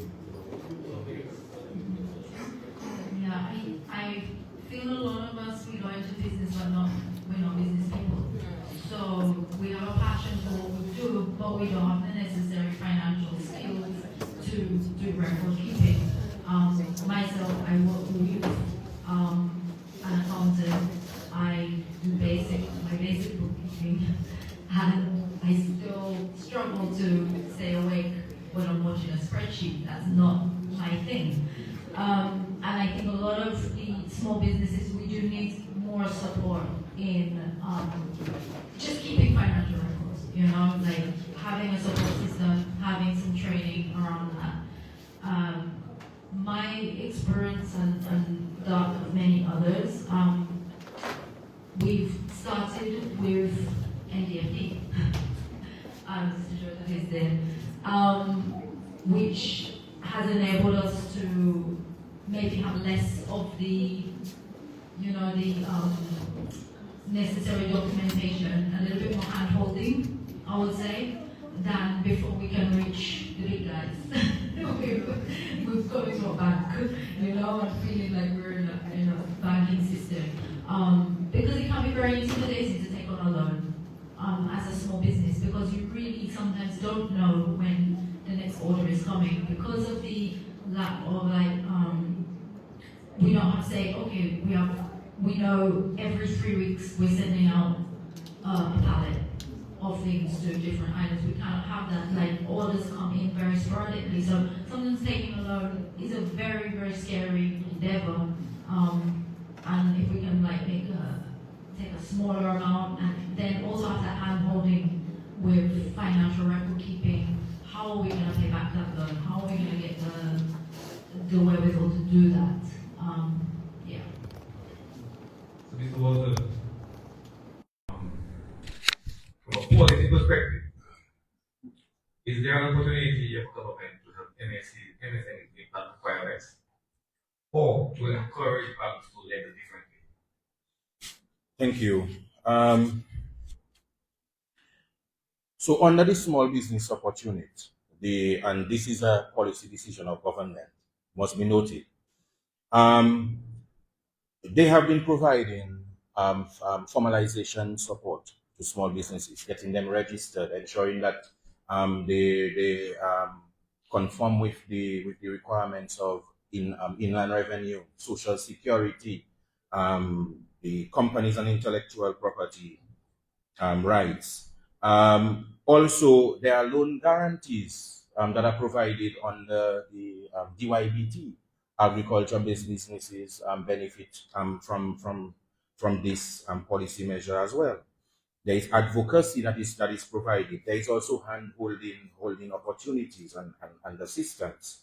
Yeah, I feel a lot of us, we go into business, but we're not business people. So we have a passion for what we do, but we don't have the necessary financial skills to do record keeping. Myself, I work with youth, an accountant. I do my basic bookkeeping, and I still struggle to stay awake when I'm watching a spreadsheet. That's not my thing. And I think a lot of the small businesses, we do need more support in just keeping financial records, like having a support system, having some training around that. My experience and that of many others, we've started with NDFD. is there, which has enabled us to maybe have less of the, you know, the necessary documentation, a little bit more hand-holding, I would say, than before we can reach the big guys. We've got to go back, you know, and feeling like we're in a banking system. Because it can be very intimidating to take on a loan as a small business, because you really sometimes don't know when the next order is coming because of the lack of we don't have to say, okay, we know every 3 weeks we're sending out a pallet of things to different islands. We cannot have that. Like, orders come in very sporadically. So sometimes taking a loan is a very, very scary endeavor. And if we can take a smaller amount and then also have that hand holding with financial record keeping, how are we going to pay back that loan? How are we going to get the wherewithal to do that? Yeah. So Mr. Walter, from a policy perspective, is there an opportunity of government to help MSMEs impact requirements, or to encourage banks to lend differently? Thank you. So under the small business opportunity, and this is a policy decision of government, must be noted. They have been providing formalization support to small businesses, getting them registered, ensuring that they conform with the requirements of inland revenue, social security, the companies and intellectual property rights. Also, there are loan guarantees that are provided under the DYBT. Agriculture-based businesses benefit from this policy measure as well. There is advocacy that is provided. There is also holding opportunities and assistance.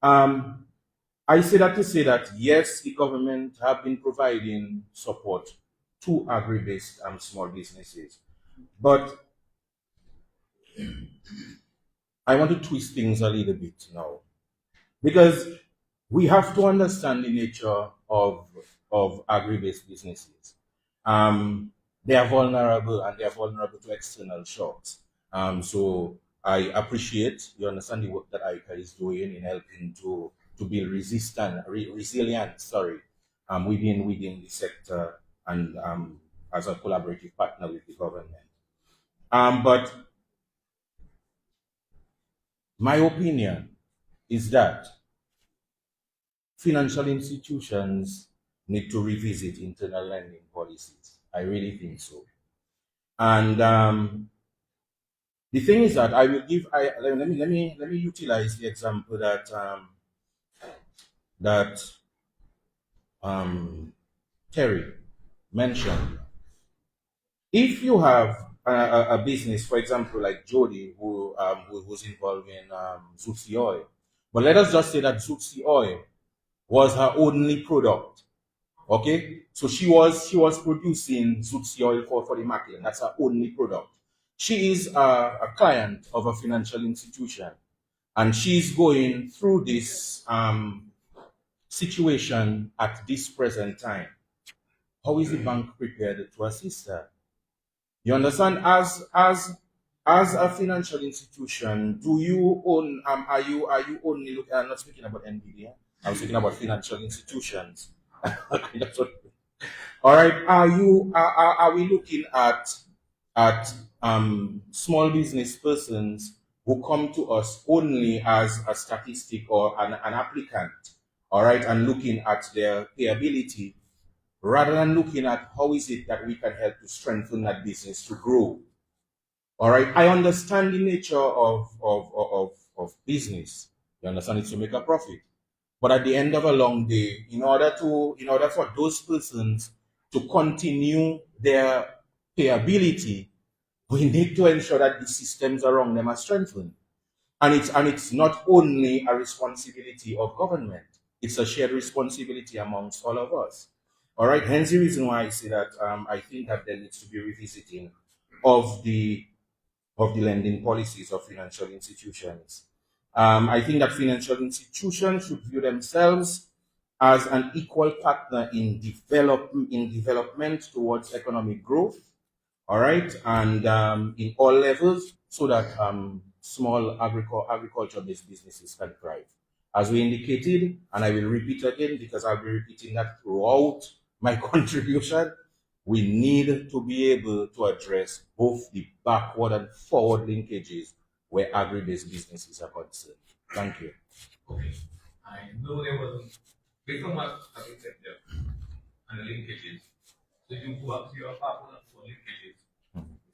I say that to say that yes, the government have been providing support to agri-based small businesses, but I want to twist things a little bit now, because we have to understand the nature of agri-based businesses. They are vulnerable, and they are vulnerable to external shocks. So I appreciate you understand the work that IICA is doing in helping to build resilience within the sector, and as a collaborative partner with the government. But my opinion is that financial institutions need to revisit internal lending policies. I really think so. And the thing is that let me utilize the example that Terry mentioned. If you have a business, for example, like Jody, who's involved in Zootsie Oil, but let us just say that Zootsie Oil was her only product. Okay, so she was producing Zootsie Oil for the market. That's her only product. She is a client of a financial institution, and she's going through this situation at this present time. How is the bank prepared to assist her? You understand? As a financial institution, do you own? Are you only looking? I'm not speaking about NVIDIA. I'm speaking about financial institutions. Okay, that's what. All right. Are we looking at small business persons who come to us only as a statistic or an applicant? All right, and looking at their payability, rather than looking at how is it that we can help to strengthen that business to grow. All right, I understand the nature of business. You understand it's to make a profit. But at the end of a long day, in order for those persons to continue their payability, we need to ensure that the systems around them are strengthened. And it's not only a responsibility of government, it's a shared responsibility amongst all of us. All right, hence the reason why I say that I think that there needs to be revisiting of the of the lending policies of financial institutions. I think that financial institutions should view themselves as an equal partner in development towards economic growth, all right, and in all levels, so that small agriculture-based businesses can thrive. As we indicated, and I will repeat again because I'll be repeating that throughout my contribution, we need to be able to address both the backward and forward linkages where agri-based businesses are concerned. Thank you. Okay. I know there was based on what has been said there and the linkages. So you go up to your backward and forward linkages.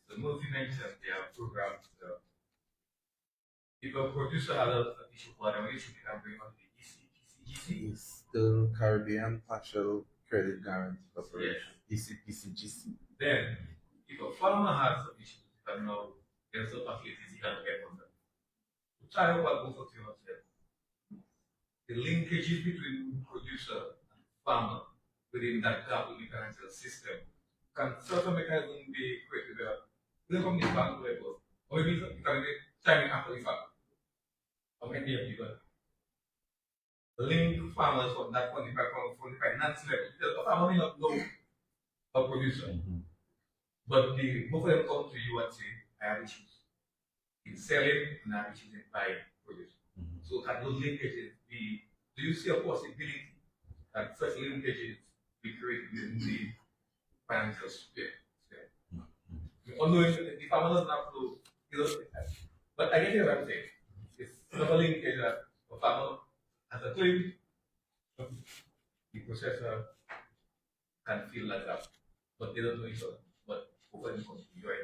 The multi mentioned there are programs. If a producer has an issue for an issue, they can bring on the ECGC. Eastern Caribbean Partial Credit Guarantee Corporation. Yes. ECGC. Then, if a farmer has some issues, he can now get some facilities he can get from them. To try to help both of you yourself. The linkages between producer and farmer within that gap in the financial system can certain mechanism be created either from the bank level, or maybe it can be timing after the fact. Or maybe even link farmers from that from the finance level. Because the farmer may not know a producer. But the both of them come to you and say, I have issues in selling and I have issues in buying produce. So can those linkages be, do you see a possibility that such linkages be created within the financial sphere? Although the farmer doesn't have to, but I get what I'm saying. It's not a linkage that a farmer has a claim, the processor can feel like that, but they don't know each other. But hopefully, you're right.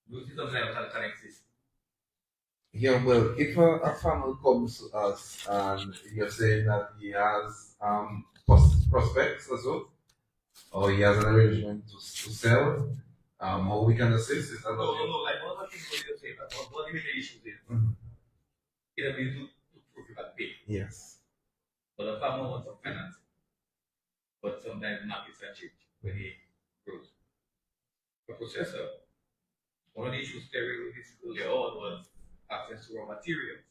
You see something like that can exist. Yeah, well, if a farmer comes to us and you're saying that he has prospects as well, or he has an arrangement to sell, how we can assist is that. No, like one of the things you're saying, one of the issues is, it ability to prove you can pay. Yes. But the farmer wants some financing. But sometimes markets are changed when he grows. The processor, one of the issues Terry earlier on was access to raw materials.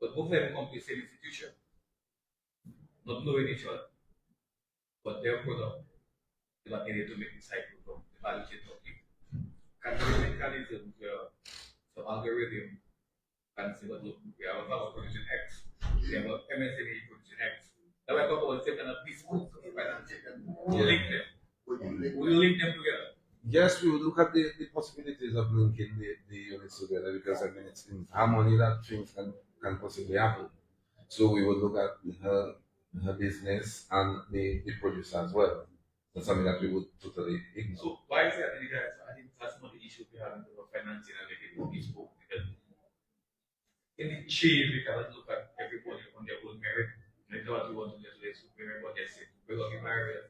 But both of them come to the same institution, not knowing each other. But their product is not able to make the cycle from the value chain complete. Can there be mechanisms where some algorithm can say, but look, we have a farmer producing X, we have a MSME producing X. Now we're talking about the same kind of bespoke financing. Link them. Will you link them together? Yes, we will look at the possibilities of linking the units together because I mean it's in harmony that things can possibly happen. So we will look at her business and the producer as well. That's something that we would totally ignore. So why is that, guys? I think that's one of the issues we have in terms of financing and making it bespoke. Because in the chain, we cannot look at everybody on their own merit. Like what we want to do is remember they say we're going to be married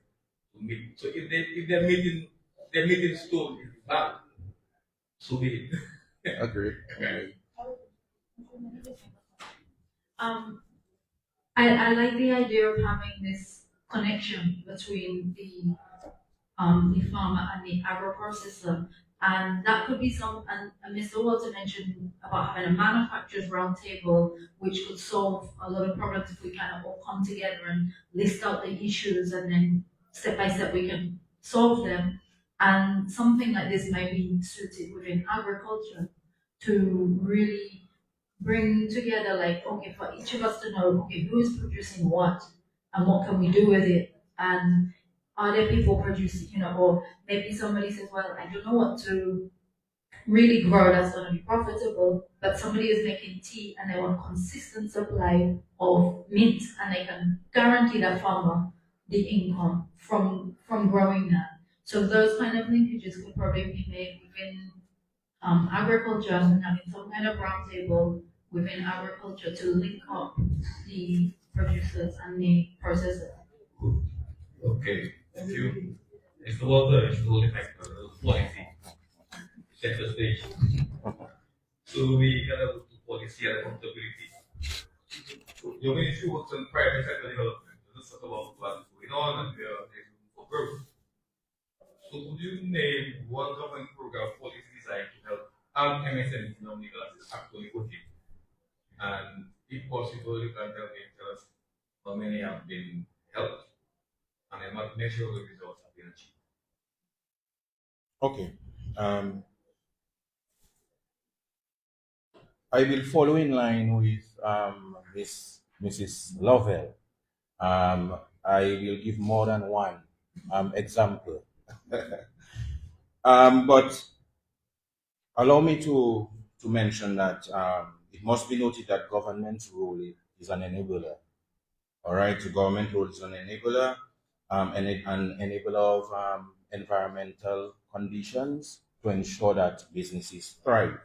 to meet. So if they're meeting stone is bad, so be it. Agree. I like the idea of having this connection between the farmer and the agro processor, and that could be some. And Mr. Walter mentioned about having a manufacturers roundtable, which could solve a lot of problems if we kind of all come together and list out the issues, and then step by step we can solve them. And something like this might be suited within agriculture to really bring together, like, okay, for each of us to know, okay, who is producing what and what can we do with it? And are there people producing, or maybe somebody says, well, I don't know what to really grow that's going to be profitable, but somebody is making tea and they want consistent supply of mint and they can guarantee that farmer the income from growing that. So those kind of linkages could probably be made within agriculture and having some kind of roundtable within agriculture to link up the producers and the processors. Okay, thank you. Mr. Walter, it's all effect of the policy. Set the stage. So we gotta look to policy and accountability. Your ministry works on private sector development. Let's talk about what's going on and there's room for growth. So would you name one government program policy trying to help MSMEs in non-legal assets actually working? And if possible, you can tell us how many have been helped and then what measure the results have been achieved. Okay. I will follow in line with Mrs. Lovell. I will give more than one example. But allow me to mention that it must be noted that government's role is an enabler. All right, the government role is an enabler, and an enabler of environmental conditions to ensure that businesses thrive.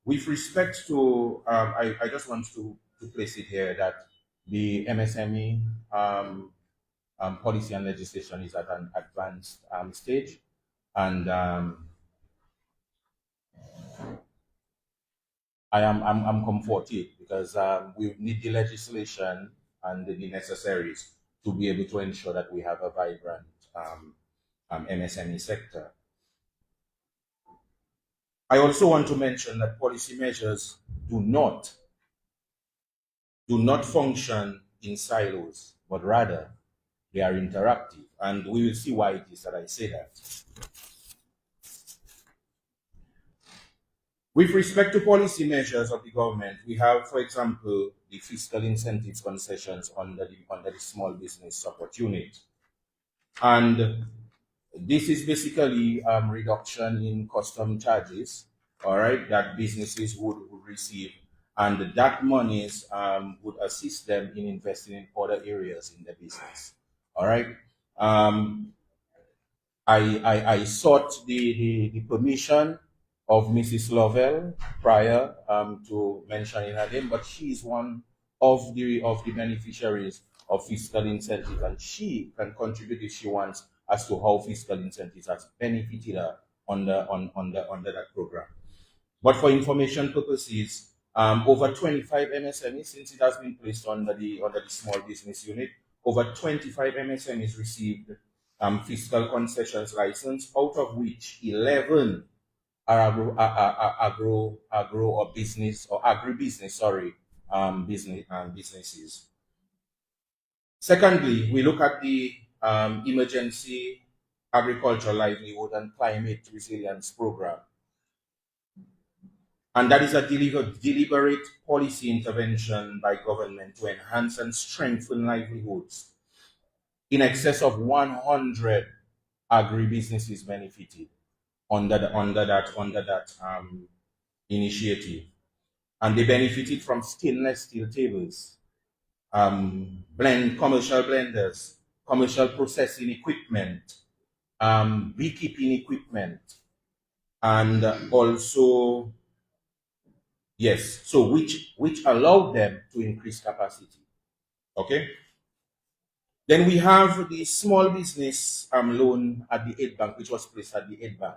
With respect to, I just want to place it here that the MSME policy and legislation is at an advanced stage, and I'm comforted because we need the legislation and the necessaries to be able to ensure that we have a vibrant MSME sector. I also want to mention that policy measures do not function in silos, but rather they are interactive. And we will see why it is that I say that. With respect to policy measures of the government, we have, for example, the fiscal incentives concessions under the small business support unit. And this is basically reduction in custom charges, all right, that businesses would receive, and that monies would assist them in investing in other areas in the business, all right. I sought the permission of Mrs. Lovell prior to mentioning her name, but she is one of the beneficiaries of fiscal incentive, and she can contribute if she wants as to how fiscal incentives has benefited her under that program. But for information purposes, over 25 MSMEs, since it has been placed under the small business unit, over 25 MSMEs received fiscal concessions license, out of which 11 are agro or business or agribusiness, sorry, businesses. Secondly, we look at the emergency agricultural livelihood and climate resilience program. And that is a deliberate policy intervention by government to enhance and strengthen livelihoods. In excess of 100 agribusinesses benefited under that initiative, and they benefited from stainless steel tables, commercial blenders, commercial processing equipment, beekeeping equipment, and also yes, so which allowed them to increase capacity. Okay. Then we have the small business loan at the aid bank, which was placed at the aid bank.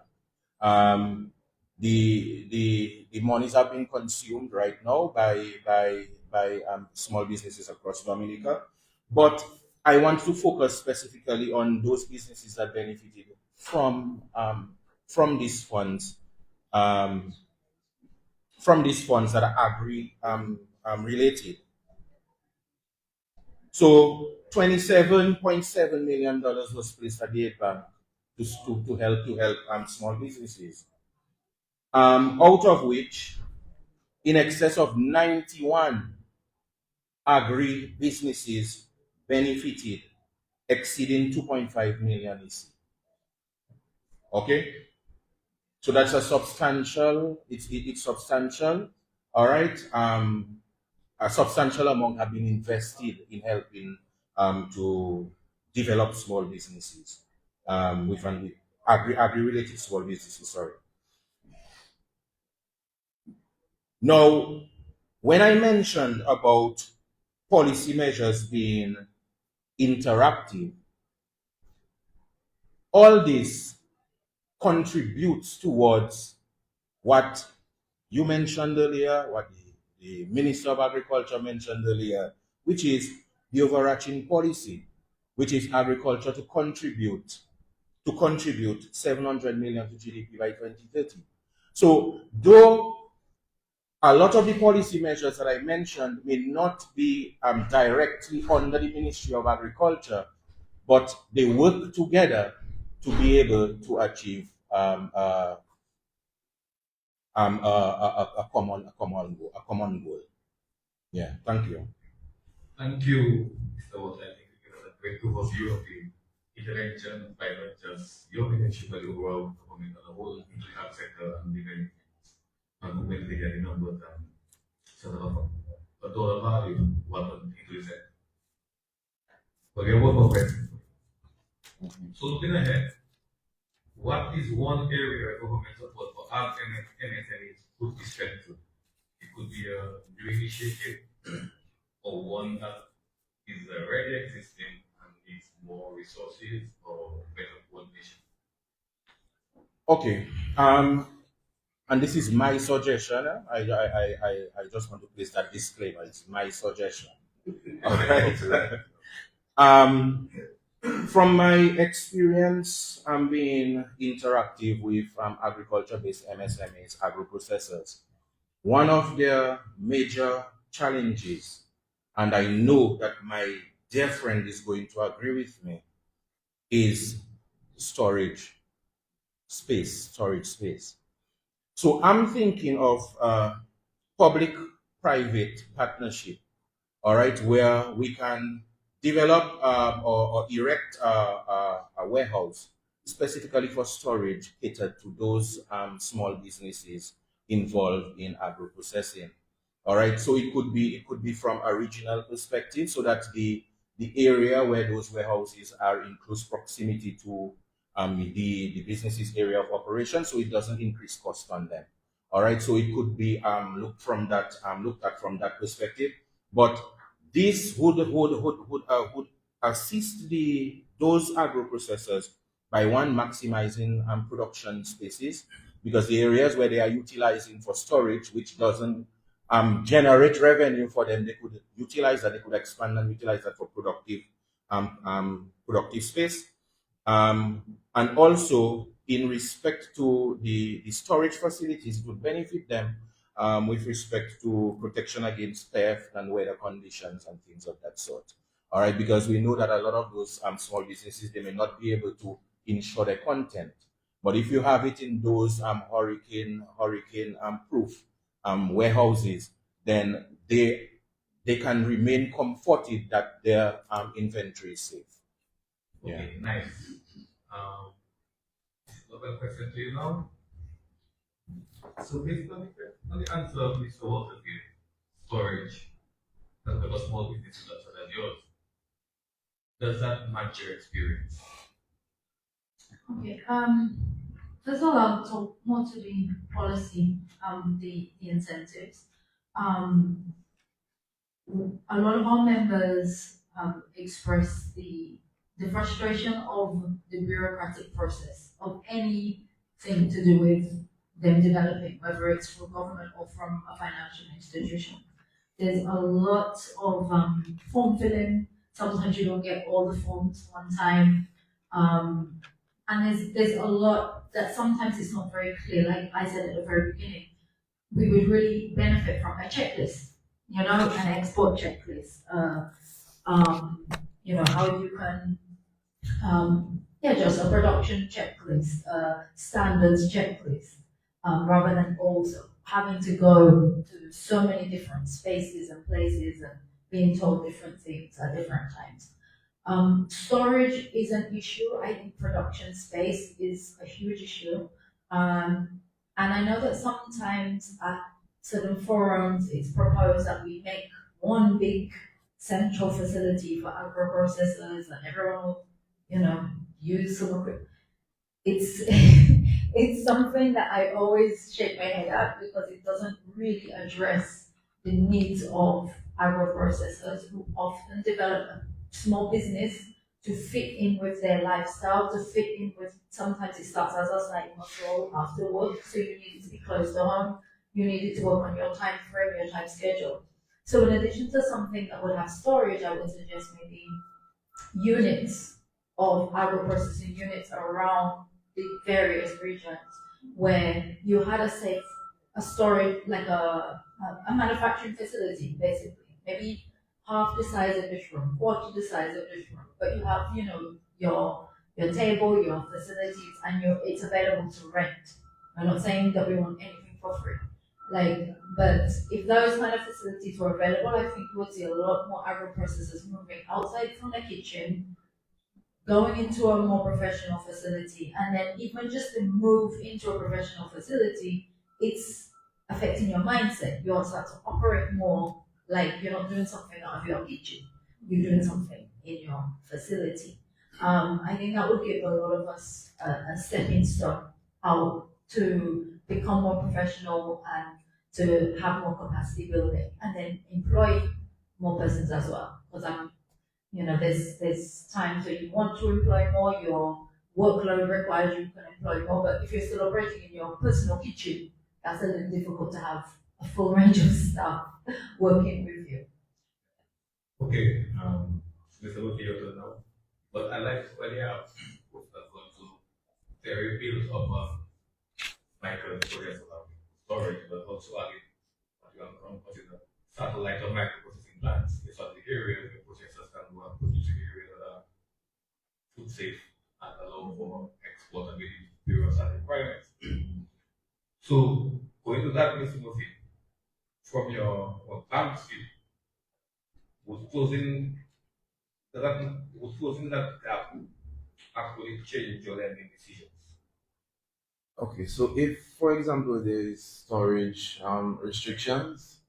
The monies have been consumed right now by small businesses across Dominica, but I want to focus specifically on those businesses that benefited from these funds, that are agri related. So $27.7 million was placed at the aid bank to help small businesses. Out of which, in excess of 91 agri businesses benefited, exceeding 2.5 million EC. Okay, so that's a substantial. It's substantial. All right. A substantial amount have been invested in helping to develop small businesses with agri-related small businesses. Sorry. Now, when I mentioned about policy measures being interactive, all this contributes towards what you mentioned earlier, what the Minister of Agriculture mentioned earlier, which is the overarching policy, which is agriculture to contribute to contribute 700 million to GDP by 2030. So though a lot of the policy measures that I mentioned may not be directly under the Ministry of Agriculture, but they work together to be able to achieve a common goal. Yeah, thank you. Thank you, Mr. Water. I think you gave us a great overview of the intervention by not just your ministry, but the overall government as a whole, into the health sector and the very and movement figure the numbers and sort of a dollar value what went into the sector. But we have one more question. So looking ahead, what is one area where government support for our MSMEs could be strengthened? It could be a new initiative or one that is already existing and needs more resources or better coordination. Okay. And this is my suggestion. I just want to place that disclaimer. It's my suggestion. All right. From my experience, being interactive with agriculture-based MSMEs, agro-processors, one of their major challenges, and I know that my dear friend is going to agree with me, is storage space. So I'm thinking of public-private partnership, all right, where we can develop or erect a warehouse specifically for storage catered to those small businesses involved in agro-processing. All right, so it could be from a regional perspective, so that the area where those warehouses are in close proximity to the business's area of operation, so it doesn't increase cost on them. All right, so it could be looked at from that perspective. But this would assist those agro processors by one, maximizing production spaces, because the areas where they are utilizing for storage, which doesn't generate revenue for them, they could utilize that, they could expand and utilize that for productive space. And also, in respect to the storage facilities, it would benefit them with respect to protection against theft and weather conditions and things of that sort. All right, because we know that a lot of those small businesses, they may not be able to insure their content. But if you have it in those hurricane proof warehouses, then they can remain comforted that their inventory is safe. Okay, nice. Another question to you now. So based on the answer of Mr. Walter here, storage, that there was small businesses such as yours, does that match your experience? Okay. First of all, I'll talk more to the policy, the incentives. A lot of our members express the frustration of the bureaucratic process of anything to do with them developing, whether it's from government or from a financial institution. There's a lot of form filling. Sometimes you don't get all the forms one time. And there's a lot that sometimes it's not very clear. Like I said at the very beginning, we would really benefit from a checklist, an export checklist. How you can, just a production checklist, standards checklist, rather than also having to go to so many different spaces and places and being told different things at different times. Storage is an issue. I think production space is a huge issue. And I know that sometimes at certain forums it's proposed that we make one big central facility for agro-processors and everyone will, use some equipment. It's it's something that I always shake my head at, because it doesn't really address the needs of agro-processors who often develop a small business to fit in with their lifestyle, to fit in with, sometimes it starts as a side hustle after work, so you need it to be close to home, you need it to work on your time frame, your time schedule. So in addition to something that would have storage, I would suggest maybe units of agro-processing units around the various regions where you had a storage, like a manufacturing facility, basically. Maybe half the size of this room, quarter the size of this room, but you have, your table, your facilities, and it's available to rent. I'm not saying that we want anything for free. But if those kind of facilities were available, I think you would see a lot more agro-processors moving outside from the kitchen, going into a more professional facility, and then even just the move into a professional facility, it's affecting your mindset. You start to operate more like you're not doing something out of your kitchen, you're doing something in your facility. I think that would give a lot of us a stepping stone out to become more professional and to have more capacity building, and then employ more persons as well. Because there's times where you want to employ more, your workload requires you can employ more, but if you're still operating in your personal kitchen, that's a little difficult to have a full range of staff working with you. Okay, Mr. Lutfi now. But I like earlier as well to the build of Michael's project of storage, but also again, what you can consider satellite or microprocessing plants. These are the areas where processors can go and produce areas that are food safe and allow for export and meeting various requirements. So going to that, Mr. Murphy, from your balance sheet, was closing that gap actually change your lending decisions? Okay, so if, for example, there is storage restrictions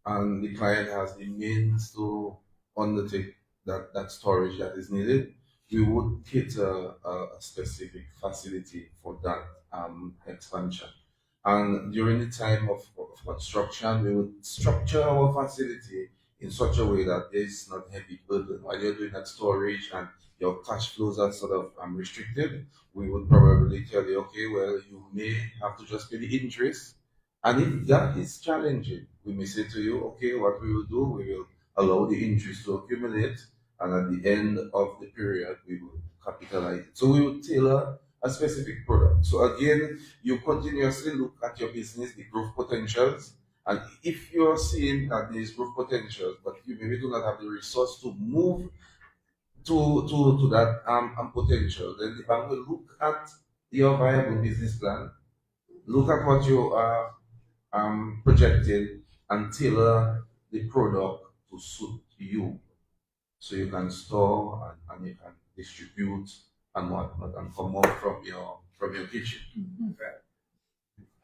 and the client has the means to undertake that storage that is needed, we would cater a specific facility for that expansion. And during the time of construction, we would structure our facility in such a way that there is not heavy burden. While you're doing that storage and your cash flows are sort of restricted, we would probably tell you, okay, well, you may have to just pay the interest. And if that is challenging, we may say to you, okay, what we will do, we will allow the interest to accumulate, and at the end of the period, we will capitalize it. So we will tailor a specific product. So again, you continuously look at your business, the growth potentials, and if you're seeing that there is growth potential, but you maybe do not have the resource to move to that potential, then the bank will look at your viable business plan, look at what you are projecting, and tailor the product to suit you. So you can store and you can distribute and whatnot and come out from your kitchen. Right.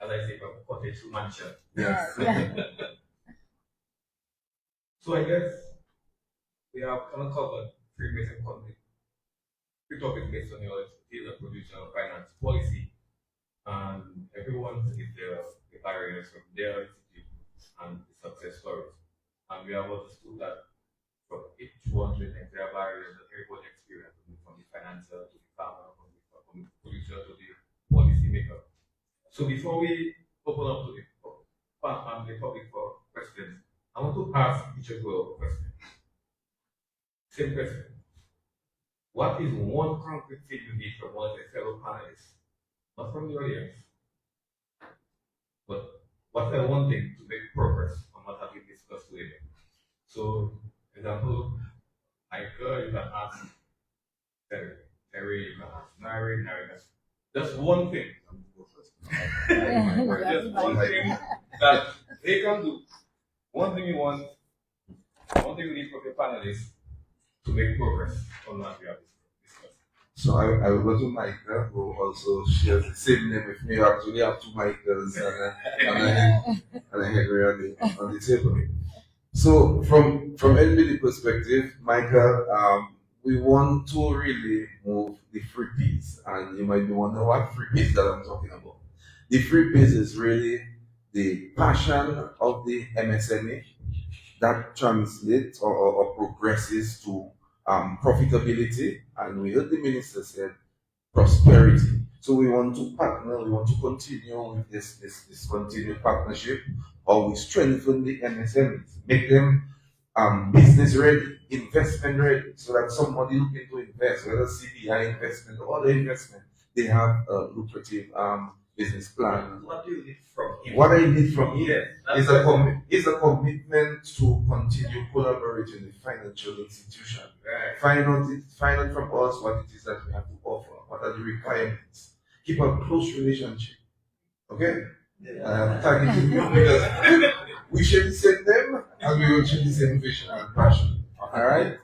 As I say, from cottage to mansion. Yes. So I guess we have kind of covered three basic topics. Three topics based on your expertise of producer finance policy, and everyone is the barriers from their institute and the success stories. And we have understood that from each one, there are barriers that everybody experiences, from the financer to the farmer, from the producer to the policy maker. So before we open up to the topic for questions, I want to ask each of you a question. Same question. What is one concrete thing you need from one of your fellow panelists? Not from the audience, but what's the one thing to make progress on what have been discussed today? So, example, IICA, you can ask Terry, you can ask Nari, just one thing. Just one thing that they can do. One thing you want, one thing you need from your panelists to make progress on what we have discussed. So I will go to Michael, who also shares the same name with me. I actually have two Michaels and a Henry on the table. So from NBD perspective, Michael, we want to really move the free piece, and you might be wondering what free piece that I'm talking about. The free piece is really the passion of the MSME that translates or progresses to profitability, and we heard the minister said prosperity. So we want to partner, we want to continue with this continued partnership, or we strengthen the MSMEs, make them business ready, investment ready, so that somebody looking to invest, whether CDI investment or other investment, they have a lucrative business plan. What do you need from him? What I need from him Yeah, is a commitment to continue collaborating with financial institution. Right. Find out from us what it is that we have to offer, what are the requirements. Keep a close relationship. Okay? Targeting you because we share the same them and we will share the same vision and passion. Alright?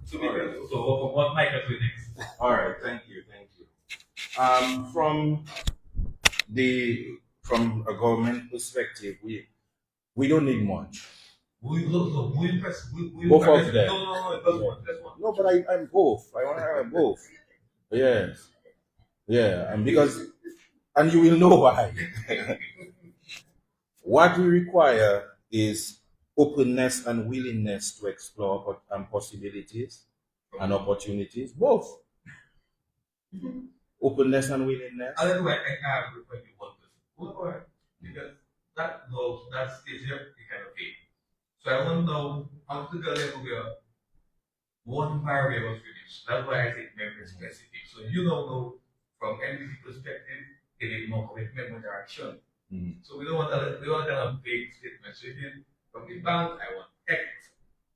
So what might I do next? Alright, thank you. From a government perspective, we don't need much. Both of them. No, but I'm both. I want to have both. Yes. Yeah, and you will know why. What we require is openness and willingness to explore possibilities and opportunities. Both. Openness and willingness. I don't know. I have when you want this. Because that stage here, you kind of pay. So I want to know how to the level where one variable finished. That's why I say very specific. So you don't know from NBC perspective, they need more commitment, more direction. So we don't want kind of vague statements. So if you from the bank, I want X.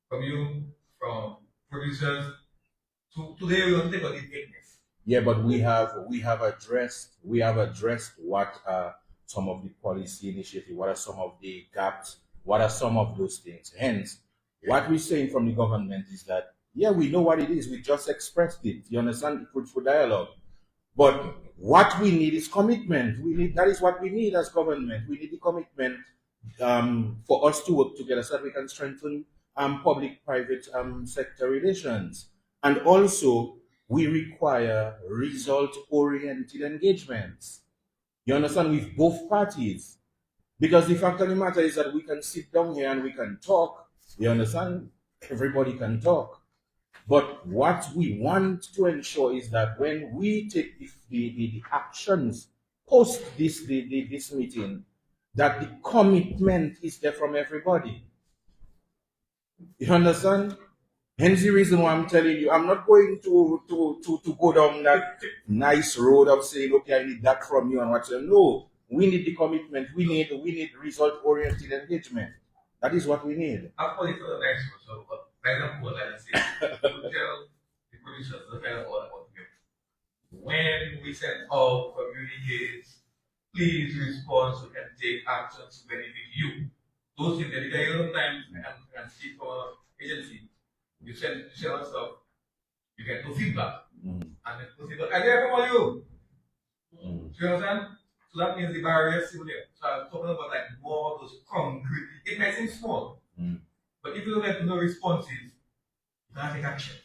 From you, from producers, today we don't take on the vagueness. Yeah, but we have addressed what are some of the policy initiatives, what are some of the gaps, what are some of those things. Hence, what we're saying from the government is that we know what it is, we just expressed it. You understand? Fruitful dialogue. But what we need is commitment. That is what we need as government. We need the commitment for us to work together so that we can strengthen public-private sector relations. And also, we require result-oriented engagements. You understand? With both parties. Because the fact of the matter is that we can sit down here and we can talk. You understand? Everybody can talk. But what we want to ensure is that when we take the actions post this meeting, that the commitment is there from everybody. You understand? Hence the reason why I'm telling you, I'm not going to go down that nice road of saying, okay, I need that from you and whatsoever. No, we need the commitment. We need result-oriented engagement. That is what we need. I'll call it for the next one. So, for example, let's say, you tell the producers the kind of all about them. When we send out communicates, please respond so we can take actions to benefit you. Those things that you sometimes can speak for agency. You send us stuff, you get no feedback. And then people say, I get from you. Do you understand? So that means the barrier is still there. So I'm talking about like more of those concrete. It might seem small, but if you don't have no responses, you can't take action.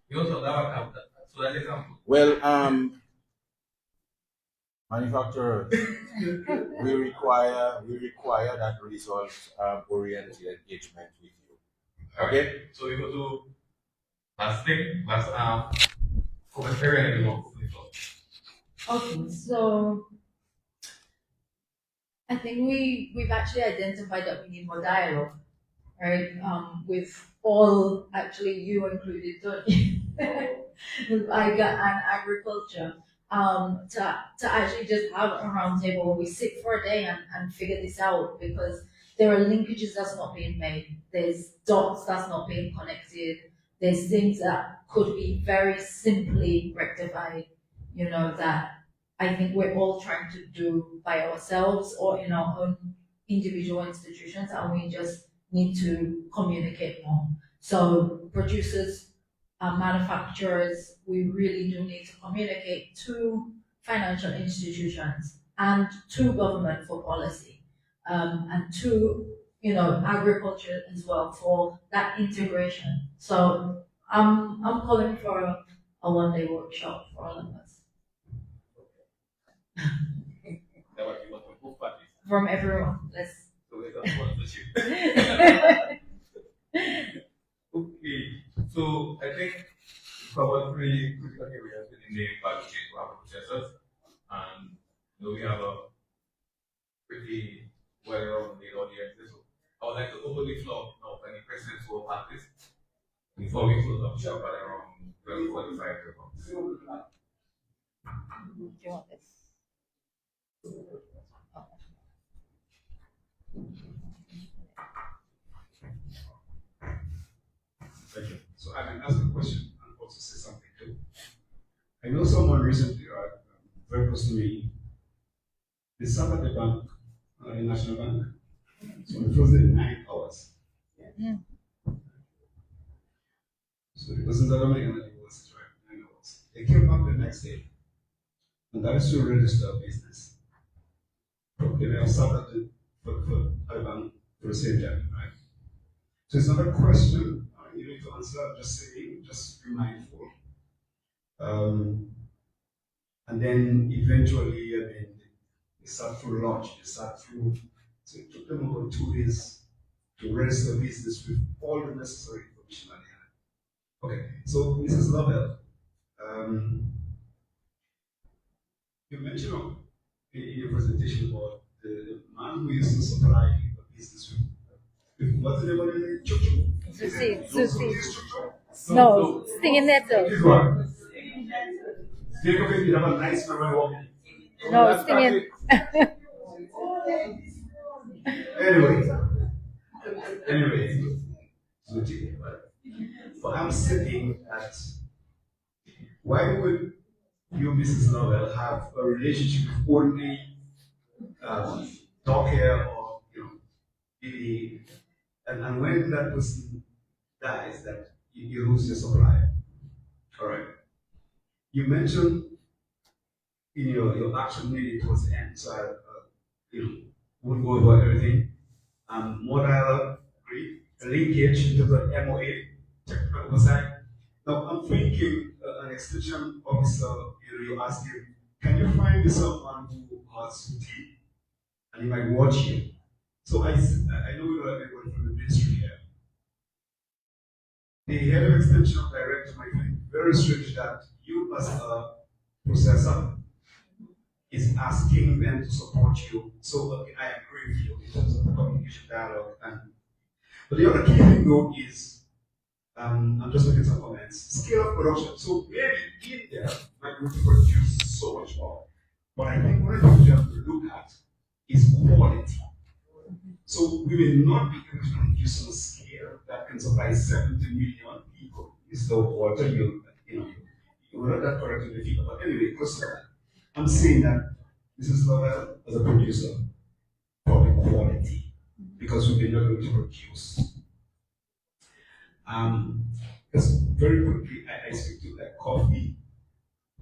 You also have that. So that's an example. Well, manufacturers, we require that result oriented engagement with you. Okay? Right. So we go to last thing, commentary and Okay, so I think we've actually identified that we need more dialogue, right? With all, actually you included, don't you? With IICA and agriculture, to actually just have a round table where we sit for a day and figure this out, because there are linkages that's not being made. There's dots that's not being connected. There's things that could be very simply rectified, that I think we're all trying to do by ourselves or in our own individual institutions, and we just need to communicate more. So producers, manufacturers, we really do need to communicate to financial institutions and to government for policy, and to agriculture as well for that integration. So I'm calling for a one-day workshop for all of us. From everyone. Let's. Okay, so I think covered three critical areas within the value chain to our processors, and we have a pretty well-rounded audience. So would like to open the floor now for any questions or parties before we close up shop at around 12:45. Do you want this? Thank you. So I can ask a question and also say something too. I know someone recently, very close to me, they sat at the bank, the National Bank. So it was in 9 hours. Mm. So the person's American and it was 9 hours. They came back the next day, and that is to register a business. They may have sat at the bank for the same time, right? So it's not a question you need to answer. I'm just saying, just be mindful. And then eventually, I mean, they sat through lunch, they sat through, so it took them about 2 days to register the business with all the necessary information that they had. Okay, so Mrs. Lovell, you mentioned in your presentation about the man who used to supply the business with what's the name of it? Sushi. No, stinging nettle. This one. Jacob, you have a nice memory walking. No, stinging. Anyway, but I'm saying that why would you, Mrs. Lovell, have a relationship with only dog hair or the and when that person dies, that you lose your supply. All right. You mentioned in your action maybe towards the end, so I won't go over everything. Modal linkage in terms of MOA, technical oversight. Now I'm thinking an extension officer, you ask him, can you find me someone who has routine and he might watch you? So I know we don't have anyone from the ministry here. The head of extension director might find it very strange that you as a processor is asking them to support you. So I agree with you in terms of the communication dialogue. But the other key thing though is, I'm just making some comments, scale of production. So maybe in there might be able to produce so much more. But I think one of the things you have to look at is quality. So we may not be able to produce on a scale that can supply 70 million people. Mr. Walter, you were not that correct in the figure, but anyway, close to that. I'm saying that Mrs. Lovell, as a producer, probably quality, because we've been not able to produce. Because very quickly, I speak to like coffee.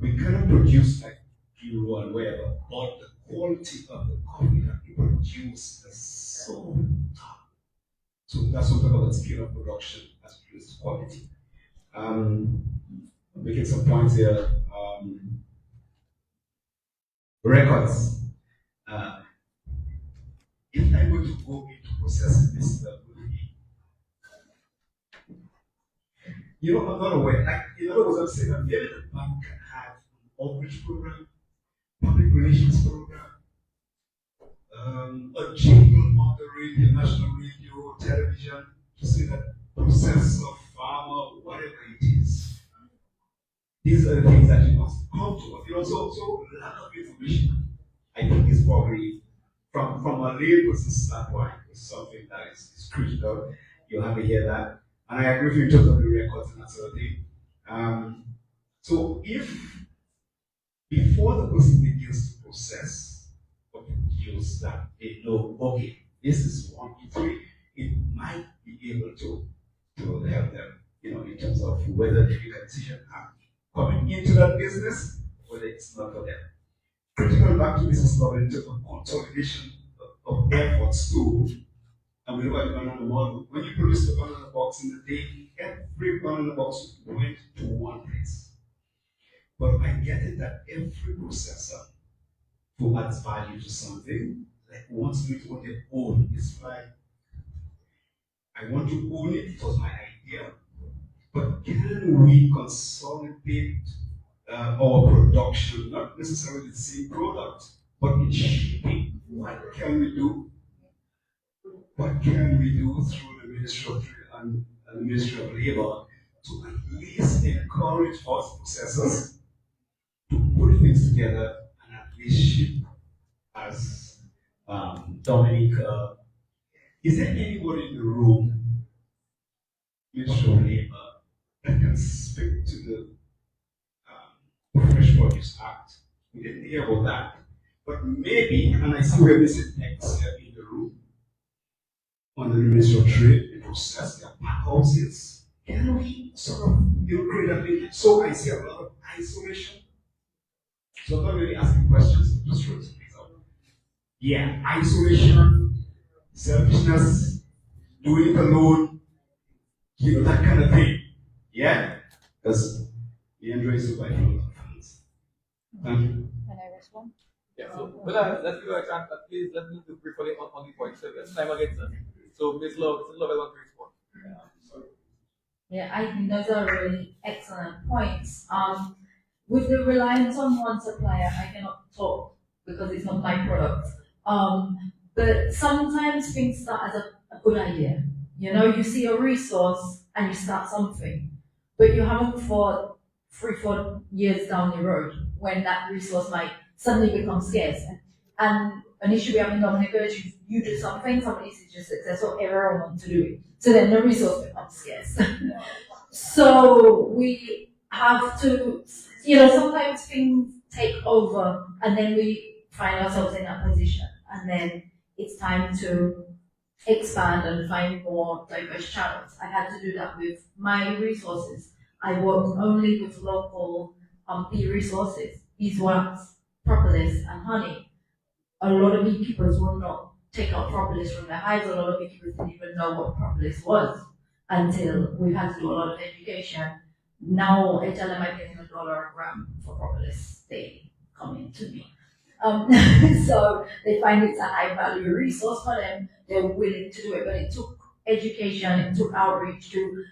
We cannot produce like bureau and whatever, but the quality of the coffee that we produce is so top. So that's what about the scale of production as relates to quality. Making some points here. Records. If I were to go into processing this I'm not aware. Like, in other words, I'm saying that maybe the bank can have an outreach program, public relations program, a jingle on the radio, national radio, television, to say that process of farmer, whatever it is. These are the things that you must come to. So a lot of information, I think, is probably, from a layperson's standpoint, is something that is critical. You have to hear that. And I agree with you in terms of the records and that sort of thing. So if, before the person begins to process or produce that, they know, okay, this is 1, 2, 3, it might be able to help them, in terms of whether they make a decision coming into that business, whether it's not for them. Critical back to Mrs. Lovell in terms of consolidation of efforts too. And we look at the banana model. When you produce the banana box in the day, every banana box went to one place. But I get it that every processor who adds value to something, like wants me to want to own. It's like, I want to own it, it was my idea. But can we consolidate our production, not necessarily the same product, but in shipping? What can we do? what can we do through the Ministry of Trade and the Ministry of Labor to at least encourage us processors to put things together and at least ship as Dominic. Is there anybody in the room, Ministry of Labor, that can speak to the Fresh Produce Act? We didn't hear about that. But maybe, and I see we're missing X in the room, under the Ministry of Trade, the process, their pack houses. Can we sort of create a linkage? So I see a lot of isolation. So I'm not really asking questions, I'm just throwing some things out. Yeah, isolation, selfishness, doing it alone, that kind of thing. Yeah? Because the enjoy survival of fans. Thank you. Can I respond? Yeah, so let's give a chance, please let me do briefly on the point. So yes, time against us. So Ms. Love, I want to respond. Yeah, I think those are really excellent points. With the reliance on one supplier, I cannot talk because it's not my product. But sometimes things start as a good idea. You see a resource and you start something, but you haven't thought 3-4 years down the road when that resource might suddenly become scarce. And an issue we have in Dominica is you do something, somebody sees your success, so everyone wants to do it. So then the resource becomes scarce. So we have to, sometimes things take over and then we find ourselves in that position. And then it's time to expand and find more diverse channels. I had to do that with my resources. I work only with local bee resources, beeswax, propolis, and honey. A lot of beekeepers will not take out propolis from their hives. A lot of beekeepers didn't even know what propolis was until we had to do a lot of education. Now I tell them I'm getting $1 a gram for propolis. They come in to me. So they find it's a high value resource for them. They're willing to do it, but it took education, it took outreach to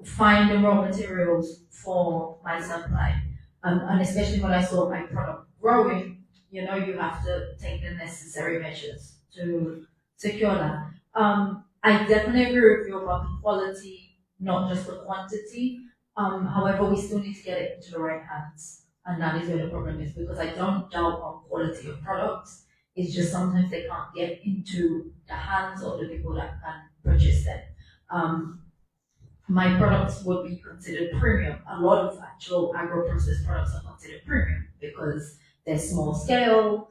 find the raw materials for my supply. And especially when I saw my product growing, you have to take the necessary measures to secure that. I definitely agree with you about the quality, not just the quantity. However, we still need to get it into the right hands. And that is where the problem is, because I don't doubt our quality of products. It's just sometimes they can't get into the hands of the people that can purchase them. My products would be considered premium. A lot of actual agro-processed products are considered premium because they're small scale,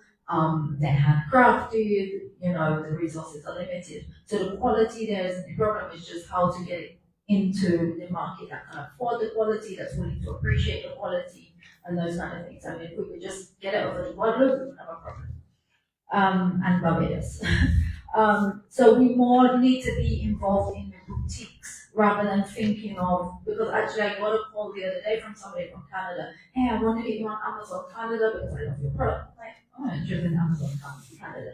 they're handcrafted, the resources are limited. So the quality there isn't the problem, it's just how to get it into the market that can afford the quality, that's willing to appreciate the quality, and those kind of things. I mean, if we could just get it over to Guadeloupe, we wouldn't have a problem. And Barbados. So we more need to be involved in the boutiques rather than thinking of, because actually I got a call the other day from somebody from Canada. Hey, I want to get you on Amazon Canada because I love your product. I'm like, oh, I'm interested in Amazon Canada.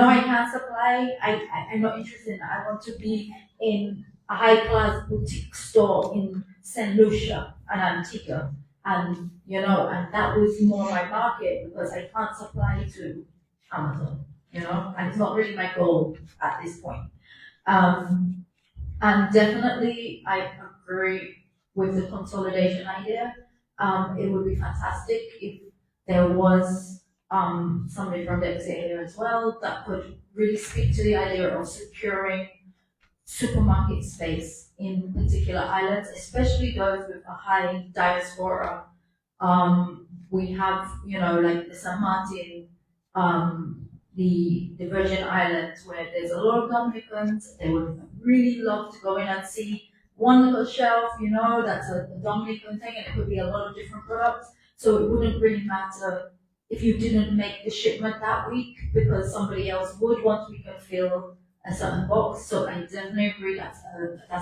I can't supply, I'm not interested in that. I want to be in a high-class boutique store in St. Lucia and Antigua. And, and that was more my market because I can't supply to Amazon, and it's not really my goal at this point. And definitely I agree with the consolidation idea. It would be fantastic if there was somebody from the IICA here as well that could really speak to the idea of securing supermarket space in particular islands, especially those with a high diaspora. We have, like the San Martin, the Virgin Islands, where there's a lot of Dominicans. They would really love to go in and see one little shelf, that's a Dominican thing, and it could be a lot of different products. So it wouldn't really matter if you didn't make the shipment that week, because somebody else would once we can fill a certain box. So I definitely agree that's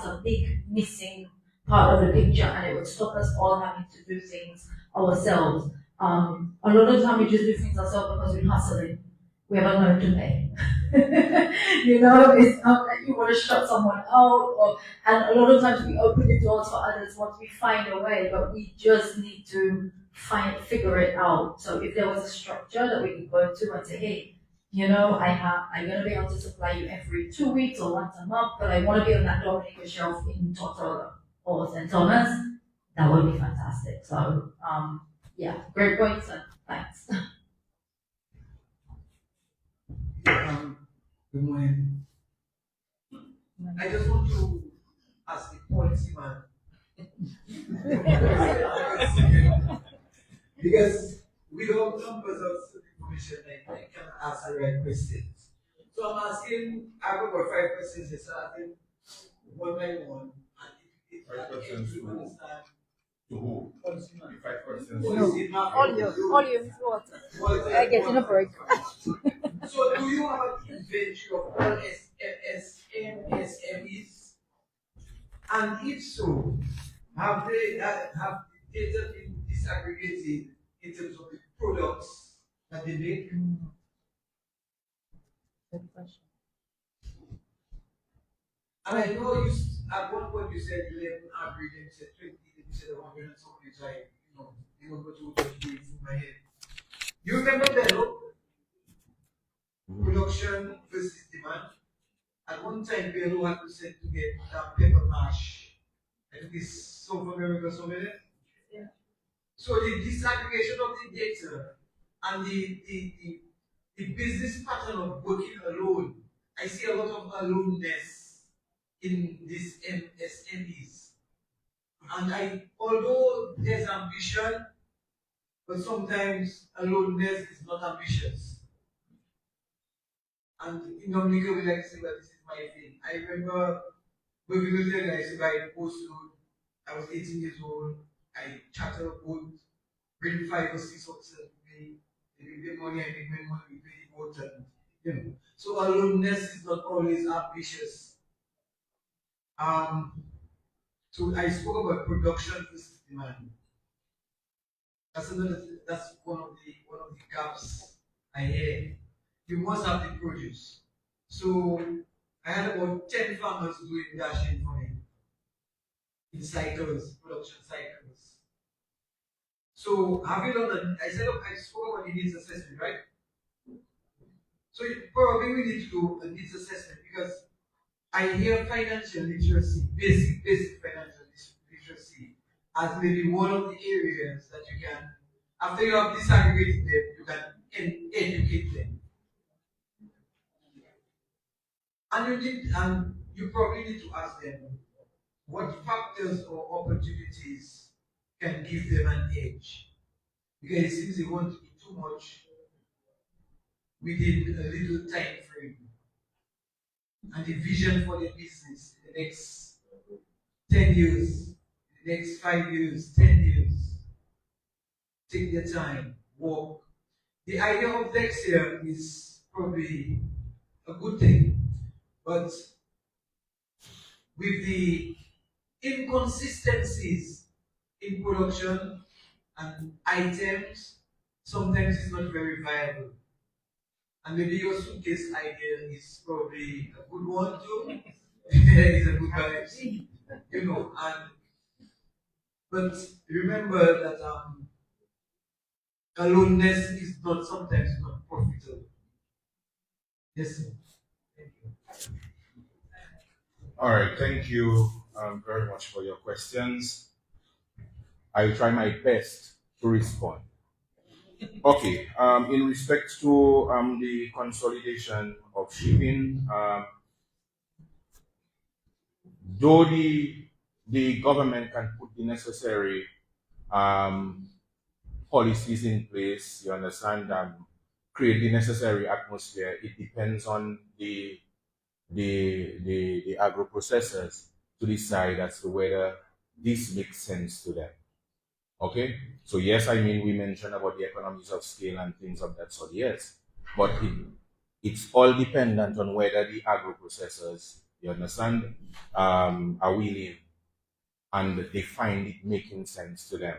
a big missing part of the picture, and it would stop us all having to do things ourselves. A lot of the time we just do things ourselves because we're hustling. We haven't learned to pay. It's not that you want to shut someone out, and a lot of times we open the doors for others once we find a way, but we just need to figure it out. So if there was a structure that we could go to and say, hey, I'm gonna be able to supply you every 2 weeks or once a month, but I want to be on that Dominica shelf in total or St. Thomas. That would be fantastic. So, yeah, great points and thanks. Good morning. I just want to ask the policy man. Because without numbers of information, I cannot ask the right questions. So I'm asking, I've got about 5 questions, so I think one by one. And if 5 questions to understand. To who? Policy man. 5 questions. All you water. I get in a break. So do you have an inventory of all SMEs? And if so, have the data been disaggregated in terms of the products that they make? Good question. And I know you at one point you said 11 average, and you said 20, then you said 100 and something, so you know, go to in my head. You remember Bello? Production versus demand. At one time, Bello had to send to get paper mash. I think it's South America, somewhere there. Yeah. So the disaggregation of the data and the business pattern of working alone, I see a lot of aloneness in these MSMEs. And although there's ambition, but sometimes aloneness is not ambitious. And in Dominica, we like to say that this is my thing. I remember when we were there, I used to buy the postload. I was 18 years old. I chartered a boat, bring 5 or 6 officers with me. They make money, I make my money, we pay the boat, and So aloneness is not always ambitious. So I spoke about production versus demand. That's one of the gaps I hear. You must have the produce. So I had about 10 farmers doing dashing for me in cycles, production cycles. So have you done that? I spoke about the needs assessment, right? So probably we need to do a needs assessment because I hear financial literacy, basic financial literacy, as maybe one of the areas that you can, after you have disaggregated them, you can educate them. And you probably need to ask them what factors or opportunities can give them an edge. Because it seems they want to do too much within a little time frame. And the vision for the business in the next 10 years, the next 5 years, 10 years. Take their time, walk. The idea of next year is probably a good thing, but with the inconsistencies in production and items, sometimes it's not very viable. And maybe your suitcase idea is probably a good one too. It's a good vibe, but remember that aloneness is sometimes not profitable. Yes, sir. Thank you. All right, thank you very much for your questions. I'll try my best to respond. Okay, in respect to the consolidation of shipping, though the government can put the necessary policies in place, you understand, create the necessary atmosphere, it depends on the agro processors to decide as to whether this makes sense to them. Okay, so yes, I mean, we mentioned about the economies of scale and things of that sort, yes, but it's all dependent on whether the agro processors, you understand, are willing and they find it making sense to them.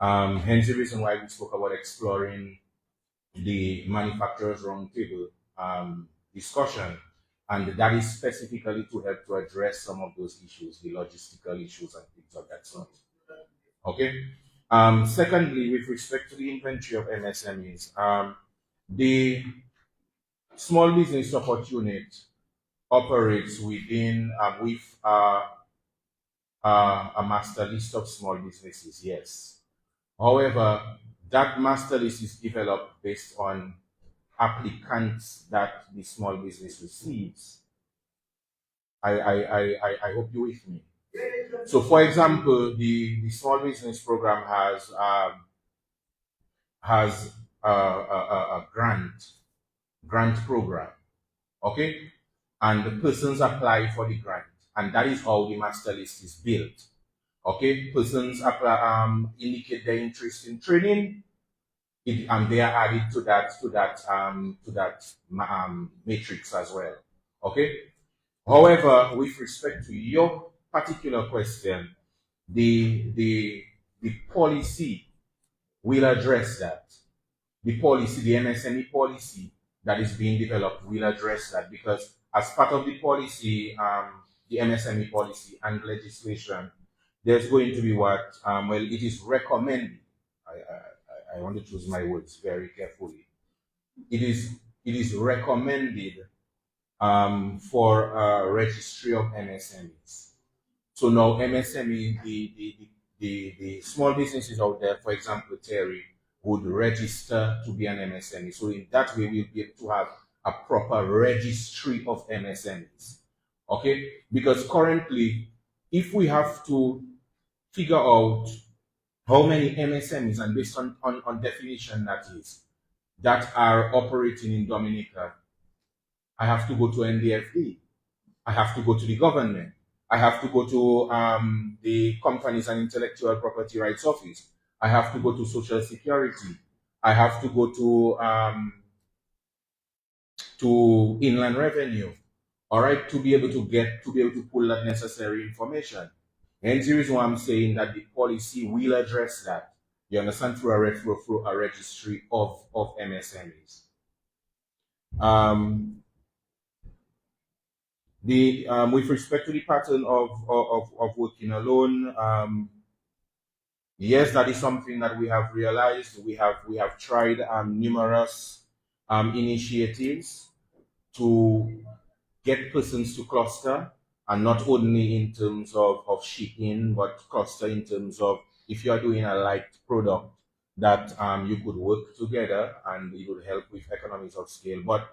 Hence the reason why we spoke about exploring the manufacturers roundtable discussion, and that is specifically to help to address some of those issues, the logistical issues and things of that sort. Okay. Secondly, with respect to the inventory of MSMEs, small business support unit operates within with a master list of small businesses, yes. However, that master list is developed based on applicants that the small business receives. I hope you're with me. So, for example, the small business program has a grant program, okay, and the persons apply for the grant, and that is how the master list is built. Okay, persons apply, indicate their interest in training, and they are added to that matrix as well. Okay. However, with respect to your particular question, the policy will address that. The policy, the MSME policy that is being developed will address that, because as part of the policy, the MSME policy and legislation, there's going to be what, well, it is recommended. I want to choose my words very carefully. It is recommended for a registry of MSMEs. So now MSME, the small businesses out there, for example, Terry, would register to be an MSME. So in that way, we'll be able to have a proper registry of MSMEs. Okay? Because currently, if we have to figure out how many MSMEs, and based on definition that are operating in Dominica, I have to go to NDFD. I have to go to the government. I have to go to the Companies and Intellectual Property Rights Office. I have to go to Social Security. I have to go to Inland Revenue. All right, to be able to pull that necessary information. Hence the reason why I'm saying that the policy will address that. You understand, through a registry of MSMEs. With respect to the pattern of working alone, yes, that is something that we have realized. We have tried numerous initiatives to get persons to cluster, and not only in terms of shipping, but cluster in terms of, if you are doing a light product, that you could work together and it would help with economies of scale. But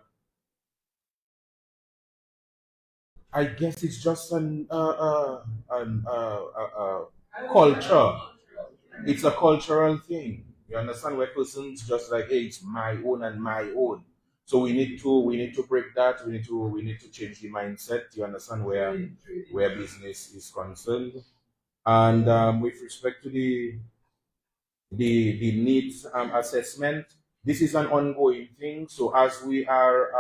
I guess it's just an culture. It's a cultural thing. You understand, where persons just like, hey, it's my own and my own. So we need to break that. We need to change the mindset. You understand, where business is concerned. And with respect to the needs assessment, this is an ongoing thing. So as we are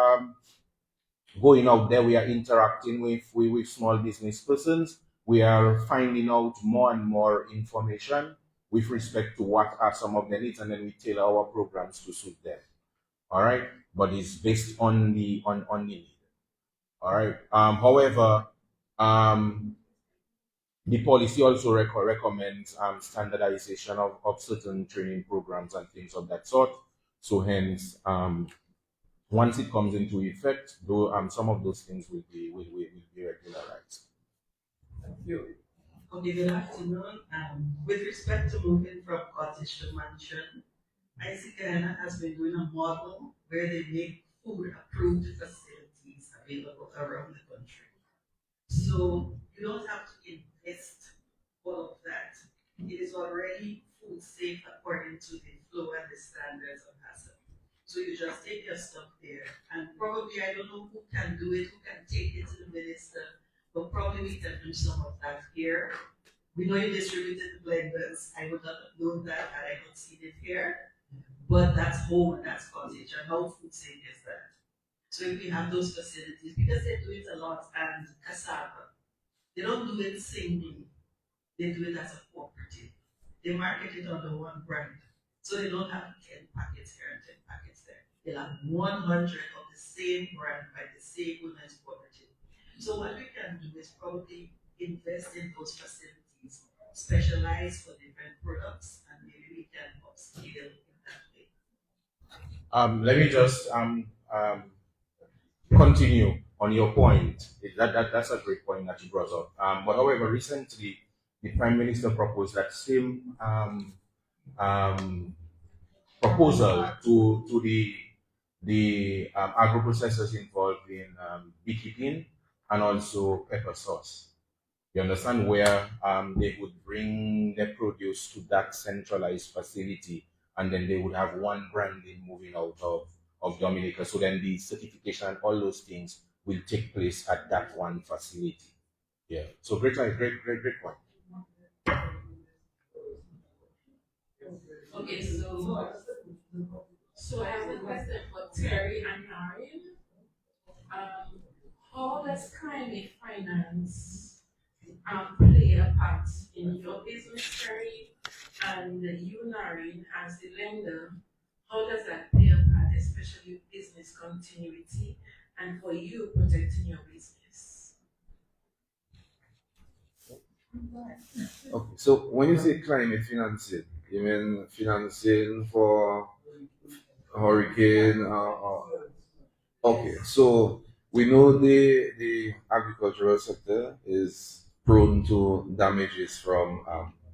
going out there, we are interacting with small business persons. We are finding out more and more information with respect to what are some of the needs, and then we tailor our programs to suit them. All right, but it's based on the need. All right. However, the policy also recommends standardization of certain training programs and things of that sort. So hence, once it comes into effect, though, some of those things will be regularized. Thank you. Okay, good afternoon. With respect to moving from cottage to mansion, IICA has been doing a model where they make food approved facilities available around the country. So you don't have to invest all of that. It is already food safe according to the flow and the standards of HACCP. So you just take your stuff there, and probably, I don't know who can do it, who can take it to the minister, but probably we can do some of that here. We know you distributed the blenders. I would not have known that had I not seen it here. But that's home, that's cottage, and how food safe is that? So if we have those facilities, because they do it a lot, and cassava, they don't do it singly, they do it as a cooperative. They market it under one brand. So they don't have 10 packets here and 10 packets there. They'll have 100 of the same brand by the same women's cooperative. So what we can do is probably invest in those facilities, specialize for different products, and maybe we can upscale in that way. Let me just continue on your point, that's a great point that you brought up. But however, recently the Prime Minister proposed that same proposal to the agro processors involved in beekeeping and also pepper sauce. You understand, where they would bring their produce to that centralized facility, and then they would have one branding moving out of Dominica. So then the certification and all those things will take place at that one facility. Yeah. So great, great point. Okay, so I have a question for Terry and Naren. How does climate finance play a part in your business, Terry, and you, Naren, as the lender? How does that play a part, especially with business continuity and for you protecting your business? Okay, so when you say climate financing, you mean financing for hurricane? Okay, so we know the agricultural sector is prone to damages from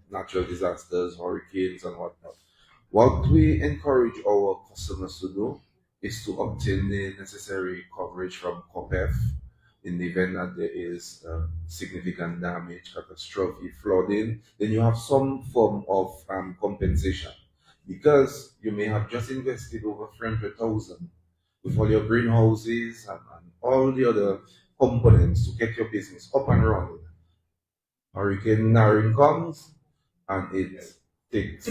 natural disasters, hurricanes, and whatnot. What we encourage our customers to do is to obtain the necessary coverage from COPEF in the event that there is significant damage, catastrophe, flooding. Then you have some form of compensation, because you may have just invested over 300,000 with all your greenhouses and all the other components to get your business up and running. Hurricane Naren comes and it takes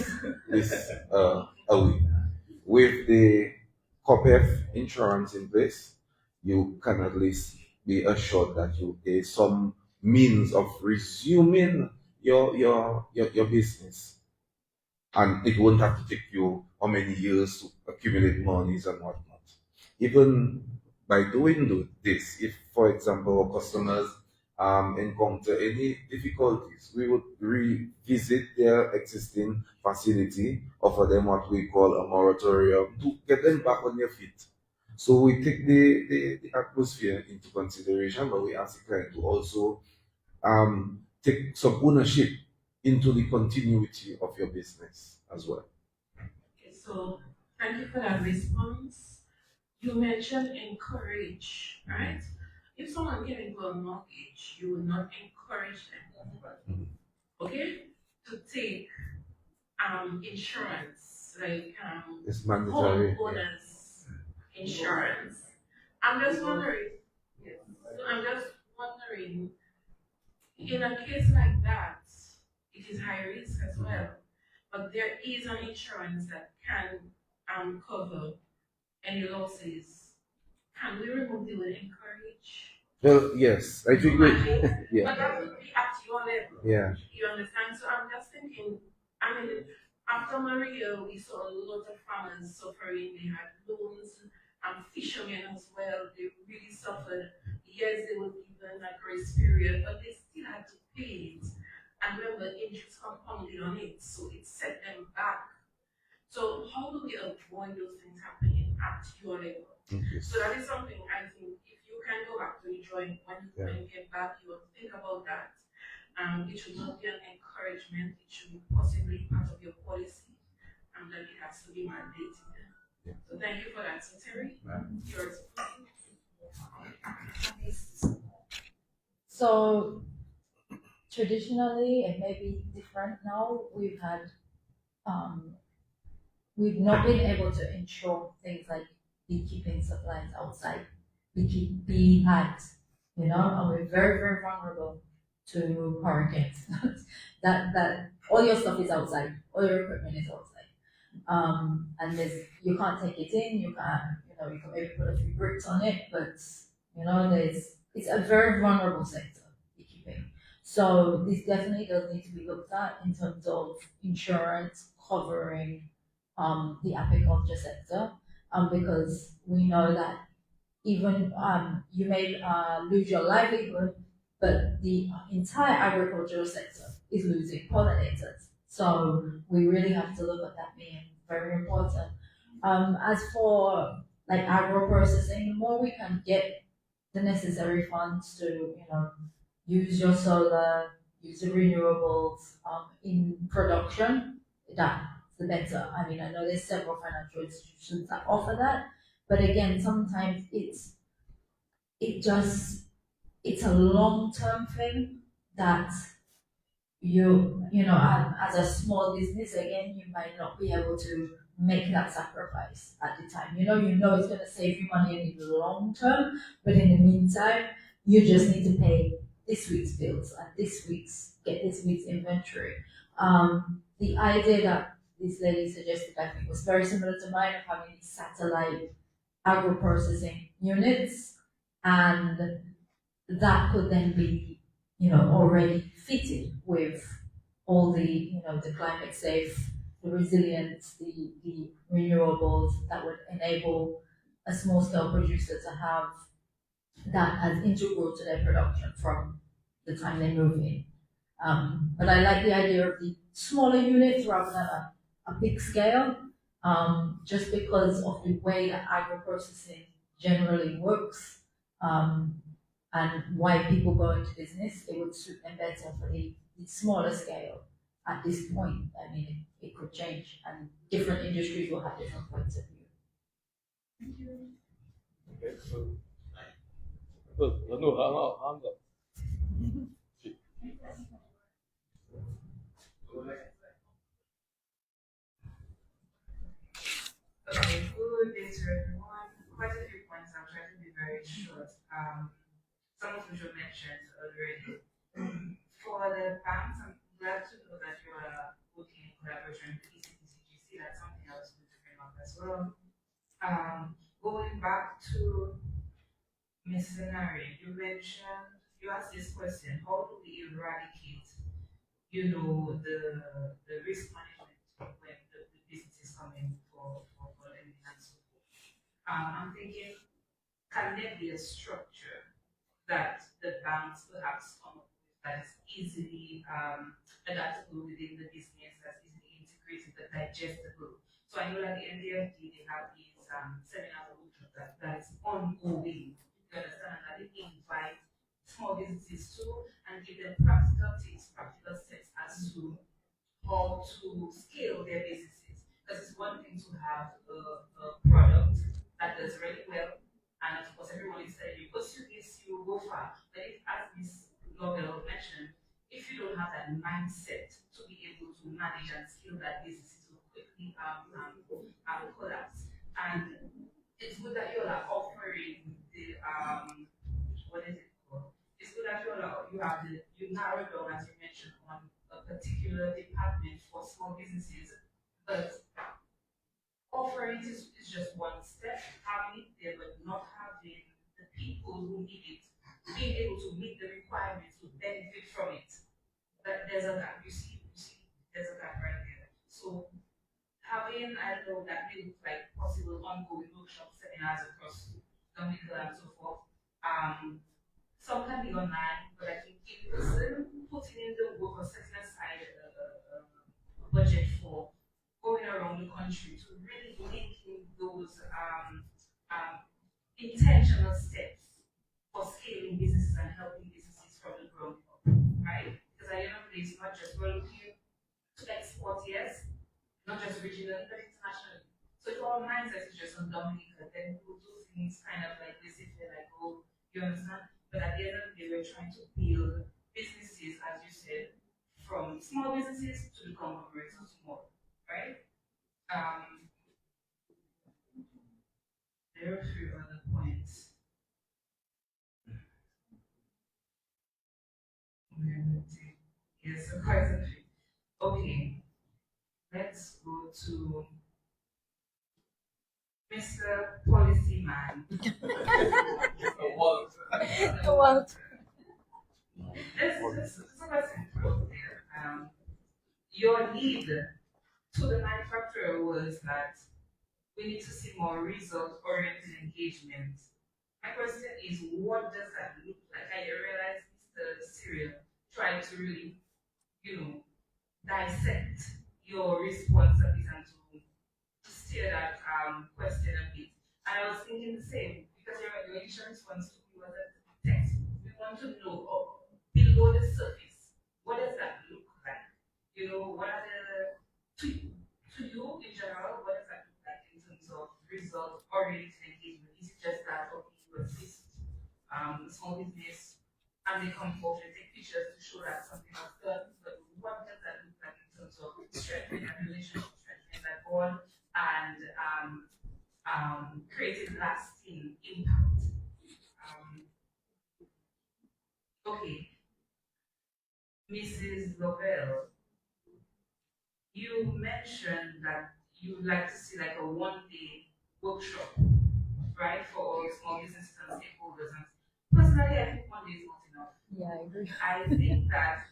this away. With the COPEF insurance in place, you can at least be assured that there is some means of resuming your business, and it won't have to take you how many years to accumulate monies and whatnot. Even by doing this, if, for example, our customers encounter any difficulties, we would revisit their existing facility, offer them what we call a moratorium to get them back on their feet. So we take the atmosphere into consideration, but we ask the client to also take some ownership into the continuity of your business as well. Okay, so thank you for that response. You mentioned encourage, right? If someone get into a mortgage, you will not encourage them, okay, to take insurance, like It's mandatory. homeowners insurance. I'm just wondering, yes, so I'm just wondering, in a case like that, it is high risk as well, but there is an insurance that can cover any losses. Can we remove the word encourage? Well, yes, I think yeah. But that would be at your level. Yeah. You understand? So I'm just thinking, I mean, after Maria, we saw a lot of farmers suffering. They had loans, and fishermen as well. They really suffered. Yes, they were given a grace period, but they still had to pay it. And remember, interest compounded on it, so it set them back. So how do we avoid those things happening at your level? Okay. So that is something I think if you can go back to the drawing when you get back, you will think about that. It should not be an encouragement, it should be possibly part of your policy, and that it has to be mandated. Yeah. So thank you for that. So Terry, yours. So traditionally, it may be different now. We've not been able to insure things like beekeeping supplies outside, bee hives, and we're very, very vulnerable to hurricanes. that all your stuff is outside, all your equipment is outside, and you can't take it in. You can maybe put a few bricks on it, but it's a very vulnerable sector, beekeeping. So this definitely does need to be looked at in terms of insurance covering the apiculture sector, because we know that even you may lose your livelihood, but the entire agricultural sector is losing pollinators. So we really have to look at that being very important. As for like agro processing, the more we can get the necessary funds to, use your solar, use the renewables in production, that's the better. I mean, I know there's several financial institutions that offer that, but again, sometimes it's a long-term thing that as a small business, again, you might not be able to make that sacrifice at the time. You know it's going to save you money in the long term, but in the meantime, you just need to pay this week's bills and get this week's inventory. The idea that this lady suggested, I think, was very similar to mine of having these satellite agro processing units, and that could then be, already fitted with all the climate safe, the resilience, the renewables that would enable a small scale producer to have that as integral to their production from the time they move in. But I like the idea of the smaller units rather than a big scale, just because of the way that agro processing generally works. And why people go into business, it would suit them better for the smaller scale at this point. I mean, it could change, and different industries will have different points of view. Thank you. Okay, so no, hands up. Okay, good day to everyone. Quite a few points. I'll try to be very short. Some of which were mentioned already. For the banks, I'm glad to know that you are working in collaboration with ECTCGC. That's something I was going to bring up as well. Going back to Ms. Senari, you asked this question: how do we eradicate, the risk management when the business is coming for lending and so forth? I'm thinking, can there be a structure that the banks perhaps come up with that is easily adaptable within the business, that's easily integrated, but digestible? So I know that the NDFD, they have these seminars and workshops that's ongoing. You understand? And that they invite small businesses too and give them practical tips, practical steps as to how to scale their businesses. Because it's one thing to have a product that does really well, and of course everyone is telling you, pursue this, you will go far. But if, as Ms. Nobel mentioned, if you don't have that mindset to be able to manage and scale that business, it will quickly collapse. And it's good that you are offering the what is it called? It's good that you narrow down, as you mentioned, on a particular department for small businesses, but offering it is just one step. Having it there, but not having the people who need it being able to meet the requirements to benefit from it. That there's a gap. You see, there's a gap right there. So having, I don't know, that may look like possible ongoing workshops, seminars across Dominica and so forth. Some can be online, but I think in person, putting in the work or setting aside a budget for going around the country to really link in those intentional steps for scaling businesses and helping businesses from the ground up, right? Because at the end of the day, it's not just we're looking to export, yes, not just regionally, but internationally. So if our mindset is just on Dominica, then we'll do things kind of like this if they're like, oh, you understand? But at the end of the day, we're trying to build businesses, as you said, from small businesses to the conglomerates of small, right? There are a few other points. Yes, quite a few. Okay, let's go to Mr. Policy Man. What? This is a simple there. Your lead to the manufacturer was that we need to see more result-oriented engagement. My question is, what does that look like? I realize Mr. Cyril tried to really, dissect your response a bit and to steer that question a bit. And I was thinking the same, because your initial response to me was a text. We want to know below the surface, what does that look like? You know, what are the, to you in general, what does that look like in terms of result oriented engagement? Is it just that, okay, you assist small business and they come forward and take pictures to show that something was done, but what does that look like in terms of strengthening that relationship, strengthening that bond, and creating lasting impact? Okay, Mrs. Lovell, you mentioned that you would like to see like a one-day workshop, right, for all small businesses and stakeholders. And personally, I think one day is not enough. Yeah, I agree. I think that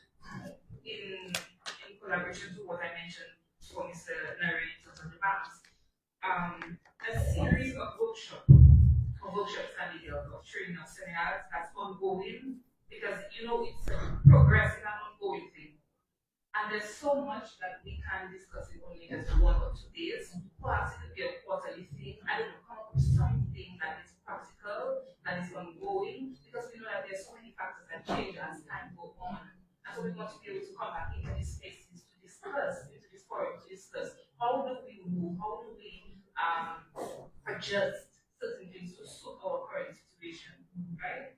in collaboration to what I mentioned for Mr. Nari in terms of the banks, a series of workshops can be held, of training of seminars that's ongoing, because you know it's a progressive and ongoing thing. And there's so much that we can discuss in only just 1 or 2 days. Perhaps it could be a quarterly thing. I don't know, come up with something that is practical, that is ongoing, because we know that there's so many factors that change as time goes on. And so we want to be able to come back into these spaces to discuss, into this forum to discuss how do we move, how do we adjust certain things to suit our current situation, right?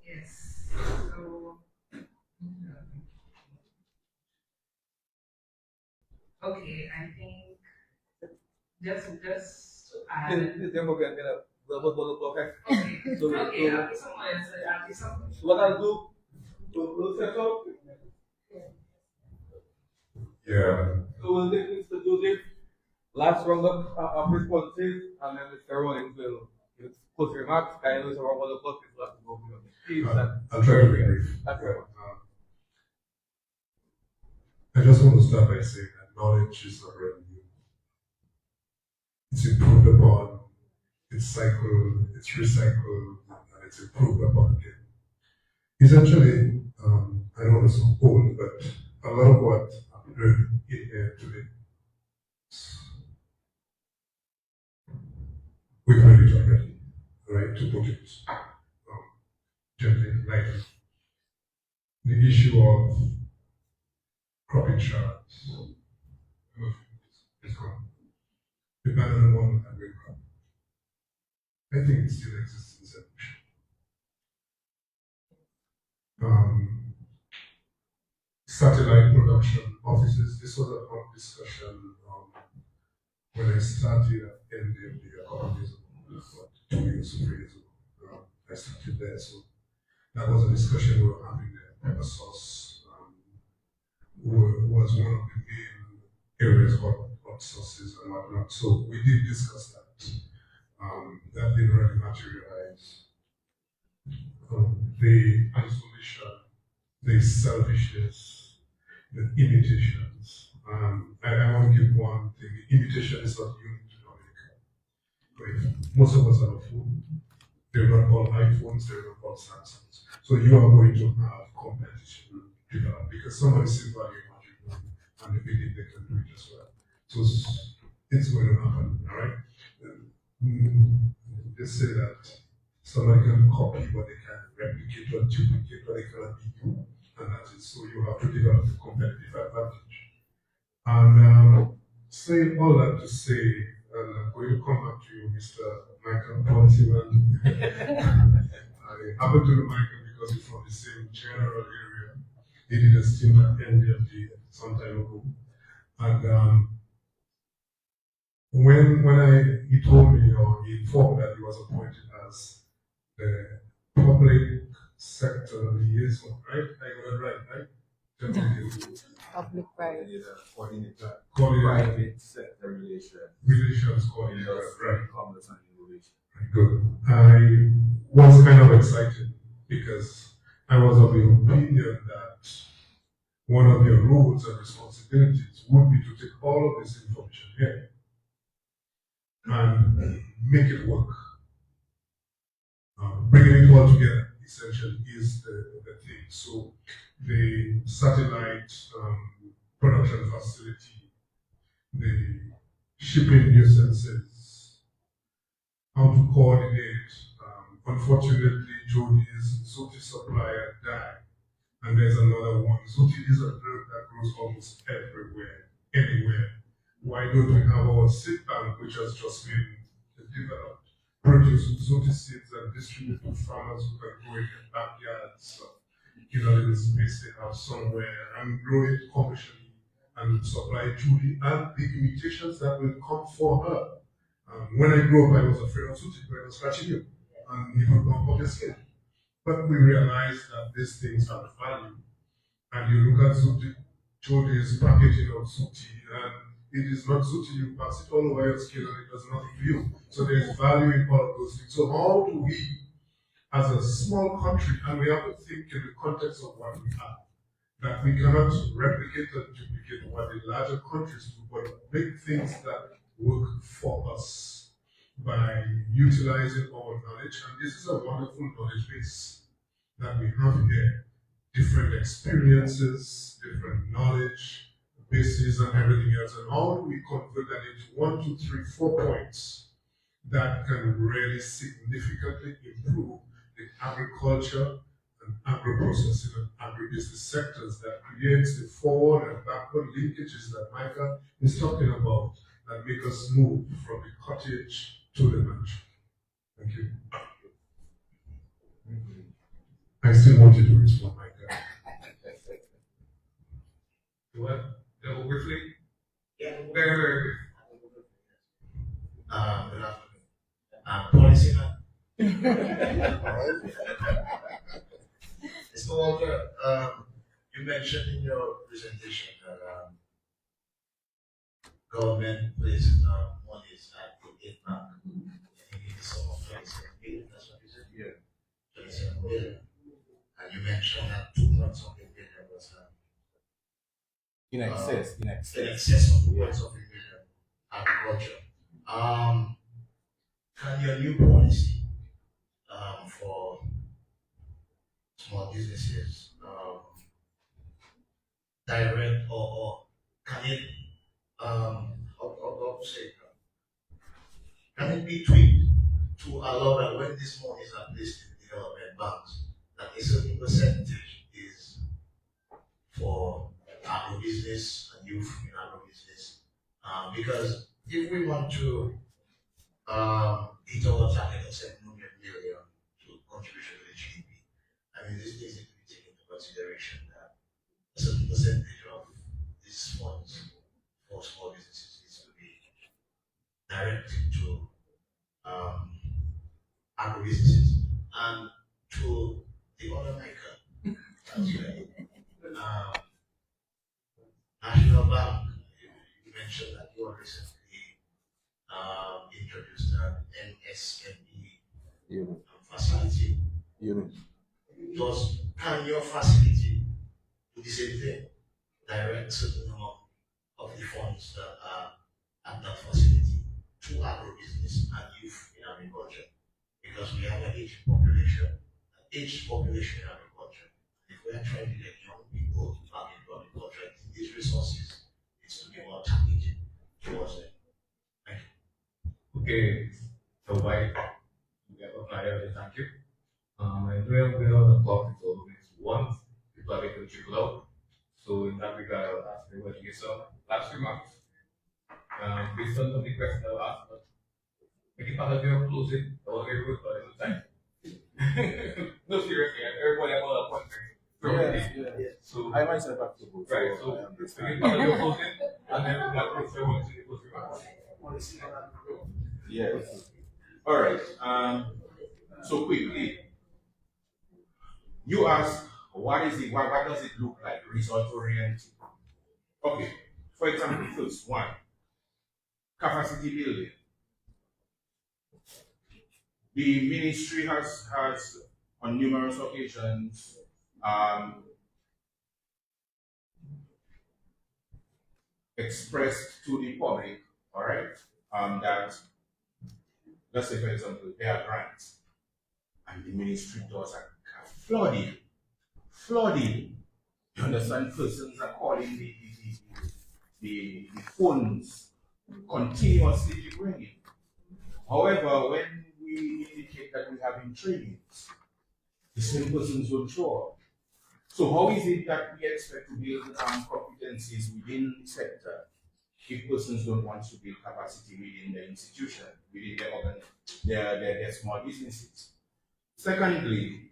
Yes. So, okay, I think just to add. Okay. Okay, I'll be someone else. I'll be something. What I'll do, we'll set up. Yeah. So we'll let Mr. Joseph last round of responses, and then Mr. Rollins will give close remarks. I know it's around 1 o'clock, people have to go. I'll try to be brief. That's right. I just want to start by saying that knowledge is not revenue. It's improved upon, it's cycled, it's recycled, and it's improved upon again. Essentially, I don't want to sound old, but a lot of what I'm learning in here today, we've heard it already, right? To put it gently, lightly. The issue of crop insurance is gone. The banana model that we got, I think it still exists in some satellite production offices. This was a hot discussion when I started at NDMD a couple of years ago, 2 years, 3 years ago. I started there, so that was a discussion we were having there. Pepper sauce was one of the main areas of hot sauces and whatnot. So we did discuss that. That didn't really materialize. The isolation, the selfishness, the imitations. I want to give one thing. The imitation is not unique to Dominica. Right? Most of us have a phone. They're not all iPhones, they're not all Samsungs. So you are going to have competition develop because somebody sees value in what you're doing and they believe they can do it as well. So it's going to happen, all right? They say that somebody can copy what they can replicate or duplicate, but they cannot be you. And that is so you have to develop a competitive advantage. And saying all that to say, and I'm going to come back to you, Mr. Michael Pontiman. I happen to know Michael because he's from the same general area. He did a stint at NDMD some time ago. And when he told me, or he informed that he was appointed as the public sector liaison, right? I got it right? Public private. Coordinator. Private sector Relations coordinator, right? Commerce and innovation. Good. I was kind of excited because I was of the opinion that one of your roles and responsibilities would be to take all of this information here and make it work. Bringing it all together is essentially is the thing. So the satellite production facility, the shipping nuisances, how to coordinate. Unfortunately, Jody's Zuti supplier died. And there's another one. Zuti is a herb that grows almost everywhere, anywhere. Why don't we have our seed bank, which has just been developed, produce Zuti seeds and distribute to farmers who can grow in their backyards, in a little space they have somewhere, and grow it commercially and supply Judy and the imitations that will come for her. When I grew up, I was afraid of Zuti because I was scratching you, and it would bump up your skin. But we realized that these things have value. And you look at Zuti, Jody's packaging of Zuti, and it is not Zuti, you pass it all over your skin and it does nothing for you. So there's value in all of those things. So how do we, as a small country, and we have to think in the context of what we have, that we cannot replicate or duplicate what the larger countries do, but make things that work for us by utilizing our knowledge. And this is a wonderful knowledge base that we have here. Different experiences, different knowledge bases, and everything else. And how do we convert that into 1, 2, 3, 4 points that can really significantly improve the agriculture and agro-processing and agribusiness sectors that creates the forward and backward linkages that Micah is talking about that make us move from the cottage to the mansion. Thank you. I still want you to respond, Micah. You want to go briefly? Yeah, very, very brief. Good afternoon. Policy man. Mr. Walker, you mentioned in your presentation that government places monies at the aid bank. I think it's sum of 27 billion, that's what you said? Yeah. 27 billion. And you mentioned that 2 something billion was in excess in excess of 2 something billion agriculture. Can your new policy for small businesses direct or can it how to say can it be tweaked to allow that when these monies are placed in development banks, that a certain percentage is for agribusiness and youth in agribusiness? Because if we want to hit our target of 700 million to contribution to the GDP, I mean, these things need to be taken into consideration that a certain percentage of these funds for small businesses needs to be directed to agribusinesses and to the other maker as well. National Bank, you mentioned that you recently introduced an MSME facility. Can your facility do the same thing? Direct certain amount of the funds that are at that facility to agribusiness and youth in agriculture? Because we have an aging population in agriculture. If we are trying to get young people back into agriculture, these resources needs to be more targeted towards them. Thank you. Okay, so why we have a priority, thank you. And we are on the clock, so it's one, people are able to trickle out. So in that regard, I'll ask you what you saw last remarks. Based on the question I'll ask, but any part of your closing, I will get good for the time. No, seriously, everybody have a point. Yeah. So I myself have to go. Right, so any part of your closing, and then that makes everyone to the closing remarks. Yes. All right. So quickly, you ask, what is it? What does it look like? Result oriented. Okay. For example, first one, capacity building. The ministry has on numerous occasions expressed to the public, all right, that, let's say for example, there are grants, and the ministry does a flooded. You understand? Persons are calling the phones continuously keep ringing. However, when we indicate that we have in trainings, the same persons will show up. So how is it that we expect to build competencies within the sector if persons don't want to build capacity within the institution, within their small businesses? Secondly,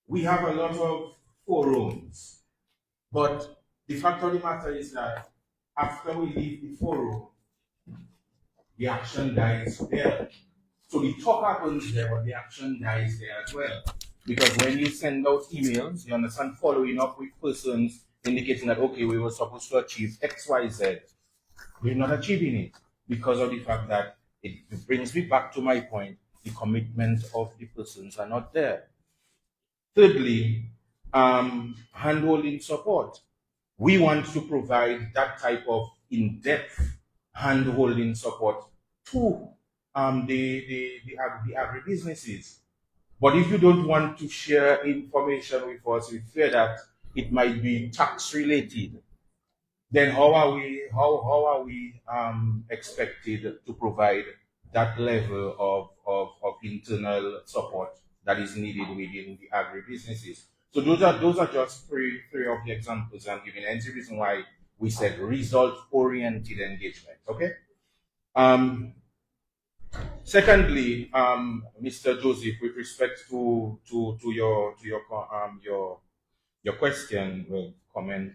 we have a lot of forums, but the fact of the matter is that after we leave the forum, the action dies there. So the talk happens there, but the action dies there as well. Because when you send out emails, you understand, following up with persons indicating that, okay, we were supposed to achieve X, Y, Z, we're not achieving it because of the fact that it brings me back to my point, the commitment of the persons are not there. Thirdly, hand-holding support. We want to provide that type of in-depth hand-holding support to the agribusinesses. But if you don't want to share information with us, we fear that it might be tax related, then how are we expected to provide that level of internal support that is needed within the agribusinesses? So those are just three of the examples I'm giving, and the reason why we said result-oriented engagement. Okay. Secondly, Mr. Joseph, with respect to your question, well, comment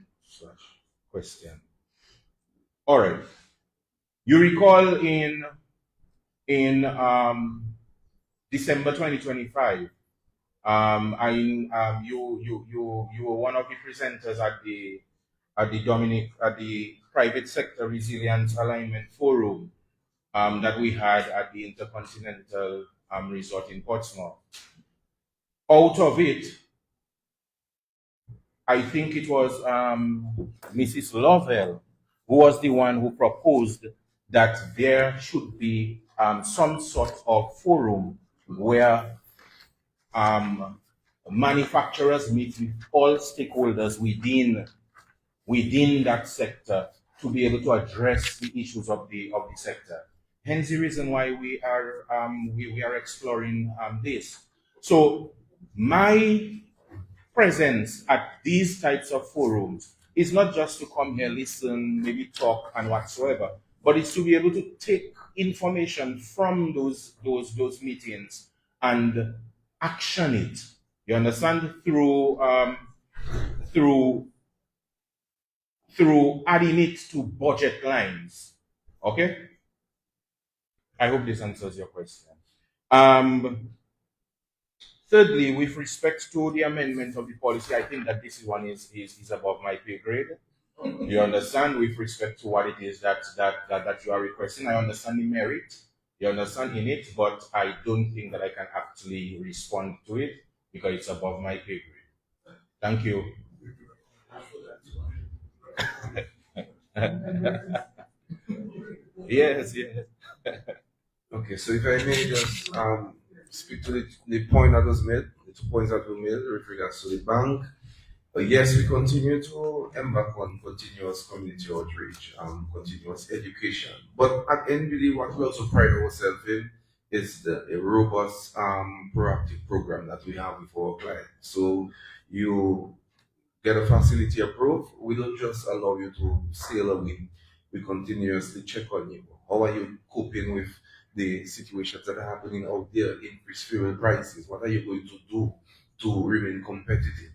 / question. All right. You recall in December 2025, you were one of the presenters at the Private Sector Resilience Alignment Forum that we had at the Intercontinental Resort in Portsmouth. Out of it, I think it was Mrs. Lovell who was the one who proposed that there should be some sort of forum where manufacturers meet with all stakeholders within that sector to be able to address the issues of the sector. Hence the reason why we are exploring this. So my presence at these types of forums is not just to come here, listen, maybe talk and whatsoever, but it's to be able to take information from those meetings and action it. You understand? Through adding it to budget lines. Okay? I hope this answers your question. Thirdly, with respect to the amendment of the policy, I think that this one is above my pay grade. You understand, with respect to what it is that you are requesting. I understand the merit, you understand in it, but I don't think that I can actually respond to it because it's above my pay grade. Thank you. Yes. Okay, so if I may just speak to the point that was made, the 2 points that were made with regards to the bank. Yes, we continue to embark on continuous community outreach, continuous education. But at the end of the day, what we also pride ourselves in is a robust, proactive program that we have with our clients. So you get a facility approved, we don't just allow you to sail away. We continuously check on you. How are you coping with the situations that are happening out there, increased fuel prices? What are you going to do to remain competitive?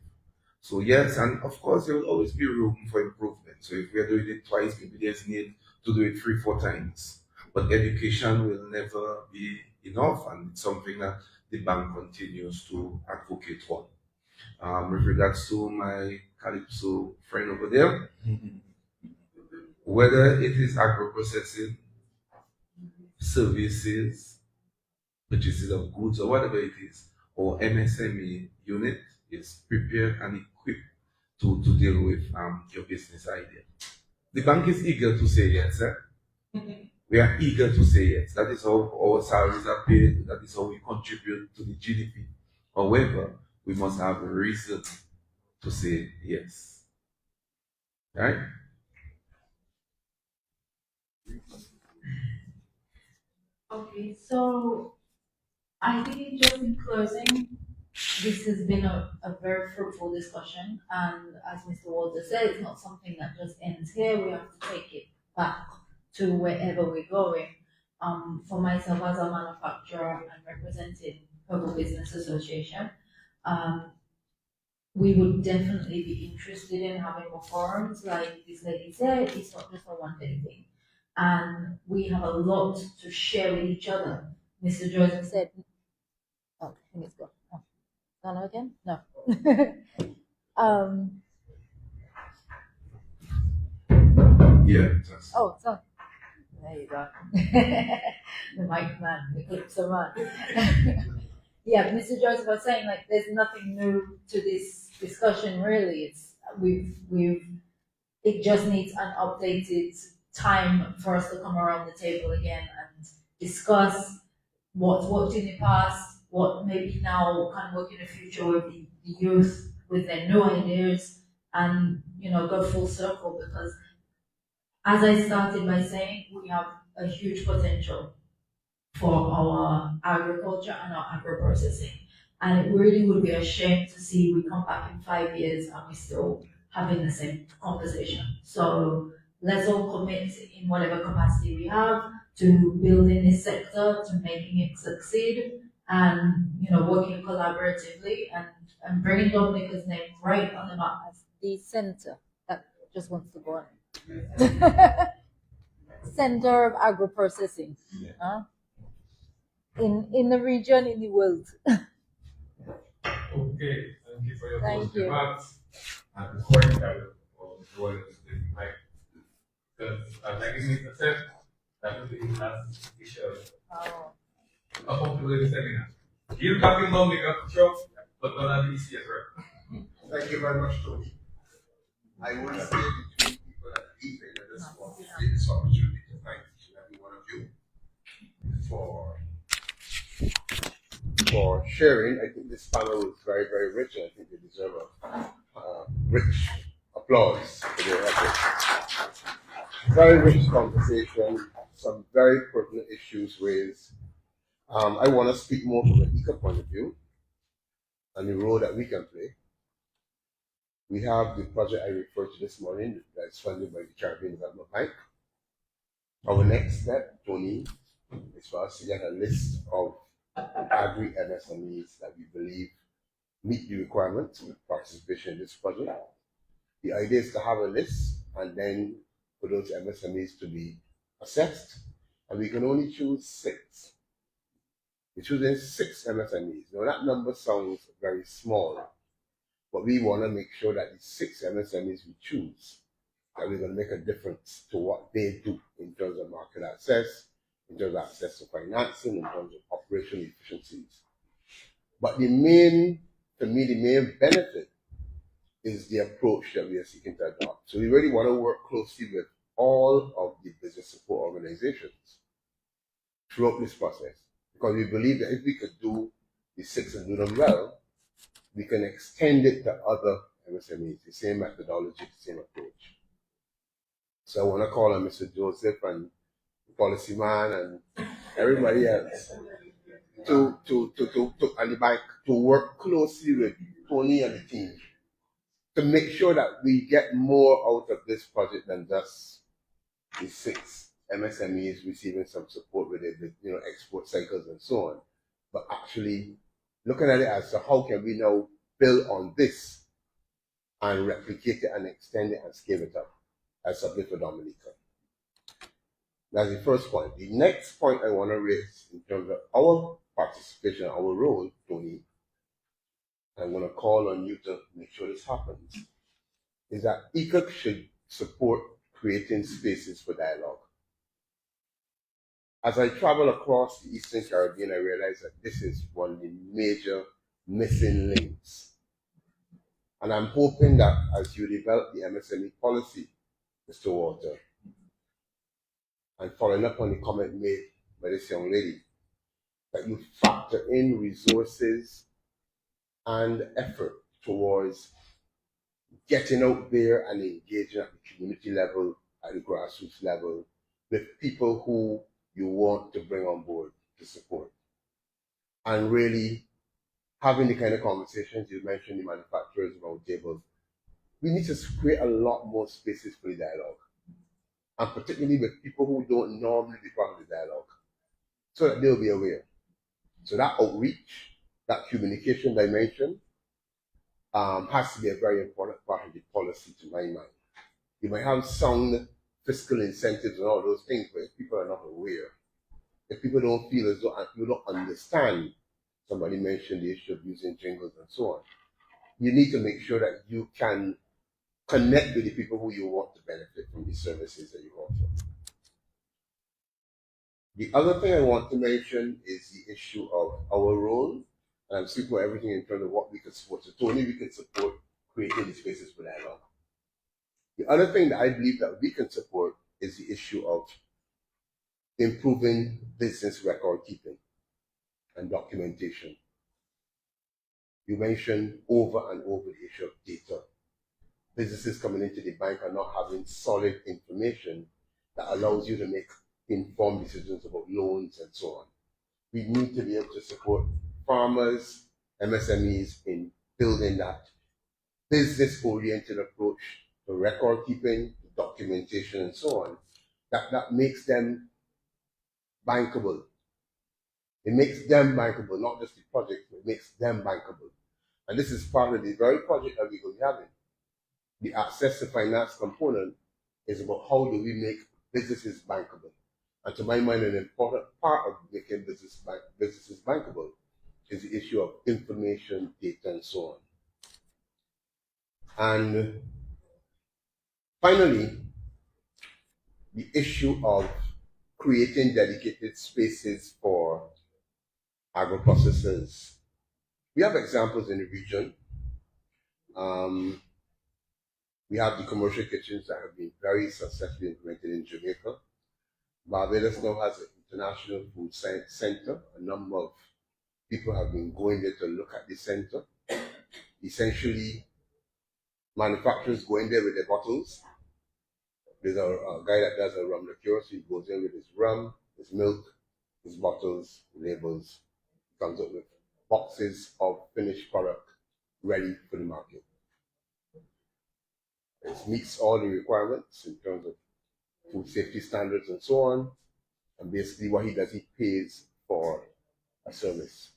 So yes, and of course there will always be room for improvement. So if we are doing it twice, maybe there's need to do it 3-4 times. But education will never be enough, and it's something that the bank continues to advocate for. With regards to my Calypso friend over there, whether it is agro-processing, services, purchases of goods, or whatever it is, or MSME unit is prepared and equipped to deal with your business idea. The bank is eager to say yes. we are eager to say yes. That is how our salaries are paid. That is how we contribute to the GDP. However, we must have a reason to say yes. Right? Okay, so I think just in closing, this has been a very fruitful discussion, and as Mr. Walter said, it's not something that just ends here. We have to take it back to wherever we're going. For myself as a manufacturer and representing Purple Business Association, we would definitely be interested in having more forums. Like this lady said, it's not just a one-day thing. And we have a lot to share with each other. Mr. Joseph said, oh, I think it's gone. Oh, gone again? No. Yeah. Oh, sorry. There you go. The mic man, the clipser man. Yeah, Mr. Joseph was saying like there's nothing new to this discussion really. It's it just needs an updated time for us to come around the table again and discuss what worked in the past, what maybe now can work in the future with the youth with their new ideas, and go full circle, because as I started by saying, we have a huge potential for our agriculture and our agro-processing. And it really would be a shame to see we come back in 5 years and we're still having the same conversation. So let's all commit in whatever capacity we have to building this sector, to making it succeed, and working collaboratively and bringing Dominica's name right on the map as the center that just wants to go on. Center of agro-processing. In the region, in the world. Okay, thank you for your Thank you. remarks. And before you have the mic, because like Mr. said, that will be the last issue of the seminar. You talking about the show, but not the ECS, right? Thank you very much, Tony. I want to say between people that are leaving, I just want to take this opportunity to thank each and every one of you for sharing. I think this panel was very, very rich, and I think they deserve a rich applause for their efforts. Very rich conversation, some very pertinent issues raised. I want to speak more from an IICA point of view and the role that we can play. We have the project I referred to this morning that's funded by the Caribbean Development Bank. Our next step, Tony, is for us to get a list of agri-MSMEs that we believe meet the requirements of participation in this project. The idea is to have a list and then for those MSMEs to be assessed, and we can only choose 6. We're choosing 6 MSMEs. Now that number sounds very small, but we want to make sure that the 6 MSMEs we choose, that we're going to make a difference to what they do in terms of market access, in terms of access to financing, in terms of operational efficiencies. But to me, the main benefit is the approach that we are seeking to adopt. So we really want to work closely with all of the business support organizations throughout this process, because we believe that if we could do the 6 and do them well, we can extend it to other MSMEs, the same methodology, the same approach. So I want to call on Mr. Joseph and the policy man and everybody else and the bank to work closely with Tony and the team to make sure that we get more out of this project than just the 6 MSMEs receiving some support with it, export cycles and so on, but actually looking at it as to how can we now build on this and replicate it and extend it and scale it up as something for Dominica. That's the first point. The next point I want to raise in terms of our participation, our role, Tony, I'm going to call on you to make sure this happens, is that IICA should support creating spaces for dialogue. As I travel across the Eastern Caribbean, I realize that this is one of the major missing links. And I'm hoping that as you develop the MSME policy, Mr. Walter, and following up on the comment made by this young lady, that you factor in resources and effort towards getting out there and engaging at the community level, at the grassroots level, with people who you want to bring on board to support. And really having the kind of conversations you mentioned, the manufacturers around tables. We need to create a lot more spaces for the dialogue, and particularly with people who don't normally be part of the dialogue, so that they'll be aware. So that outreach, that communication dimension, has to be a very important part of the policy, to my mind. You might have sound fiscal incentives and all those things, but if people are not aware, if people don't feel as though, and people don't understand, somebody mentioned the issue of using jingles and so on, you need to make sure that you can connect with the people who you want to benefit from the services that you offer. The other thing I want to mention is the issue of our role, and I'm speaking about everything in terms of what we can support. So Tony, we can support creating the spaces for dialogue. The other thing that I believe that we can support is the issue of improving business record keeping and documentation. You mentioned over and over the issue of data. Businesses coming into the bank are not having solid information that allows you to make informed decisions about loans and so on. We need to be able to support farmers, MSMEs in building that business-oriented approach to record keeping, documentation, and so on, that makes them bankable. It makes them bankable, not just the project, but it makes them bankable. And this is part of the very project that we're going to be having. The access to finance component is about how do we make businesses bankable. And to my mind, an important part of making businesses bankable is the issue of information, data, and so on. And finally, the issue of creating dedicated spaces for agro-processors. We have examples in the region. We have the commercial kitchens that have been very successfully implemented in Jamaica. Barbados now has an international food center. A number of people have been going there to look at the center. Essentially, manufacturers go in there with their bottles. There's a guy that does a rum liqueur, so he goes in with his rum, his milk, his bottles, labels, comes up with boxes of finished product ready for the market. It meets all the requirements in terms of food safety standards and so on. And basically what he does, he pays for a service.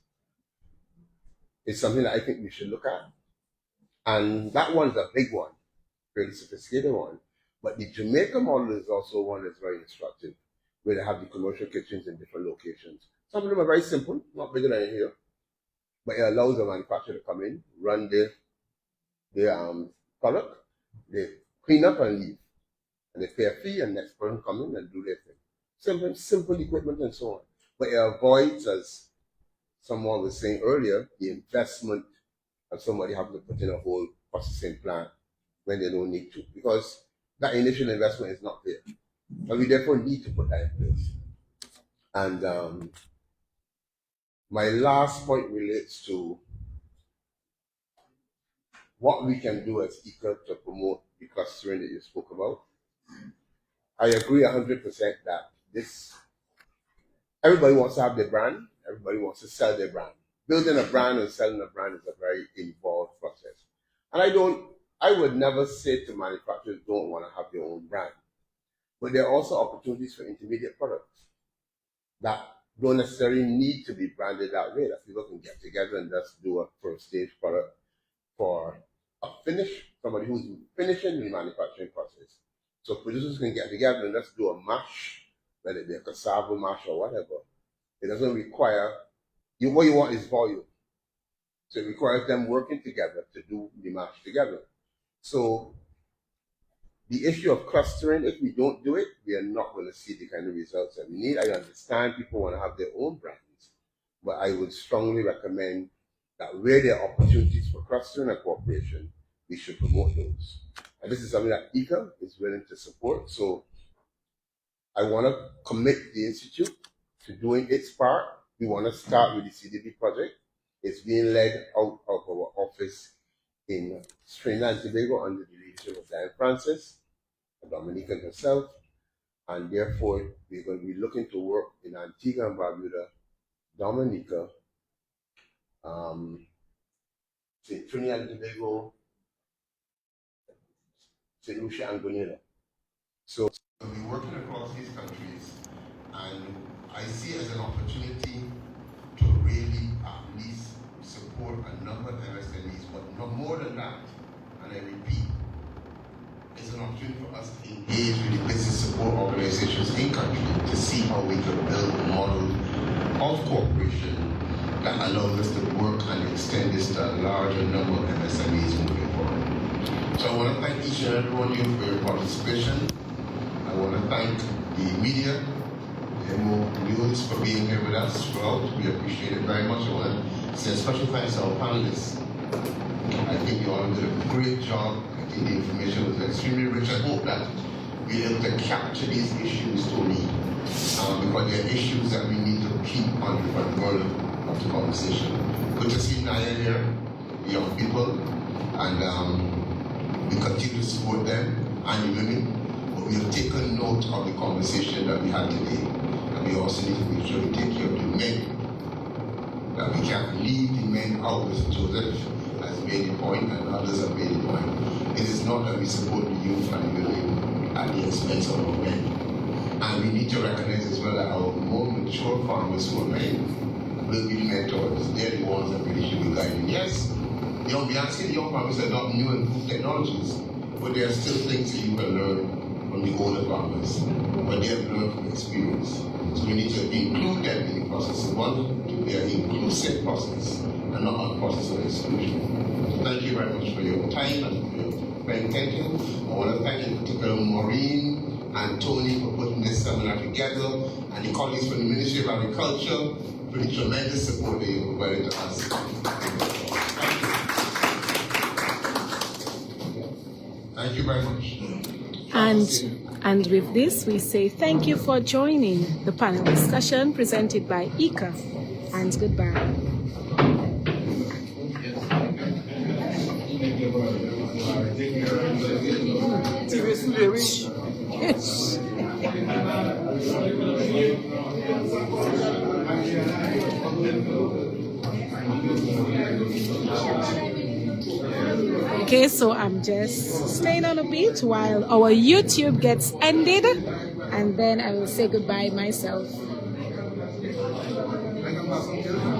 It's something that I think we should look at. And that one's a big one, very sophisticated one. But the Jamaica model is also one that's very instructive, where they have the commercial kitchens in different locations. Some of them are very simple, not bigger than here, but it allows the manufacturer to come in, run their product, they clean up and leave. And they pay a fee, and next person come in and do their thing. Simple equipment and so on. But it avoids, as someone was saying earlier, the investment of somebody having to put in a whole processing plant when they don't need to, because that initial investment is not there. And we therefore need to put that in place. And my last point relates to what we can do as IICA to promote the clustering that you spoke about. I agree 100% that everybody wants to have their brand, everybody wants to sell their brand. Building a brand and selling a brand is a very involved process. And I would never say to manufacturers don't want to have their own brand. But there are also opportunities for intermediate products that don't necessarily need to be branded that way, that people can get together and just do a first stage product for a somebody who's finishing the manufacturing process. So producers can get together and just do a mash, whether it be a cassava mash or whatever. It doesn't require, what you want is volume. So it requires them working together to do the mash together. So the issue of clustering, if we don't do it, we are not going to see the kind of results that we need. I understand people want to have their own brands, but I would strongly recommend that where there are opportunities for clustering and cooperation, we should promote those. And this is something that IICA is willing to support. So I want to commit the Institute to doing its part. We want to start with the CDB project. It's being led out of our office in Trinidad and Tobago under the leadership of Diane Francis, Dominican herself, and therefore we're going to be looking to work in Antigua and Barbuda, Dominica, Trinidad and Tobago, St. Lucia and Grenada. So we'll be working across these countries, and I see it as an opportunity to really at least support a number of MSMEs, but not more than that. And I repeat, it's an opportunity for us to engage with the business support organizations in country to see how we can build a model of cooperation that allows us to work and extend this to a larger number of MSMEs moving forward. So I want to thank each and every one of you for your participation. I want to thank the media, MO News, for being here with us throughout. We appreciate it very much. I want to say a special thanks to our panelists. I think you all did a great job. I think the information was extremely rich. I hope that we're able to capture these issues, Tony, because they're issues that we need to keep on the front burner of the conversation. Good to see Naya here, the young people, and we continue to support them and the women. But we have taken note of the conversation that we had today, and we also need to make sure we take care of the men. That we can't leave the men out, as Joseph has made a point and others have made a point. It is not that we support the youth and the women at the expense of our men. And we need to recognize as well that our more mature farmers who are men will be the mentors. They're the ones that really should be guiding. Yes, you'll be asking the young farmers to adopt new and improved technologies, but there are still things that you can learn from the older farmers, but they have learned from experience. So we need to include them in the process. We want to be an inclusive process and not a process of exclusion. So thank you very much for your time and for your very attention. I want to thank in particular Maureen and Tony for putting this seminar together, and the colleagues from the Ministry of Agriculture for the tremendous support that you provided to us. Thank you very much. And with this, we say thank you for joining the panel discussion presented by IICA, and goodbye. Okay, so I'm just staying on a beat while our YouTube gets ended, and then I will say goodbye myself.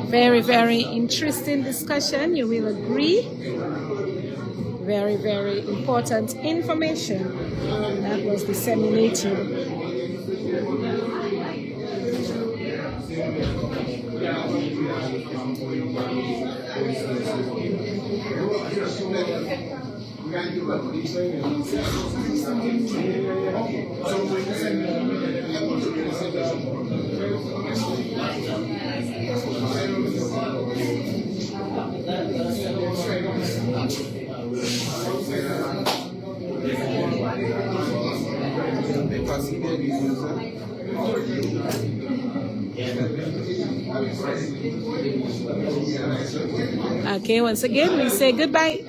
Very, very interesting discussion, you will agree. Very, very important information that was disseminated. Okay, once again, we say goodbye.